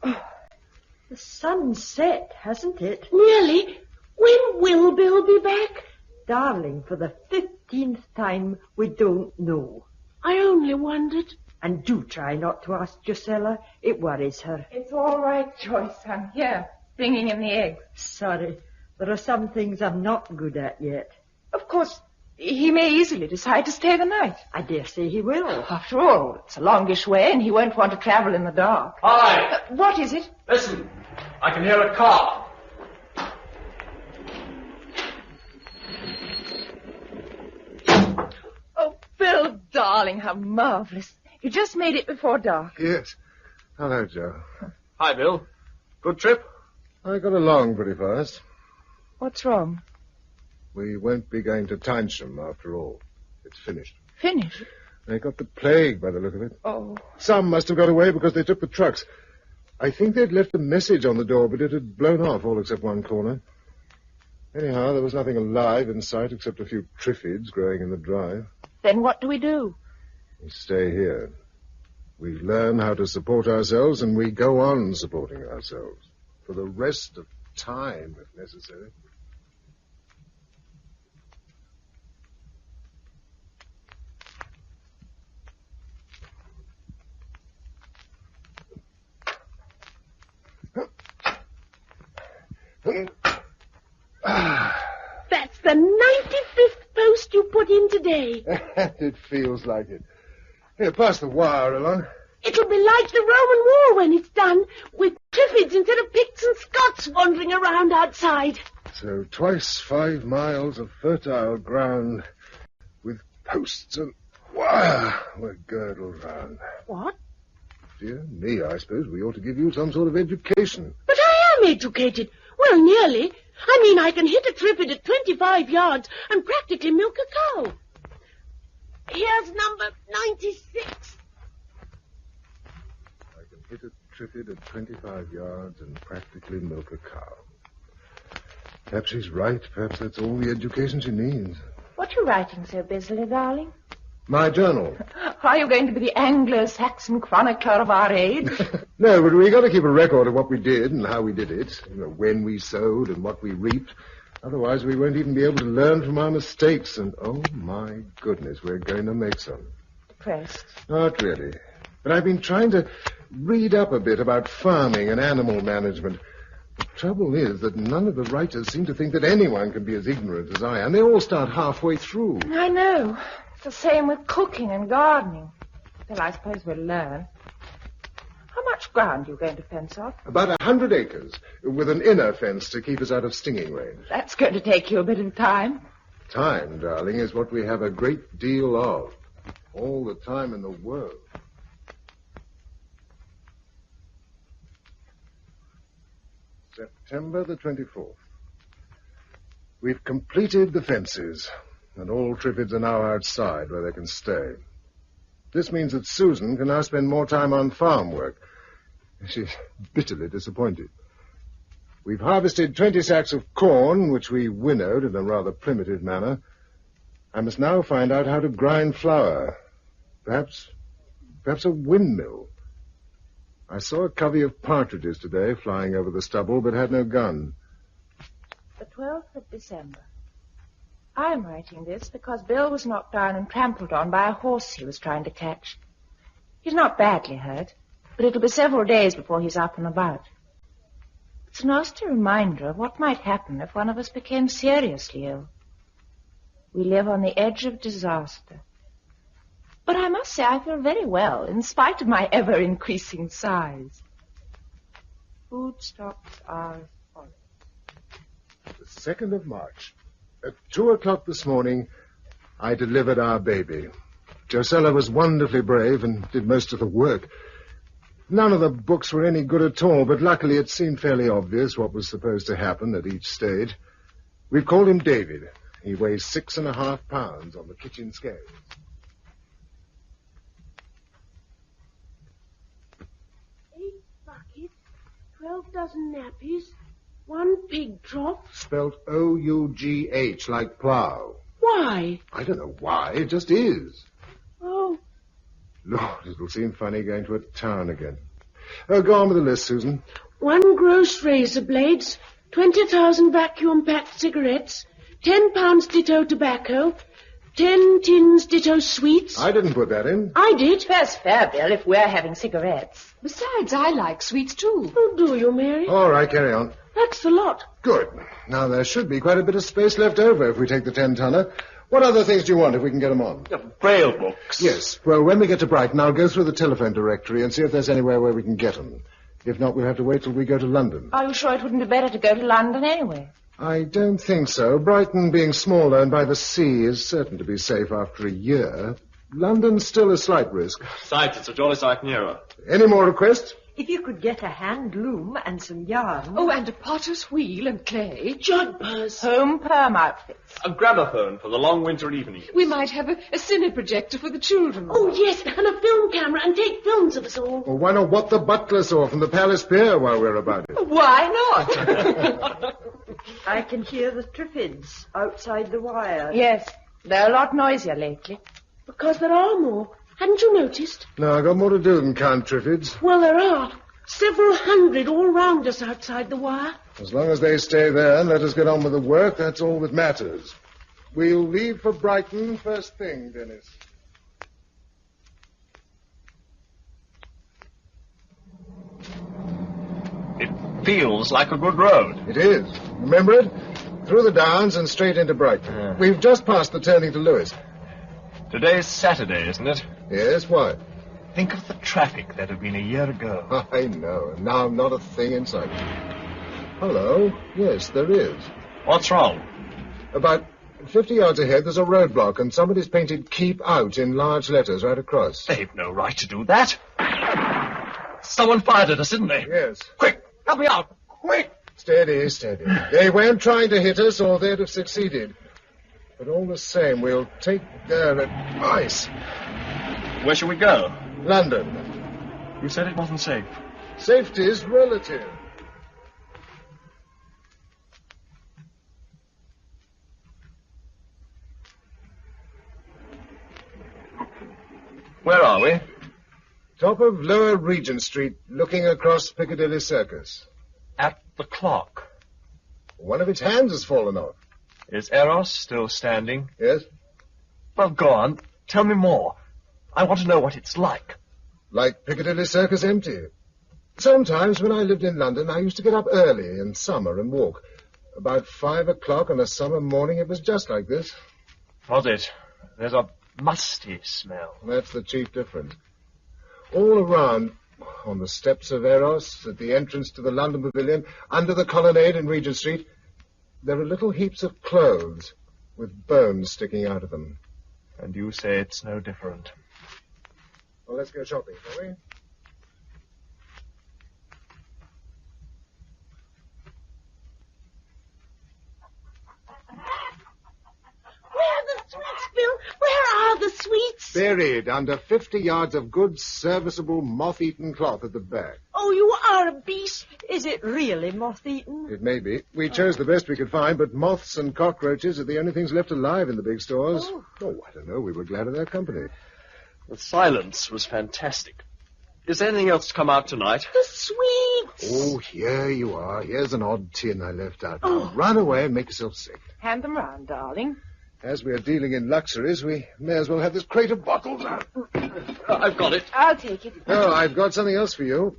the sun's set, hasn't it? Nearly. When will Bill be back? Darling, for the 15th time, we don't know. I only wondered. And do try not to ask Gisela. It worries her. It's all right, Joyce. I'm here, bringing in the eggs. Sorry. There are some things I'm not good at yet. Of course, he may easily decide to stay the night. I dare say he will. After all, it's a longish way, and he won't want to travel in the dark. Hi! What is it? Listen, I can hear a car. Oh, Bill, darling, how marvelous. You just made it before dark. Yes. Hello, Joe. Hi, Bill. Good trip? I got along pretty fast. What's wrong? We won't be going to Tynesham after all. It's finished. Finished? They got the plague by the look of it. Oh. Some must have got away because they took the trucks. I think they'd left a message on the door, but it had blown off all except one corner. Anyhow, there was nothing alive in sight except a few Triffids growing in the drive. Then what do we do? We stay here. We learn how to support ourselves, and we go on supporting ourselves. For the rest of time, if necessary. That's the 95th post you put in today. It feels like it. Here, pass the wire along. It'll be like the Roman War when it's done, with Triffids instead of Picts and Scots wandering around outside. So twice 5 miles of fertile ground with posts and wire were girdled round. What? Dear me, I suppose we ought to give you some sort of education. But I am educated. Well, nearly. I mean, I can hit a Triffid at 25 yards and practically milk a cow. Here's number 96. I can hit a Triffid at 25 yards and practically milk a cow. Perhaps she's right. Perhaps that's all the education she needs. What are you writing so busily, darling? My journal. Are you going to be the Anglo-Saxon chronicler of our age? No, but we got to keep a record of what we did and how we did it. You know, when we sowed and what we reaped. Otherwise, we won't even be able to learn from our mistakes. And, oh, my goodness, we're going to make some. Depressed. Not really. But I've been trying to read up a bit about farming and animal management. The trouble is that none of the writers seem to think that anyone can be as ignorant as I am. They all start halfway through. I know. It's the same with cooking and gardening. Well, I suppose we'll learn. How much ground are you going to fence off? About 100 acres, with an inner fence to keep us out of stinging range. That's going to take you a bit of time. Time, darling, is what we have a great deal of. All the time in the world. September the 24th. We've completed the fences, and all Triffids are now outside where they can stay. This means that Susan can now spend more time on farm work. She's bitterly disappointed. We've harvested 20 sacks of corn, which we winnowed in a rather primitive manner. I must now find out how to grind flour. Perhaps a windmill. I saw a covey of partridges today flying over the stubble, but had no gun. The 12th of December. I'm writing this because Bill was knocked down and trampled on by a horse he was trying to catch. He's not badly hurt, but it'll be several days before he's up and about. It's a nasty reminder of what might happen if one of us became seriously ill. We live on the edge of disaster. But I must say I feel very well, in spite of my ever-increasing size. Food stocks are as follows. The 2nd of March. At 2 o'clock this morning, I delivered our baby. Josella was wonderfully brave and did most of the work. None of the books were any good at all, but luckily it seemed fairly obvious what was supposed to happen at each stage. We've called him David. He weighs 6.5 pounds on the kitchen scale. 8 buckets, 12 dozen nappies, 1 pig trough. Spelt O-U-G-H, like plough. Why? I don't know why, it just is. Oh. Lord, it'll seem funny going to a town again. Oh, go on with the list, Susan. 1 gross razor blades, 20,000 vacuum-packed cigarettes, 10 pounds ditto tobacco, 10 tins ditto sweets. I didn't put that in. I did. That's fair, Bill, if we're having cigarettes. Besides, I like sweets, too. Oh, do you, Mary? All right, carry on. That's the lot. Good. Now, there should be quite a bit of space left over if we take the 10-tonner. What other things do you want if we can get them on? Braille books. Yes. Well, when we get to Brighton, I'll go through the telephone directory and see if there's anywhere where we can get them. If not, we'll have to wait till we go to London. Are you sure it wouldn't be better to go to London anyway? I don't think so. Brighton, being smaller and by the sea, is certain to be safe after a year. London's still a slight risk. Besides, it's a jolly sight nearer. Any more requests? If you could get a hand loom and some yarn. Oh, and a potter's wheel and clay. Jodhpurs. Home perm outfits. A gramophone for the long winter evenings. We might have a cine projector for the children. Oh, yes, and a film camera and take films of us all. Or why not what the butler saw from the Palace Pier while we're about it? Why not? I can hear the Triffids outside the wire. Yes, they're a lot noisier lately. Because there are more. Hadn't you noticed? No, I've got more to do than count Triffids. Well, there are. Several hundred all round us outside the wire. As long as they stay there and let us get on with the work, that's all that matters. We'll leave for Brighton first thing, Dennis. It feels like a good road. It is. Remember it? Through the downs and straight into Brighton. Yeah. We've just passed the turning to Lewis. Today's Saturday, isn't it? Yes, why? Think of the traffic there'd have been a year ago. I know, and now not a thing in sight. Hello. Yes, there is. What's wrong? About 50 yards ahead, there's a roadblock, and somebody's painted "Keep Out" in large letters right across. They've no right to do that. Someone fired at us, didn't they? Yes. Quick, help me out. Quick. Steady, steady. They weren't trying to hit us, or they'd have succeeded. But all the same, we'll take their advice. Where shall we go? London. You said it wasn't safe. Safety's relative. Where are we? Top of Lower Regent Street, looking across Piccadilly Circus. At the clock. One of its hands has fallen off. Is Eros still standing? Yes. Well, go on. Tell me more. I want to know what it's like. Like Piccadilly Circus empty. Sometimes when I lived in London, I used to get up early in summer and walk. About 5 o'clock on a summer morning, it was just like this. Was it? There's a musty smell. That's the chief difference. All around, on the steps of Eros, at the entrance to the London Pavilion, under the colonnade in Regent Street, there are little heaps of clothes with bones sticking out of them. And you say it's no different. Well, let's go shopping, shall we? Where are the sweets, Bill? Where are the sweets? Buried under 50 yards of good, serviceable, moth-eaten cloth at the back. Oh, you are a beast. Is it really moth-eaten? It may be. We chose the best we could find, but moths and cockroaches are the only things left alive in the big stores. Oh, I don't know. We were glad of their company. The silence was fantastic. Is there anything else to come out tonight? The sweets. Oh, here you are. Here's an odd tin I left out. Now, run away and make yourself sick. Hand them round, darling. As we are dealing in luxuries, we may as well have this crate of bottles out. I've got it. I'll take it. Oh, I've got something else for you.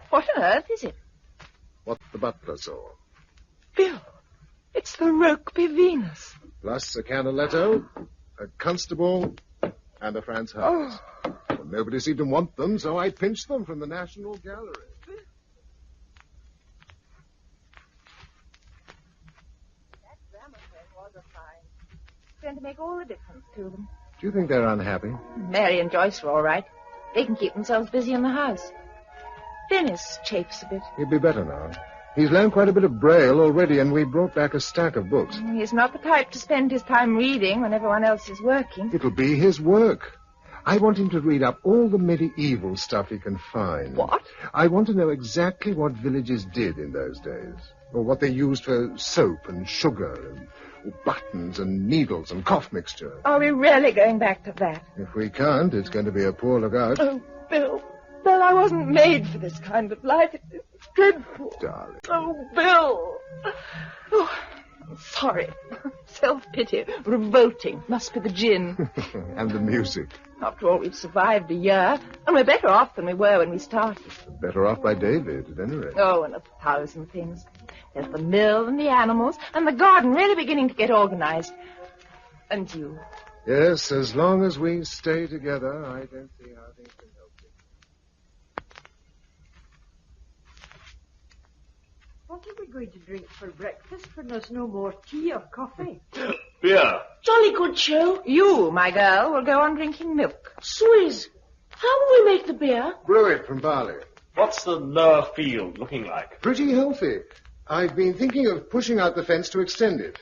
What on earth is it? What the butler saw. Bill, it's the Rokeby Venus. Plus a Canaletto, a constable, and a Franz Hals. Well, nobody seemed to want them, so I pinched them from the National Gallery. That gramophone was a find. It's going to make all the difference to them. Do you think they're unhappy? Mary and Joyce are all right. They can keep themselves busy in the house. Dennis chafes a bit. He'll be better now. He's learned quite a bit of Braille already, and we brought back a stack of books. He's not the type to spend his time reading when everyone else is working. It'll be his work. I want him to read up all the medieval stuff he can find. What? I want to know exactly what villages did in those days, or what they used for soap and sugar and buttons and needles and cough mixture. Are we really going back to that? If we can't, it's going to be a poor lookout. Oh, Bill, I wasn't made for this kind of life. It's dreadful. Darling. Oh, Bill. Oh, sorry. Self-pity. Revolting. Must be the gin. And the music. After all, we've survived a year, and we're better off than we were when we started. Better off by David, at any rate. Oh, and 1,000 things. There's the mill and the animals, and the garden really beginning to get organized. And you. Yes, as long as we stay together, I don't see how things can help you. What are we going to drink for breakfast when there's no more tea or coffee? Beer. Jolly good show. You, my girl, will go on drinking milk. Swizz, how will we make the beer? Brew it from barley. What's the lower field looking like? Pretty healthy. I've been thinking of pushing out the fence to extend it.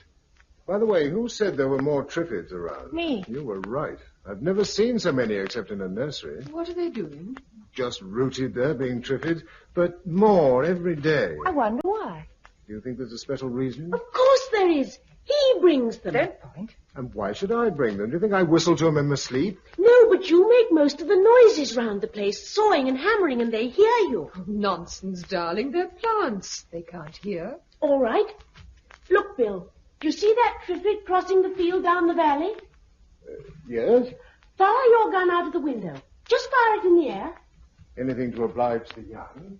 By the way, who said there were more Triffids around? Me. You were right. I've never seen so many except in a nursery. What are they doing? Just rooted there, being Triffids, but more every day. I wonder why. Do you think there's a special reason? Of course there is. He brings them. Don't point. And why should I bring them? Do you think I whistle to them in my sleep? No, but you make most of the noises round the place, sawing and hammering, and they hear you. Oh, nonsense, darling. They're plants. They can't hear. All right. Look, Bill. Do you see that Triffid crossing the field down the valley? Yes? Fire your gun out of the window. Just fire it in the air. Anything to oblige the young.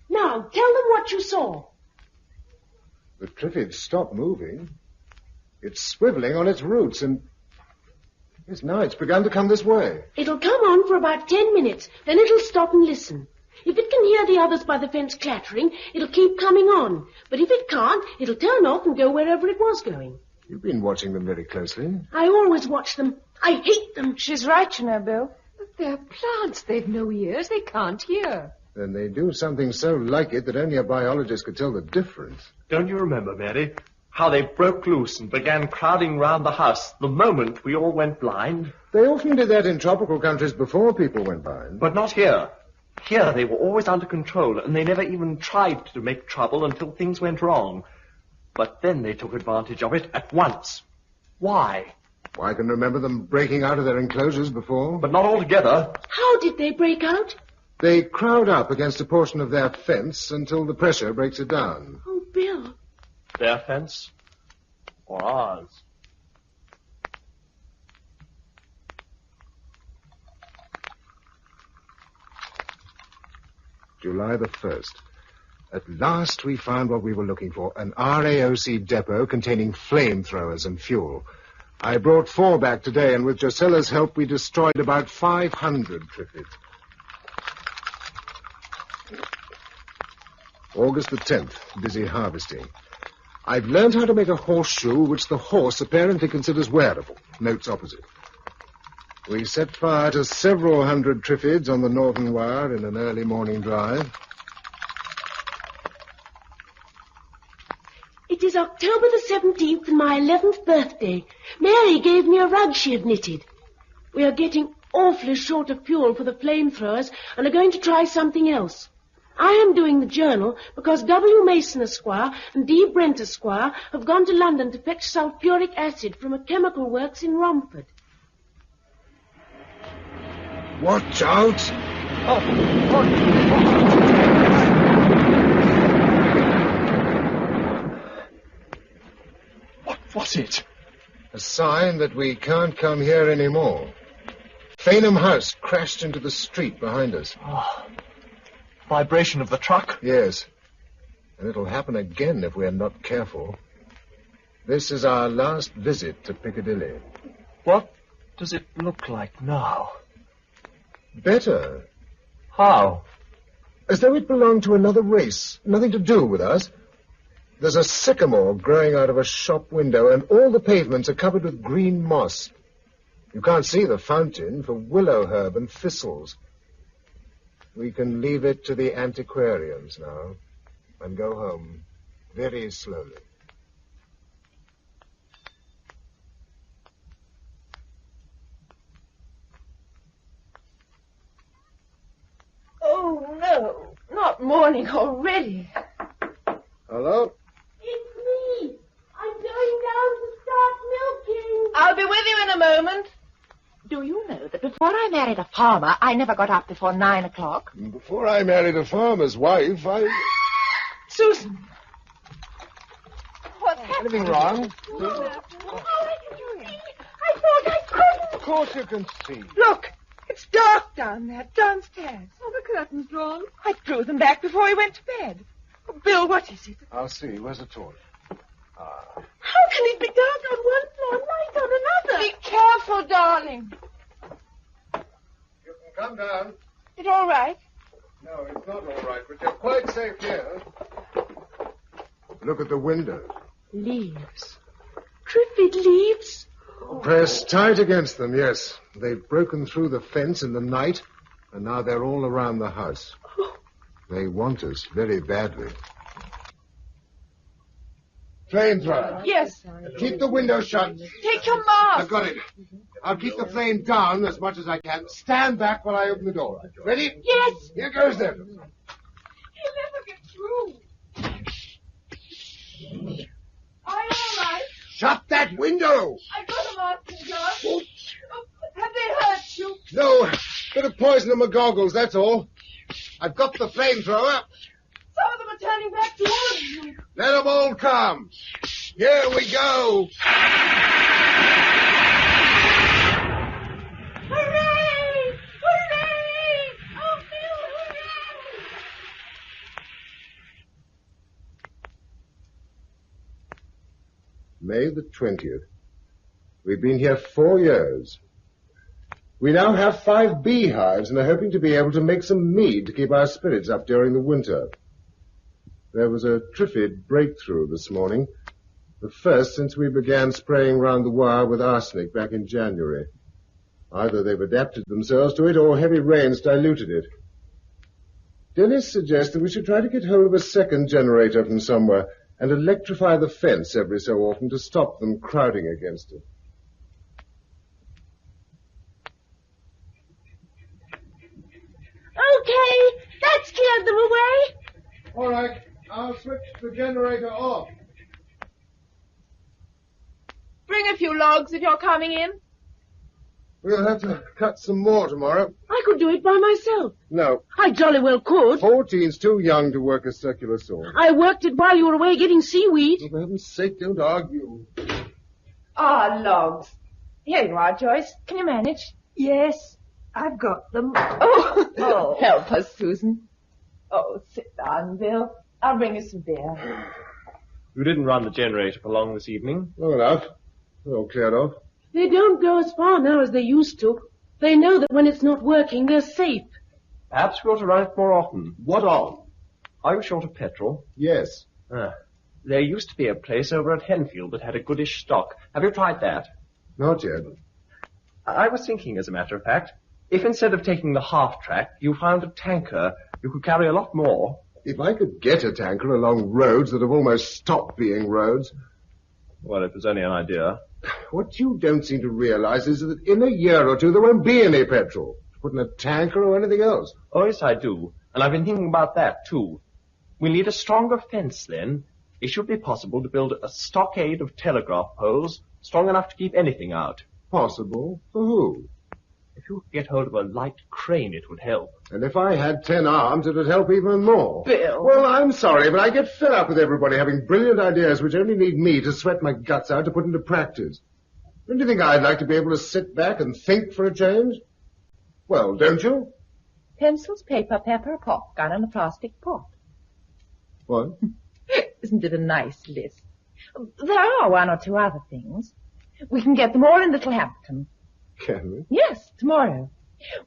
Now, tell them what you saw. The Triffid stopped moving. It's swiveling on its roots, and... Yes, now it's begun to come this way. It'll come on for about 10 minutes. Then it'll stop and listen. If it can hear the others by the fence clattering, it'll keep coming on. But if it can't, it'll turn off and go wherever it was going. You've been watching them very closely. I always watch them. I hate them. She's right, you know, Bill. But they're plants. They've no ears. They can't hear. Then they do something so like it that only a biologist could tell the difference. Don't you remember, Mary, how they broke loose and began crowding round the house the moment we all went blind? They often did that in tropical countries before people went blind. But not here. Here they were always under control, and they never even tried to make trouble until things went wrong. But then they took advantage of it at once. Why? I can remember them breaking out of their enclosures before. But not altogether. How did they break out? They crowd up against a portion of their fence until the pressure breaks it down. Oh, Bill. Their fence? Or ours? July the 1st. At last we found what we were looking for, an RAOC depot containing flamethrowers and fuel. I brought 4 back today, and with Josella's help we destroyed about 500 Triffids. August the 10th, busy harvesting. I've learned how to make a horseshoe which the horse apparently considers wearable. Notes opposite. We set fire to several hundred Triffids on the northern wire in an early morning drive. It is October the 17th and my 11th birthday. Mary gave me a rug she had knitted. We are getting awfully short of fuel for the flamethrowers and are going to try something else. I am doing the journal because W. Mason Esquire and D. Brent Esquire have gone to London to fetch sulphuric acid from a chemical works in Romford. Watch out! What's it? A sign that we can't come here anymore. Fainham House crashed into the street behind us. Oh. Vibration of the truck? Yes. And it'll happen again if we're not careful. This is our last visit to Piccadilly. What does it look like now? Better. How? As though it belonged to another race. Nothing to do with us. There's a sycamore growing out of a shop window, and all the pavements are covered with green moss. You can't see the fountain for willow herb and thistles. We can leave it to the antiquarians now and go home very slowly. Oh, no, not morning already. Hello? It's me. I'm going down to start milking. I'll be with you in a moment. Do you know that before I married a farmer, I never got up before 9 o'clock? Before I married a farmer's wife, Susan! What's Anything wrong? Oh, I thought I couldn't. Of course you can see. Look, it's dark down there, downstairs. Oh, the curtain's drawn. I drew them back before we went to bed. Oh, Bill, what is it? I'll see. Where's the torch? How can it be dark on one floor, light on another? Be careful, darling. You can come down. It all right? No, it's not all right, but you're quite safe here. Look at the window. Leaves. Triffid leaves? Press tight against them, yes. They've broken through the fence in the night, and now they're all around the house. They want us very badly. Flamethrower. Yes. Keep the window shut. Take your mask. I've got it. I'll keep the flame down as much as I can. Stand back while I open the door. Ready? Yes. Here goes then. He'll never get through. Are you all right? Shut that window! I got a mask and gloves. Oh, have they hurt you? No, bit of poison in my goggles, that's all. I've got the flamethrower. Some of them are turning back towards you. Let them all come. Here we go. Hooray! Hooray! Oh, Bill, hooray! May the 20th. We've been here 4 years. We now have 5 beehives and are hoping to be able to make some mead to keep our spirits up during the winter. There was a Triffid breakthrough this morning, the first since we began spraying round the wire with arsenic back in January. Either they've adapted themselves to it or heavy rains diluted it. Dennis suggests that we should try to get hold of a second generator from somewhere and electrify the fence every so often to stop them crowding against it. Okay, that scared them away. All right, I'll switch the generator off. Bring a few logs if you're coming in. We'll have to cut some more tomorrow. I could do it by myself. No. I jolly well could. 14's too young to work a circular saw. I worked it while you were away getting seaweed. Oh, for heaven's sake, don't argue. Logs. Here you are, Joyce. Can you manage? Yes, I've got them. Oh, help us, Susan. Oh, sit down, Bill. I'll bring you some beer. You didn't run the generator for long this evening. Long enough. It's all cleared off. They don't go as far now as they used to. They know that when it's not working, they're safe. Perhaps we ought to run it more often. What on? Are you short of petrol? Yes. There used to be a place over at Henfield that had a goodish stock. Have you tried that? Not yet. I was thinking, as a matter of fact, if instead of taking the half-track, you found a tanker, you could carry a lot more. If I could get a tanker along roads that have almost stopped being roads... Well, it was only an idea. What you don't seem to realize is that in a year or two there won't be any petrol to put in a tanker or anything else. Oh, yes, I do. And I've been thinking about that, too. We need a stronger fence, then. It should be possible to build a stockade of telegraph poles strong enough to keep anything out. Possible? For who? If you could get hold of a light crane, it would help. And if I had 10 arms, it would help even more. Bill. Well, I'm sorry, but I get fed up with everybody having brilliant ideas which only need me to sweat my guts out to put into practice. Don't you think I'd like to be able to sit back and think for a change? Well, don't you? Pencils, paper, pepper, a pop gun, and a plastic pot. What? Isn't it a nice list? There are one or two other things. We can get them all in Littlehampton. Can we? Yes, tomorrow.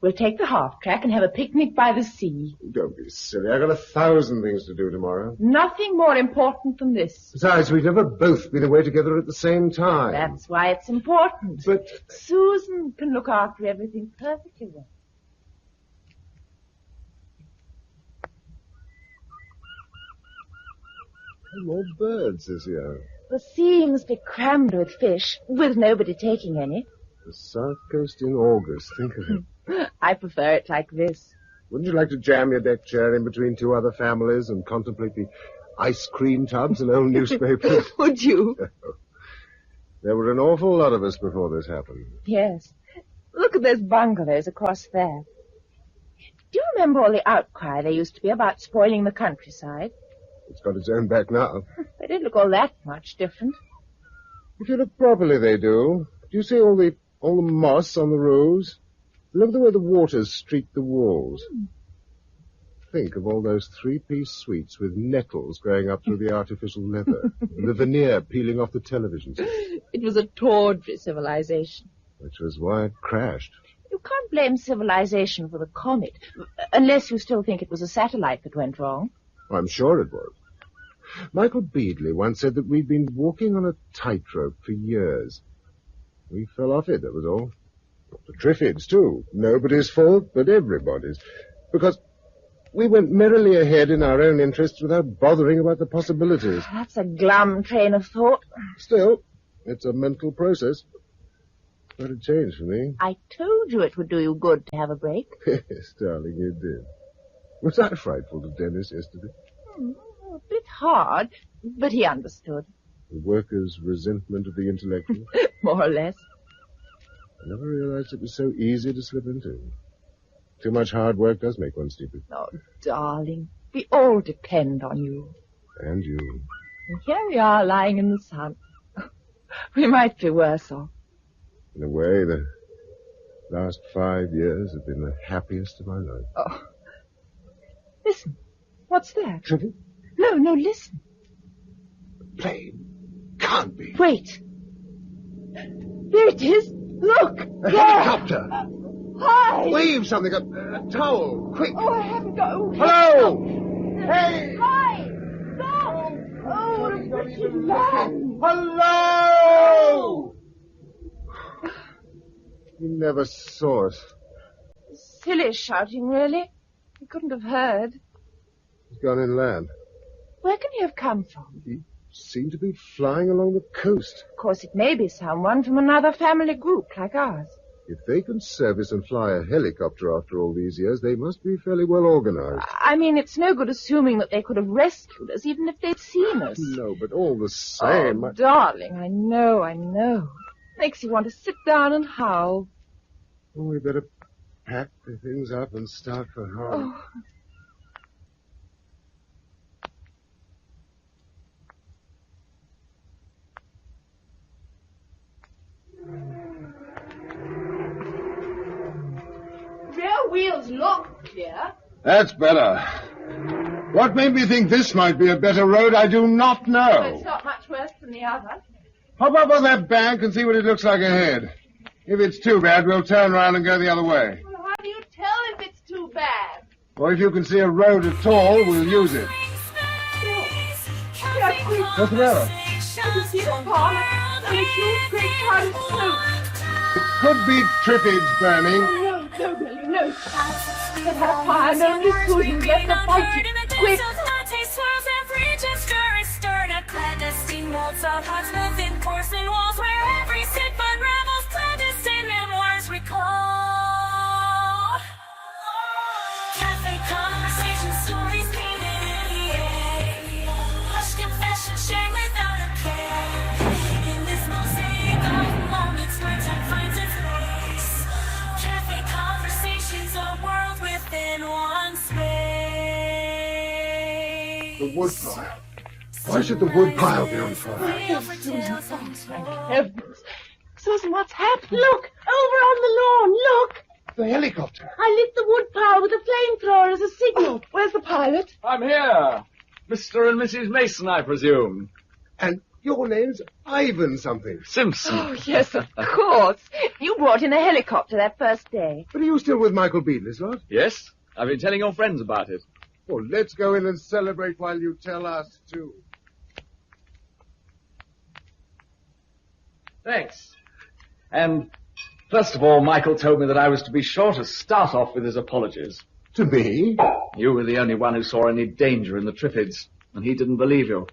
We'll take the half-track and have a picnic by the sea. Don't be silly. I've got 1,000 things to do tomorrow. Nothing more important than this. Besides, we've never both been away together at the same time. That's why it's important. But... Susan can look after everything perfectly well. More birds this year. The sea must be crammed with fish, with nobody taking any. The South Coast in August. Think of it. I prefer it like this. Wouldn't you like to jam your deck chair in between two other families and contemplate the ice cream tubs and old newspapers? Would you? There were an awful lot of us before this happened. Yes. Look at those bungalows across there. Do you remember all the outcry there used to be about spoiling the countryside? It's got its own back now. They didn't look all that much different. If you look properly, they do. Do you see all the moss on the roofs? Look at the way the waters streak the walls. Think of all those three-piece suites with nettles growing up through the artificial leather, and the veneer peeling off the television set. It was a tawdry civilization. Which was why it crashed. You can't blame civilization for the comet, unless you still think it was a satellite that went wrong. I'm sure it was. Michael Beadley once said that we'd been walking on a tightrope for years. We fell off it, that was all. The Triffids, too. Nobody's fault, but everybody's. Because we went merrily ahead in our own interests without bothering about the possibilities. That's a glum train of thought. Still, it's a mental process. Quite a change for me. I told you it would do you good to have a break. Yes, darling, you did. Was I frightful to Dennis yesterday? A bit hard, but he understood. The worker's resentment of the intellectual? More or less. I never realized it was so easy to slip into. Too much hard work does make one stupid. Oh, darling, we all depend on you. And you. And here we are lying in the sun. We might be worse off. In a way, the last 5 years have been the happiest of my life. Oh. Listen. What's that? Triffids? No, listen. Plane. Can't be. Wait. There it is. Look. A helicopter. Hi. Wave something. A towel. Quick. Oh, I haven't got... Oh, hello. Hey. Hi. Stop. Oh, don't even listen. Hello. You never saw us. Silly shouting, really. You couldn't have heard. He's gone inland. Where can he have come from? He seemed to be flying along the coast. Of course, it may be someone from another family group like ours. If they can service and fly a helicopter after all these years, they must be fairly well organized. I mean, it's no good assuming that they could have rescued us, even if they'd seen us. No, but all the same... Oh, darling, I know. Makes you want to sit down and howl. Oh, we better pack the things up and start for home. Oh. Rear wheels look clear. That's better. What made me think this might be a better road, I do not know. It's not much worse than the other. Hop up on that bank and see what it looks like ahead. If it's too bad, we'll turn around and go the other way. Well, how do you tell if it's too bad? Or if you can see a road at all, we'll use it. What's the matter? I can see the parlor and a huge great cloud of smoke. It could be Triffids burning. Oh, no, Billy, no. But have fire, no discussion, get the fight. Quick. Clandestine molds of huts within porcelain walls where every sit unravels clandestine memoirs recall. Cafe conversations, stories painted in the air. Hushed confessions shared without a care. In this mosaic of moments where time finds its place. Cafe conversations, a world within one space. The wood fire. Why should the wood pile be on fire? Thank heavens. Susan, what's happened? Look, over on the lawn, look. The helicopter. I lit the wood pile with a flamethrower as a signal. Where's the pilot? I'm here. Mr. and Mrs. Mason, I presume. And your name's Ivan something. Simpson. Oh, yes, of course. You brought in a helicopter that first day. But are you still with Michael Beadley's lot? Yes, I've been telling your friends about it. Well, let's go in and celebrate while you tell us, too. Thanks. And first of all, Michael told me that I was to be sure to start off with his apologies. To me? You were the only one who saw any danger in the Triffids, and he didn't believe you.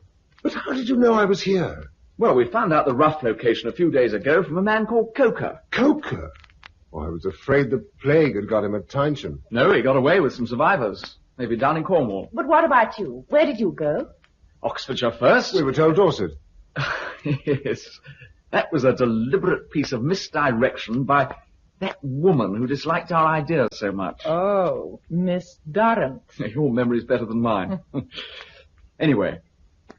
But how did you know I was here? Well, we found out the rough location a few days ago from a man called Coker. Coker? Oh, I was afraid the plague had got him at Tyneshan. No, he got away with some survivors. Maybe down in Cornwall. But what about you? Where did you go? Oxfordshire first. We were told Dorset. Yes. That was a deliberate piece of misdirection by that woman who disliked our ideas so much. Oh, Miss Durrant. Your memory's better than mine. Anyway,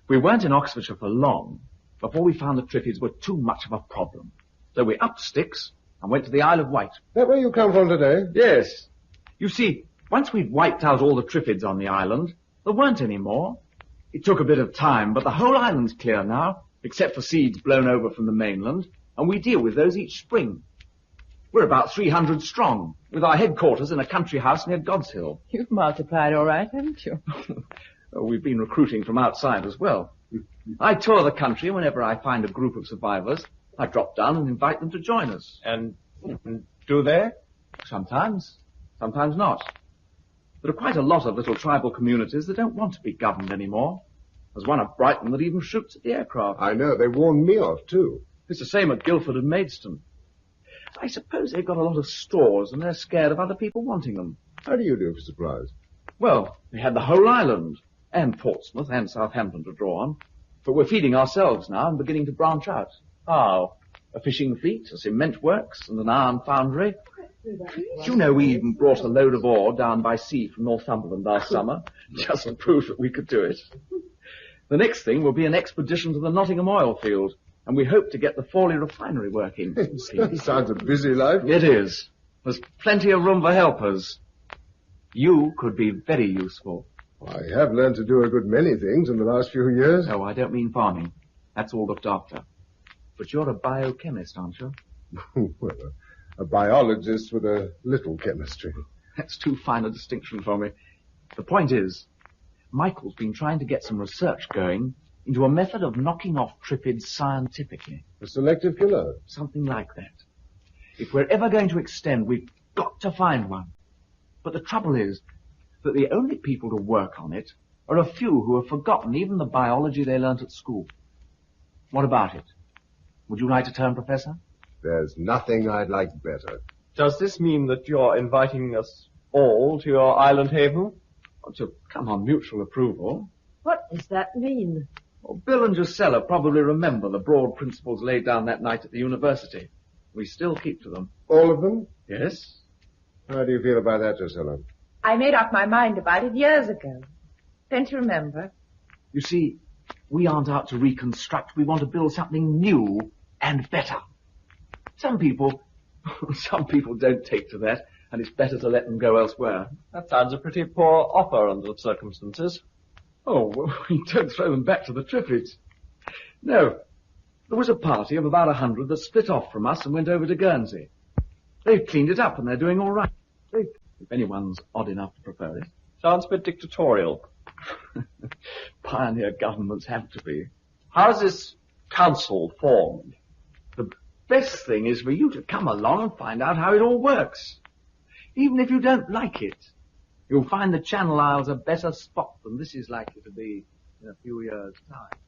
we weren't in Oxfordshire for long before we found the Triffids were too much of a problem. So we upped sticks and went to the Isle of Wight. That where you come from today? Yes. You see, once we'd wiped out all the Triffids on the island, there weren't any more. It took a bit of time, but the whole island's clear now, except for seeds blown over from the mainland, and we deal with those each spring. We're about 300 strong, with our headquarters in a country house near God's Hill. You've multiplied all right, haven't you? We've been recruiting from outside as well. I tour the country whenever I find a group of survivors. I drop down and invite them to join us. And do they? Sometimes. Sometimes not. There are quite a lot of little tribal communities that don't want to be governed anymore. There's one at Brighton that even shoots at the aircraft. I know. They warned me off, too. It's the same at Guildford and Maidstone. I suppose they've got a lot of stores and they're scared of other people wanting them. How do you do for supplies? Well, we had the whole island, and Portsmouth and Southampton to draw on. But we're feeding ourselves now and beginning to branch out. How? A fishing fleet, a cement works, and an iron foundry. Do you know we even brought a load of ore down by sea from Northumberland last summer, just to prove that we could do it. The next thing will be an expedition to the Nottingham oil field, and we hope to get the Fawley refinery working. Sounds a busy life. It is. There's plenty of room for helpers. You could be very useful. I have learned to do a good many things in the last few years. No, I don't mean farming. That's all looked after. But you're a biochemist, aren't you? Well, a biologist with a little chemistry. That's too fine a distinction for me. The point is, Michael's been trying to get some research going into a method of knocking off Triffids scientifically. A selective killer? Something like that. If we're ever going to extend, we've got to find one. But the trouble is that the only people to work on it are a few who have forgotten even the biology they learnt at school. What about it? Would you like to turn professor? There's nothing I'd like better. Does this mean that you're inviting us all to your island haven? To come on mutual approval. What does that mean? Well, Bill and Gisela probably remember the broad principles laid down that night at the university. We still keep to them. All of them? Yes. How do you feel about that, Gisela? I made up my mind about it years ago. Don't you remember? You see, we aren't out to reconstruct. We want to build something new and better. Some people don't take to that, and it's better to let them go elsewhere. That sounds a pretty poor offer under the circumstances. Oh, well, don't throw them back to the Triffids. No. There was a party of about 100 that split off from us and went over to Guernsey. They've cleaned it up and they're doing all right. If anyone's odd enough to prefer it. Sounds a bit dictatorial. Pioneer governments have to be. How's this council formed? The best thing is for you to come along and find out how it all works. Even if you don't like it, you'll find the Channel Isles a better spot than this is likely to be in a few years' time.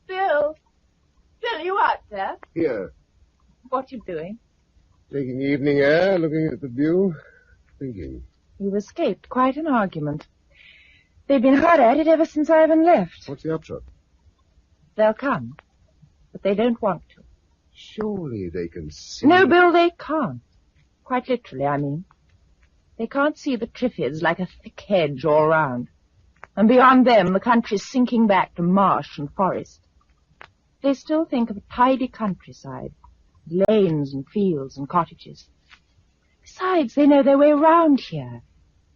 Bill, you out there? Here. What you doing? Taking evening air, looking at the view, thinking. You've escaped quite an argument. They've been hard at it ever since Ivan left. What's the upshot? They'll come, but they don't want to. Surely they can see... No, Bill, they can't. Quite literally, I mean. They can't see the Triffids like a thick hedge all round. And beyond them, the country's sinking back to marsh and forest. They still think of a tidy countryside, lanes and fields and cottages. Besides, they know their way around here.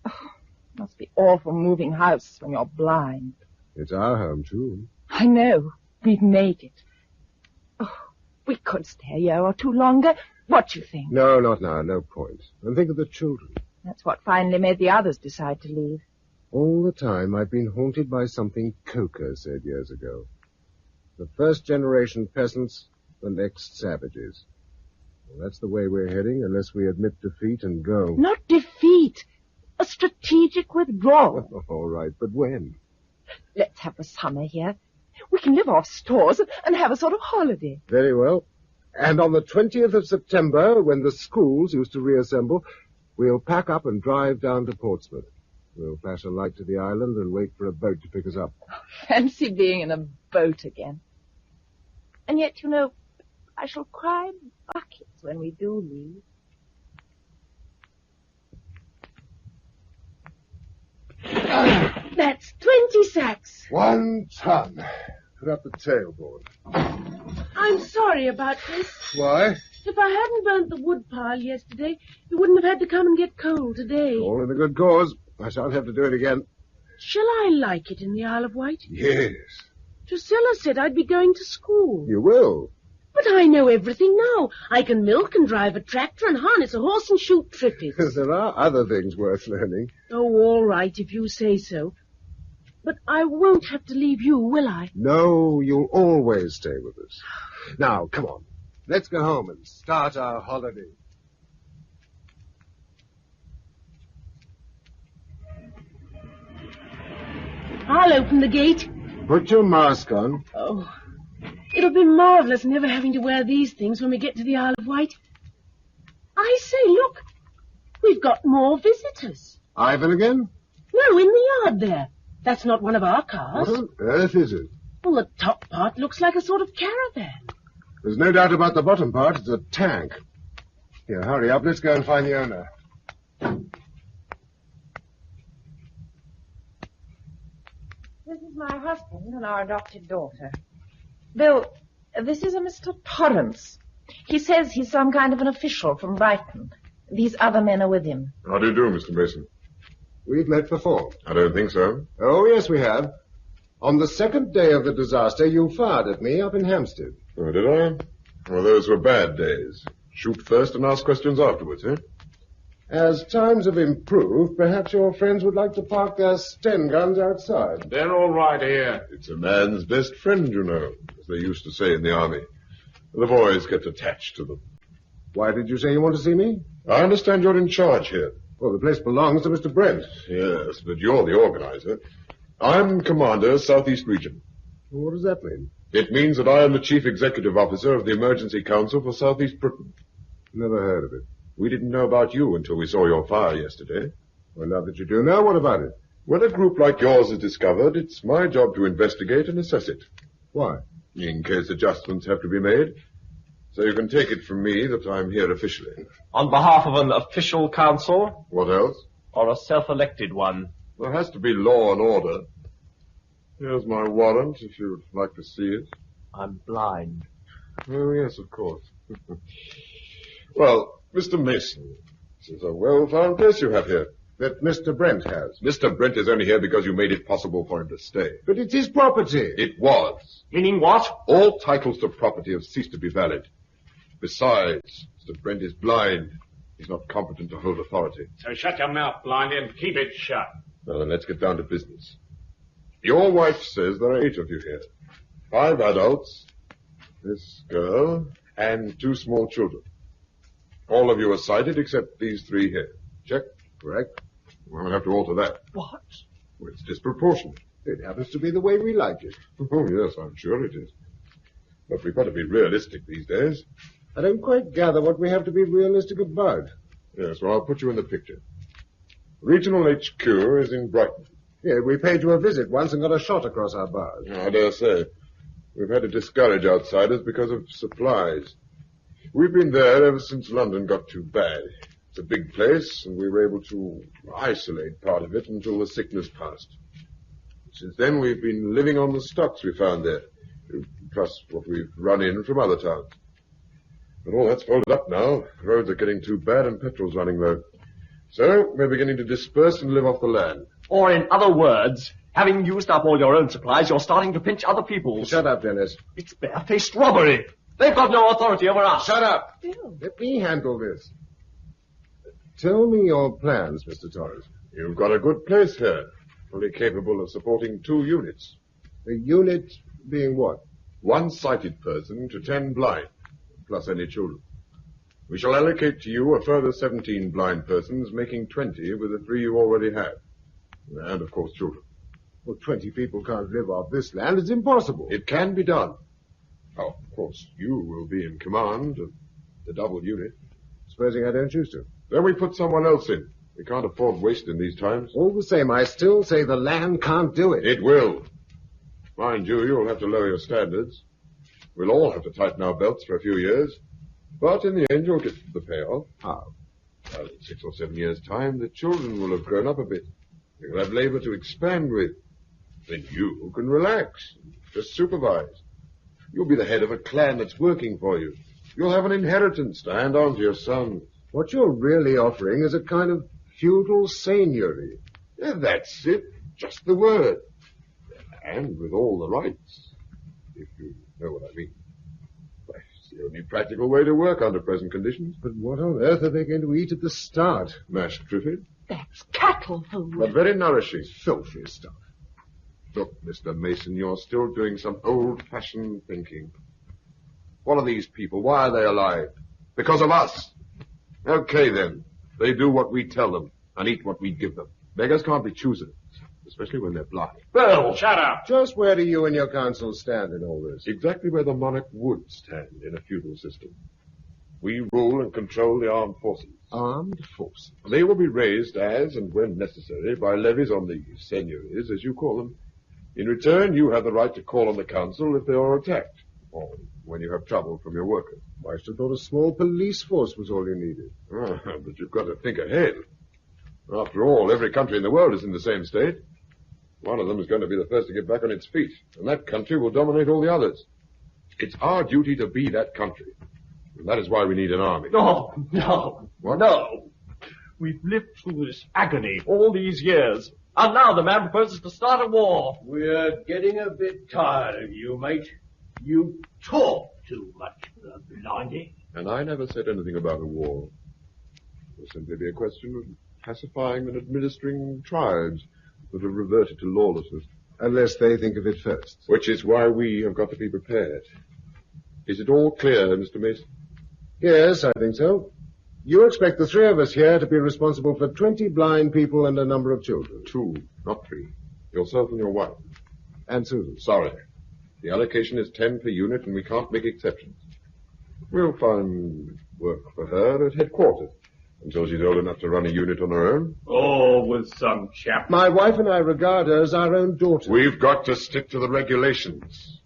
Oh, it must be awful moving house when you're blind. It's our home, too. I know. We've made it. Oh, we could stay a year or two longer. What do you think? No, not now. No point. And think of the children. That's what finally made the others decide to leave. All the time I've been haunted by something Coker said years ago. The first generation peasants, the next savages. Well, that's the way we're heading, unless we admit defeat and go. Not defeat. A strategic withdrawal. All right, but when? Let's have the summer here. We can live off stores and have a sort of holiday. Very well. And on the 20th of September, when the schools used to reassemble, we'll pack up and drive down to Portsmouth. We'll flash a light to the island and wait for a boat to pick us up. Fancy being in a boat again. And yet, you know, I shall cry buckets when we do leave. That's 20 sacks. 1 ton. Put up the tailboard. I'm sorry about this. Why? If I hadn't burnt the wood pile yesterday, you wouldn't have had to come and get coal today. All in a good cause. I shan't have to do it again. Shall I like it in the Isle of Wight? Yes. Drusilla said I'd be going to school. You will. But I know everything now. I can milk and drive a tractor and harness a horse and shoot Triffids. There are other things worth learning. Oh, all right, if you say so. But I won't have to leave you, will I? No, you'll always stay with us. Now, come on. Let's go home and start our holiday. I'll open the gate. Put your mask on. Oh, it'll be marvelous never having to wear these things when we get to the Isle of Wight. I say, look, we've got more visitors. Ivan again? No, in the yard there. That's not one of our cars. What on earth is it? Well, the top part looks like a sort of caravan. There's no doubt about the bottom part. It's a tank. Here, hurry up. Let's go and find the owner. This is my husband and our adopted daughter. Bill, this is a Mr. Torrance. He says he's some kind of an official from Brighton. These other men are with him. How do you do, Mr. Mason? We've met before. I don't think so. Oh, yes, we have. On the second day of the disaster, you fired at me up in Hampstead. Oh, did I? Well, those were bad days. Shoot first and ask questions afterwards, eh? As times have improved, perhaps your friends would like to park their Sten guns outside. They're all right here. It's a man's best friend, you know, as they used to say in the army. The boys get attached to them. Why did you say you want to see me? I understand you're in charge here. Well, the place belongs to Mr. Brent. Yes, but you're the organizer. I'm Commander, Southeast Region. What does that mean? It means that I am the Chief Executive Officer of the Emergency Council for Southeast Britain. Never heard of it. We didn't know about you until we saw your fire yesterday. Well, now that you do know, what about it? When a group like yours is discovered, it's my job to investigate and assess it. Why? In case adjustments have to be made. So you can take it from me that I'm here officially. On behalf of an official council? What else? Or a self-elected one? There has to be law and order. Here's my warrant, if you'd like to see it. I'm blind. Oh, yes, of course. Well, Mr. Mason, this is a well-found place you have here. That Mr. Brent has. Mr. Brent is only here because you made it possible for him to stay. But it's his property. It was. Meaning what? All titles to property have ceased to be valid. Besides, Mr. Brent is blind. He's not competent to hold authority. So shut your mouth, Blindy, and keep it shut. Now then, let's get down to business. Your wife says there are 8 of you here. 5 adults, this girl, and 2 small children. All of you are sighted except these 3 here. Check? Correct. We'll have to alter that. What? Well, it's disproportionate. It happens to be the way we like it. Oh, yes, I'm sure it is. But we've got to be realistic these days. I don't quite gather what we have to be realistic about. Yes, well, I'll put you in the picture. Regional HQ is in Brighton. Yeah, we paid you a visit once and got a shot across our bars. I dare say. We've had to discourage outsiders because of supplies. We've been there ever since London got too bad. It's a big place, and we were able to isolate part of it until the sickness passed. Since then, we've been living on the stocks we found there, plus what we've run in from other towns. But all that's folded up now. Roads are getting too bad and petrol's running low. So, we're beginning to disperse and live off the land. Or in other words, having used up all your own supplies, you're starting to pinch other people's. Shut up, Dennis. It's barefaced robbery. They've got no authority over us. Shut up. Let me handle this. Tell me your plans, Mr. Torres. You've got a good place here, fully capable of supporting 2 units. A unit being what? 1 sighted person to 10 blind, plus any children. We shall allocate to you a further 17 blind persons, making 20 with the 3 you already have. And, of course, children. Well, 20 people can't live off this land. It's impossible. It can be done. Oh, of course, you will be in command of the double unit. Supposing I don't choose to? Then we put someone else in. We can't afford waste in these times. All the same, I still say the land can't do it. It will. Mind you, you'll have to lower your standards. We'll all have to tighten our belts for a few years. But in the end, you'll get the payoff. How? Well, in 6 or 7 years' time, the children will have grown up a bit. You'll have labor to expand with. Then you can relax. Just supervise. You'll be the head of a clan that's working for you. You'll have an inheritance to hand on to your sons. What you're really offering is a kind of feudal seigneury. Yeah, that's it. Just the word. And with all the rights. If you know what I mean. It's the only practical way to work under present conditions. But what on earth are they going to eat at the start? Mashed triffid. That's cattle food. But very nourishing. Filthy stuff. Look, Mr. Mason, you're still doing some old-fashioned thinking. What are these people? Why are they alive? Because of us. Okay, then. They do what we tell them and eat what we give them. Beggars can't be choosers, especially when they're blind. Bill, shut up. Just where do you and your council stand in all this? Exactly where the monarch would stand in a feudal system. We rule and control the armed forces. Armed forces? They will be raised as and when necessary by levies on the seigneuries, as you call them. In return, you have the right to call on the council if they are attacked, or when you have trouble from your workers. I should have thought a small police force was all you needed. But you've got to think ahead. After all, every country in the world is in the same state. One of them is going to be the first to get back on its feet, and that country will dominate all the others. It's our duty to be that country, and that is why we need an army. No. What? No. We've lived through this agony all these years, and now the man proposes to start a war. We're getting a bit tired of you, mate. You talk too much, Blindy. And I never said anything about a war. It will simply be a question of pacifying and administering tribes that have reverted to lawlessness. Unless they think of it first. Which is why we have got to be prepared. Is it all clear, Mr. Mason? Yes, I think so. You expect the three of us here to be responsible for 20 blind people and a number of children. 2, not 3. Yourself and your wife. And Susan. Sorry. The allocation is 10 per unit, and we can't make exceptions. We'll find work for her at headquarters until she's old enough to run a unit on her own. Oh, with some chap. My wife and I regard her as our own daughter. We've got to stick to the regulations.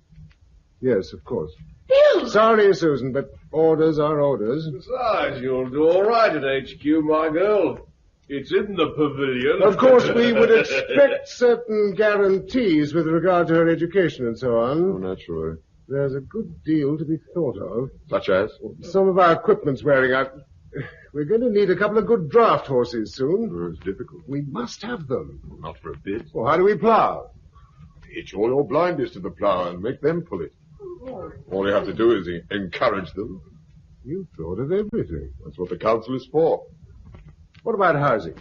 Yes, of course. Bill! Sorry, Susan, but orders are orders. Besides, you'll do all right at HQ, my girl. It's in the pavilion. Of course, we would expect certain guarantees with regard to her education and so on. Oh, naturally. There's a good deal to be thought of. Such as? Some of our equipment's wearing out. We're going to need a couple of good draft horses soon. It's difficult. We must have them. Not for a bit. Well, how do we plough? Hitch all your blinders to the plough and make them pull it. All you have to do is encourage them. You thought of everything. That's what the council is for. What about housing?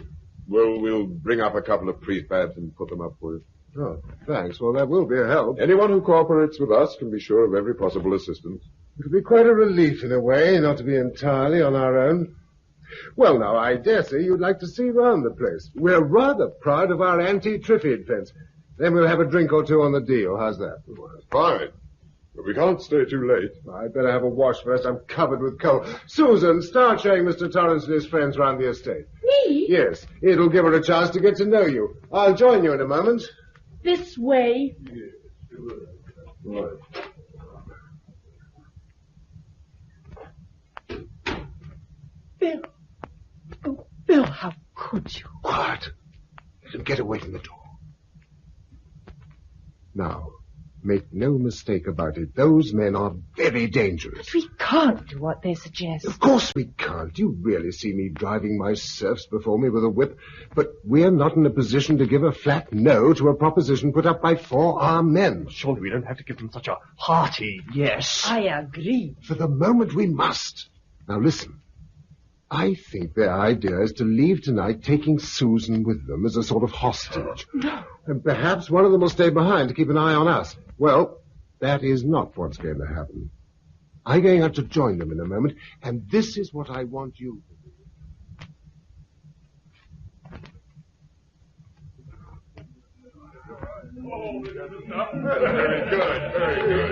Well, we'll bring up a couple of prefabs and put them up for you. Oh, thanks. Well, that will be a help. Anyone who cooperates with us can be sure of every possible assistance. It'll be quite a relief in a way, not to be entirely on our own. Well, now, I dare say you'd like to see round the place. We're rather proud of our anti-Triffid fence. Then we'll have a drink or two on the deal. How's that? Well, that's fine. But we can't stay too late. I'd better have a wash first. I'm covered with coal. Susan, start showing Mr. Torrance and his friends round the estate. Me? Yes. It'll give her a chance to get to know you. I'll join you in a moment. This way. Right. Bill. Oh, Bill, how could you? Quiet. Let him get away from the door. Now, make no mistake about it. Those men are very dangerous. We can't do what they suggest. Of course we can't. You really see me driving my serfs before me with a whip. But we're not in a position to give a flat no to a proposition put up by 4 armed men. Surely we don't have to give them such a hearty yes. I agree. For the moment we must. Now listen. I think their idea is to leave tonight taking Susan with them as a sort of hostage. No. And perhaps one of them will stay behind to keep an eye on us. Well, that is not what's going to happen. I'm going out to join them in a moment, and this is what I want you to do. Very good, very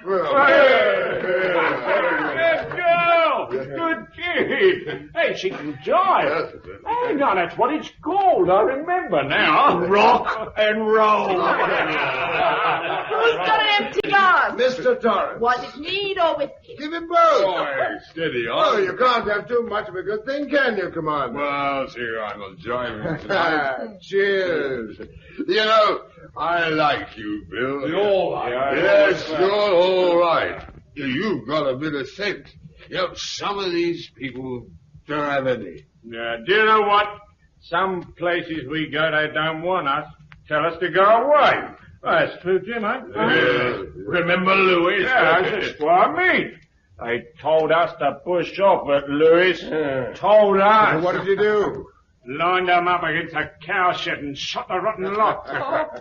Good girl! Good kid! Hey, she can jive. Hang on, that's what it's called. I remember now. Rock and roll. Who's got an empty glass? Mr. Torrance. Was it mead or whiskey? Give him both. Boy, steady on. Oh, you can't have too much of a good thing, can you, Commander? Well, see, I will join you tonight. Cheers. You know, I like you, Bill. You're all right. Yes, you're all right. You've got a bit of sense. You know, some of these people don't have any. Yeah, do you know what? Some places we go, they don't want us. Tell us to go away. Well, that's true, Jim, eh? Remember Louis? Yeah, that's just what I mean. They told us to push off, but Louis told us. What did you do? Lined them up against a cow shed and shot the rotten lot.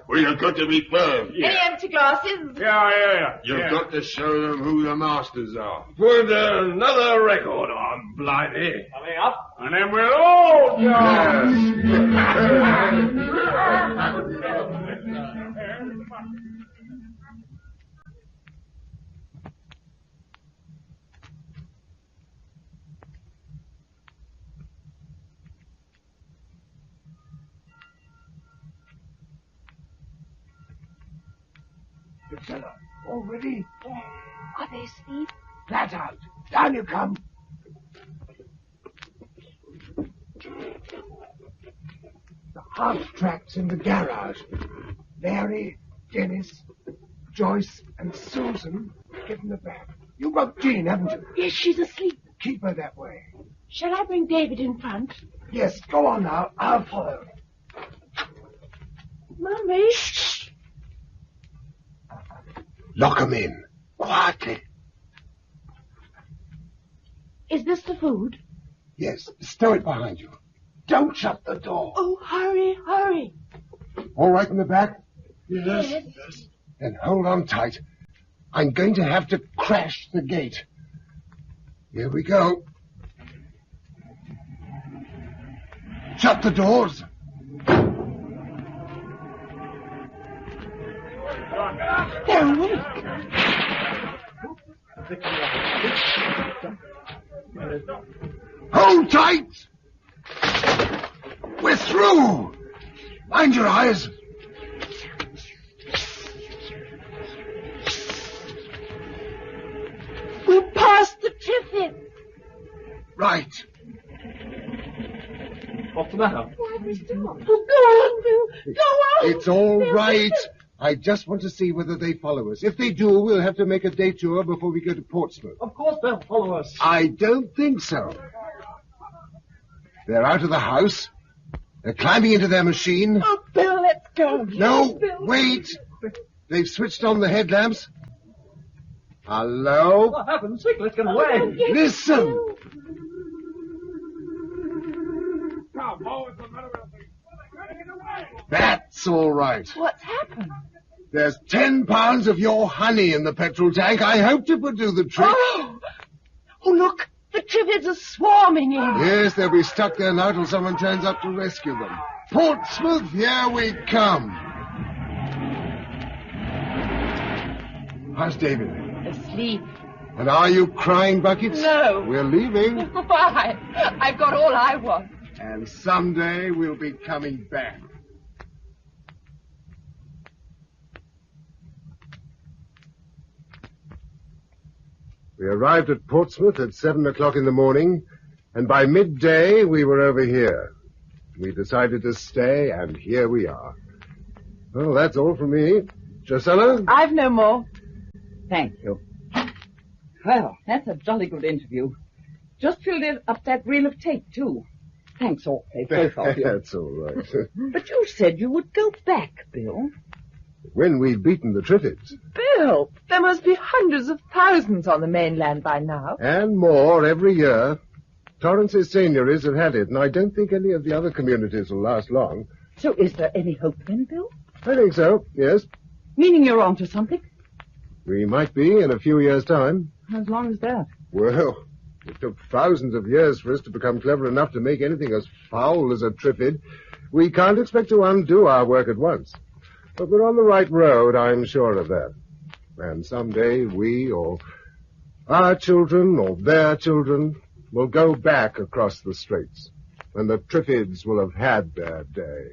Well, you've got to be firm. Any empty glasses? Yeah. You've got to show them who the masters are. Put another record on, Blighty. Coming up. And then we'll all go. Fella, already? Are they asleep? Flat out. Down you come. The half-track's in the garage. Mary, Dennis, Joyce, and Susan get in the back. You've got Jean, haven't you? Yes, she's asleep. Keep her that way. Shall I bring David in front? Yes, go on now. I'll follow. Mummy. Lock 'em in. Quietly. Is this the food? Yes, stow it behind you. Don't shut the door. Oh, hurry. All right in the back? Yes. Then hold on tight. I'm going to have to crash the gate. Here we go. Shut the doors. They're awake. Hold tight! We're through! Mind your eyes. We're past the Triffids. Right. What's the matter? Why we stop? Oh, go on, Bill. Go on. It's all Bill, right. Bill. I just want to see whether they follow us. If they do, we'll have to make a detour before we go to Portsmouth. Of course they'll follow us. I don't think so. They're out of the house. They're climbing into their machine. Oh, Bill, let's go. No, Bill. wait. They've switched on the headlamps. Hello? What happened? Quick, let's get away. Listen. That's all right. What's happened? There's 10 pounds of your honey in the petrol tank. I hoped it would do the trick. Oh, look. The Triffids are swarming in. Yes, they'll be stuck there now till someone turns up to rescue them. Portsmouth, here we come. How's David? Asleep. And are you crying buckets? No. We're leaving. Why? I've got all I want. And someday we'll be coming back. We arrived at Portsmouth at 7 o'clock in the morning, and by midday we were over here. We decided to stay, and here we are. Well, that's all from me. Drusilla? I've no more. Thank you. Well, that's a jolly good interview. Just filled up that reel of tape, too. Thanks awfully, both of you. That's all right. But you said you would go back, Bill. When we've beaten the Triffids. Bill, there must be hundreds of thousands on the mainland by now. And more every year. Torrance's seigneuries have had it, and I don't think any of the other communities will last long. So is there any hope then, Bill? I think so, yes. Meaning you're on to something? We might be in a few years' time. As long as that. Well, it took thousands of years for us to become clever enough to make anything as foul as a Triffid. We can't expect to undo our work at once. But we're on the right road, I'm sure of that. And someday we, or our children, or their children, will go back across the straits. And the Triffids will have had their day.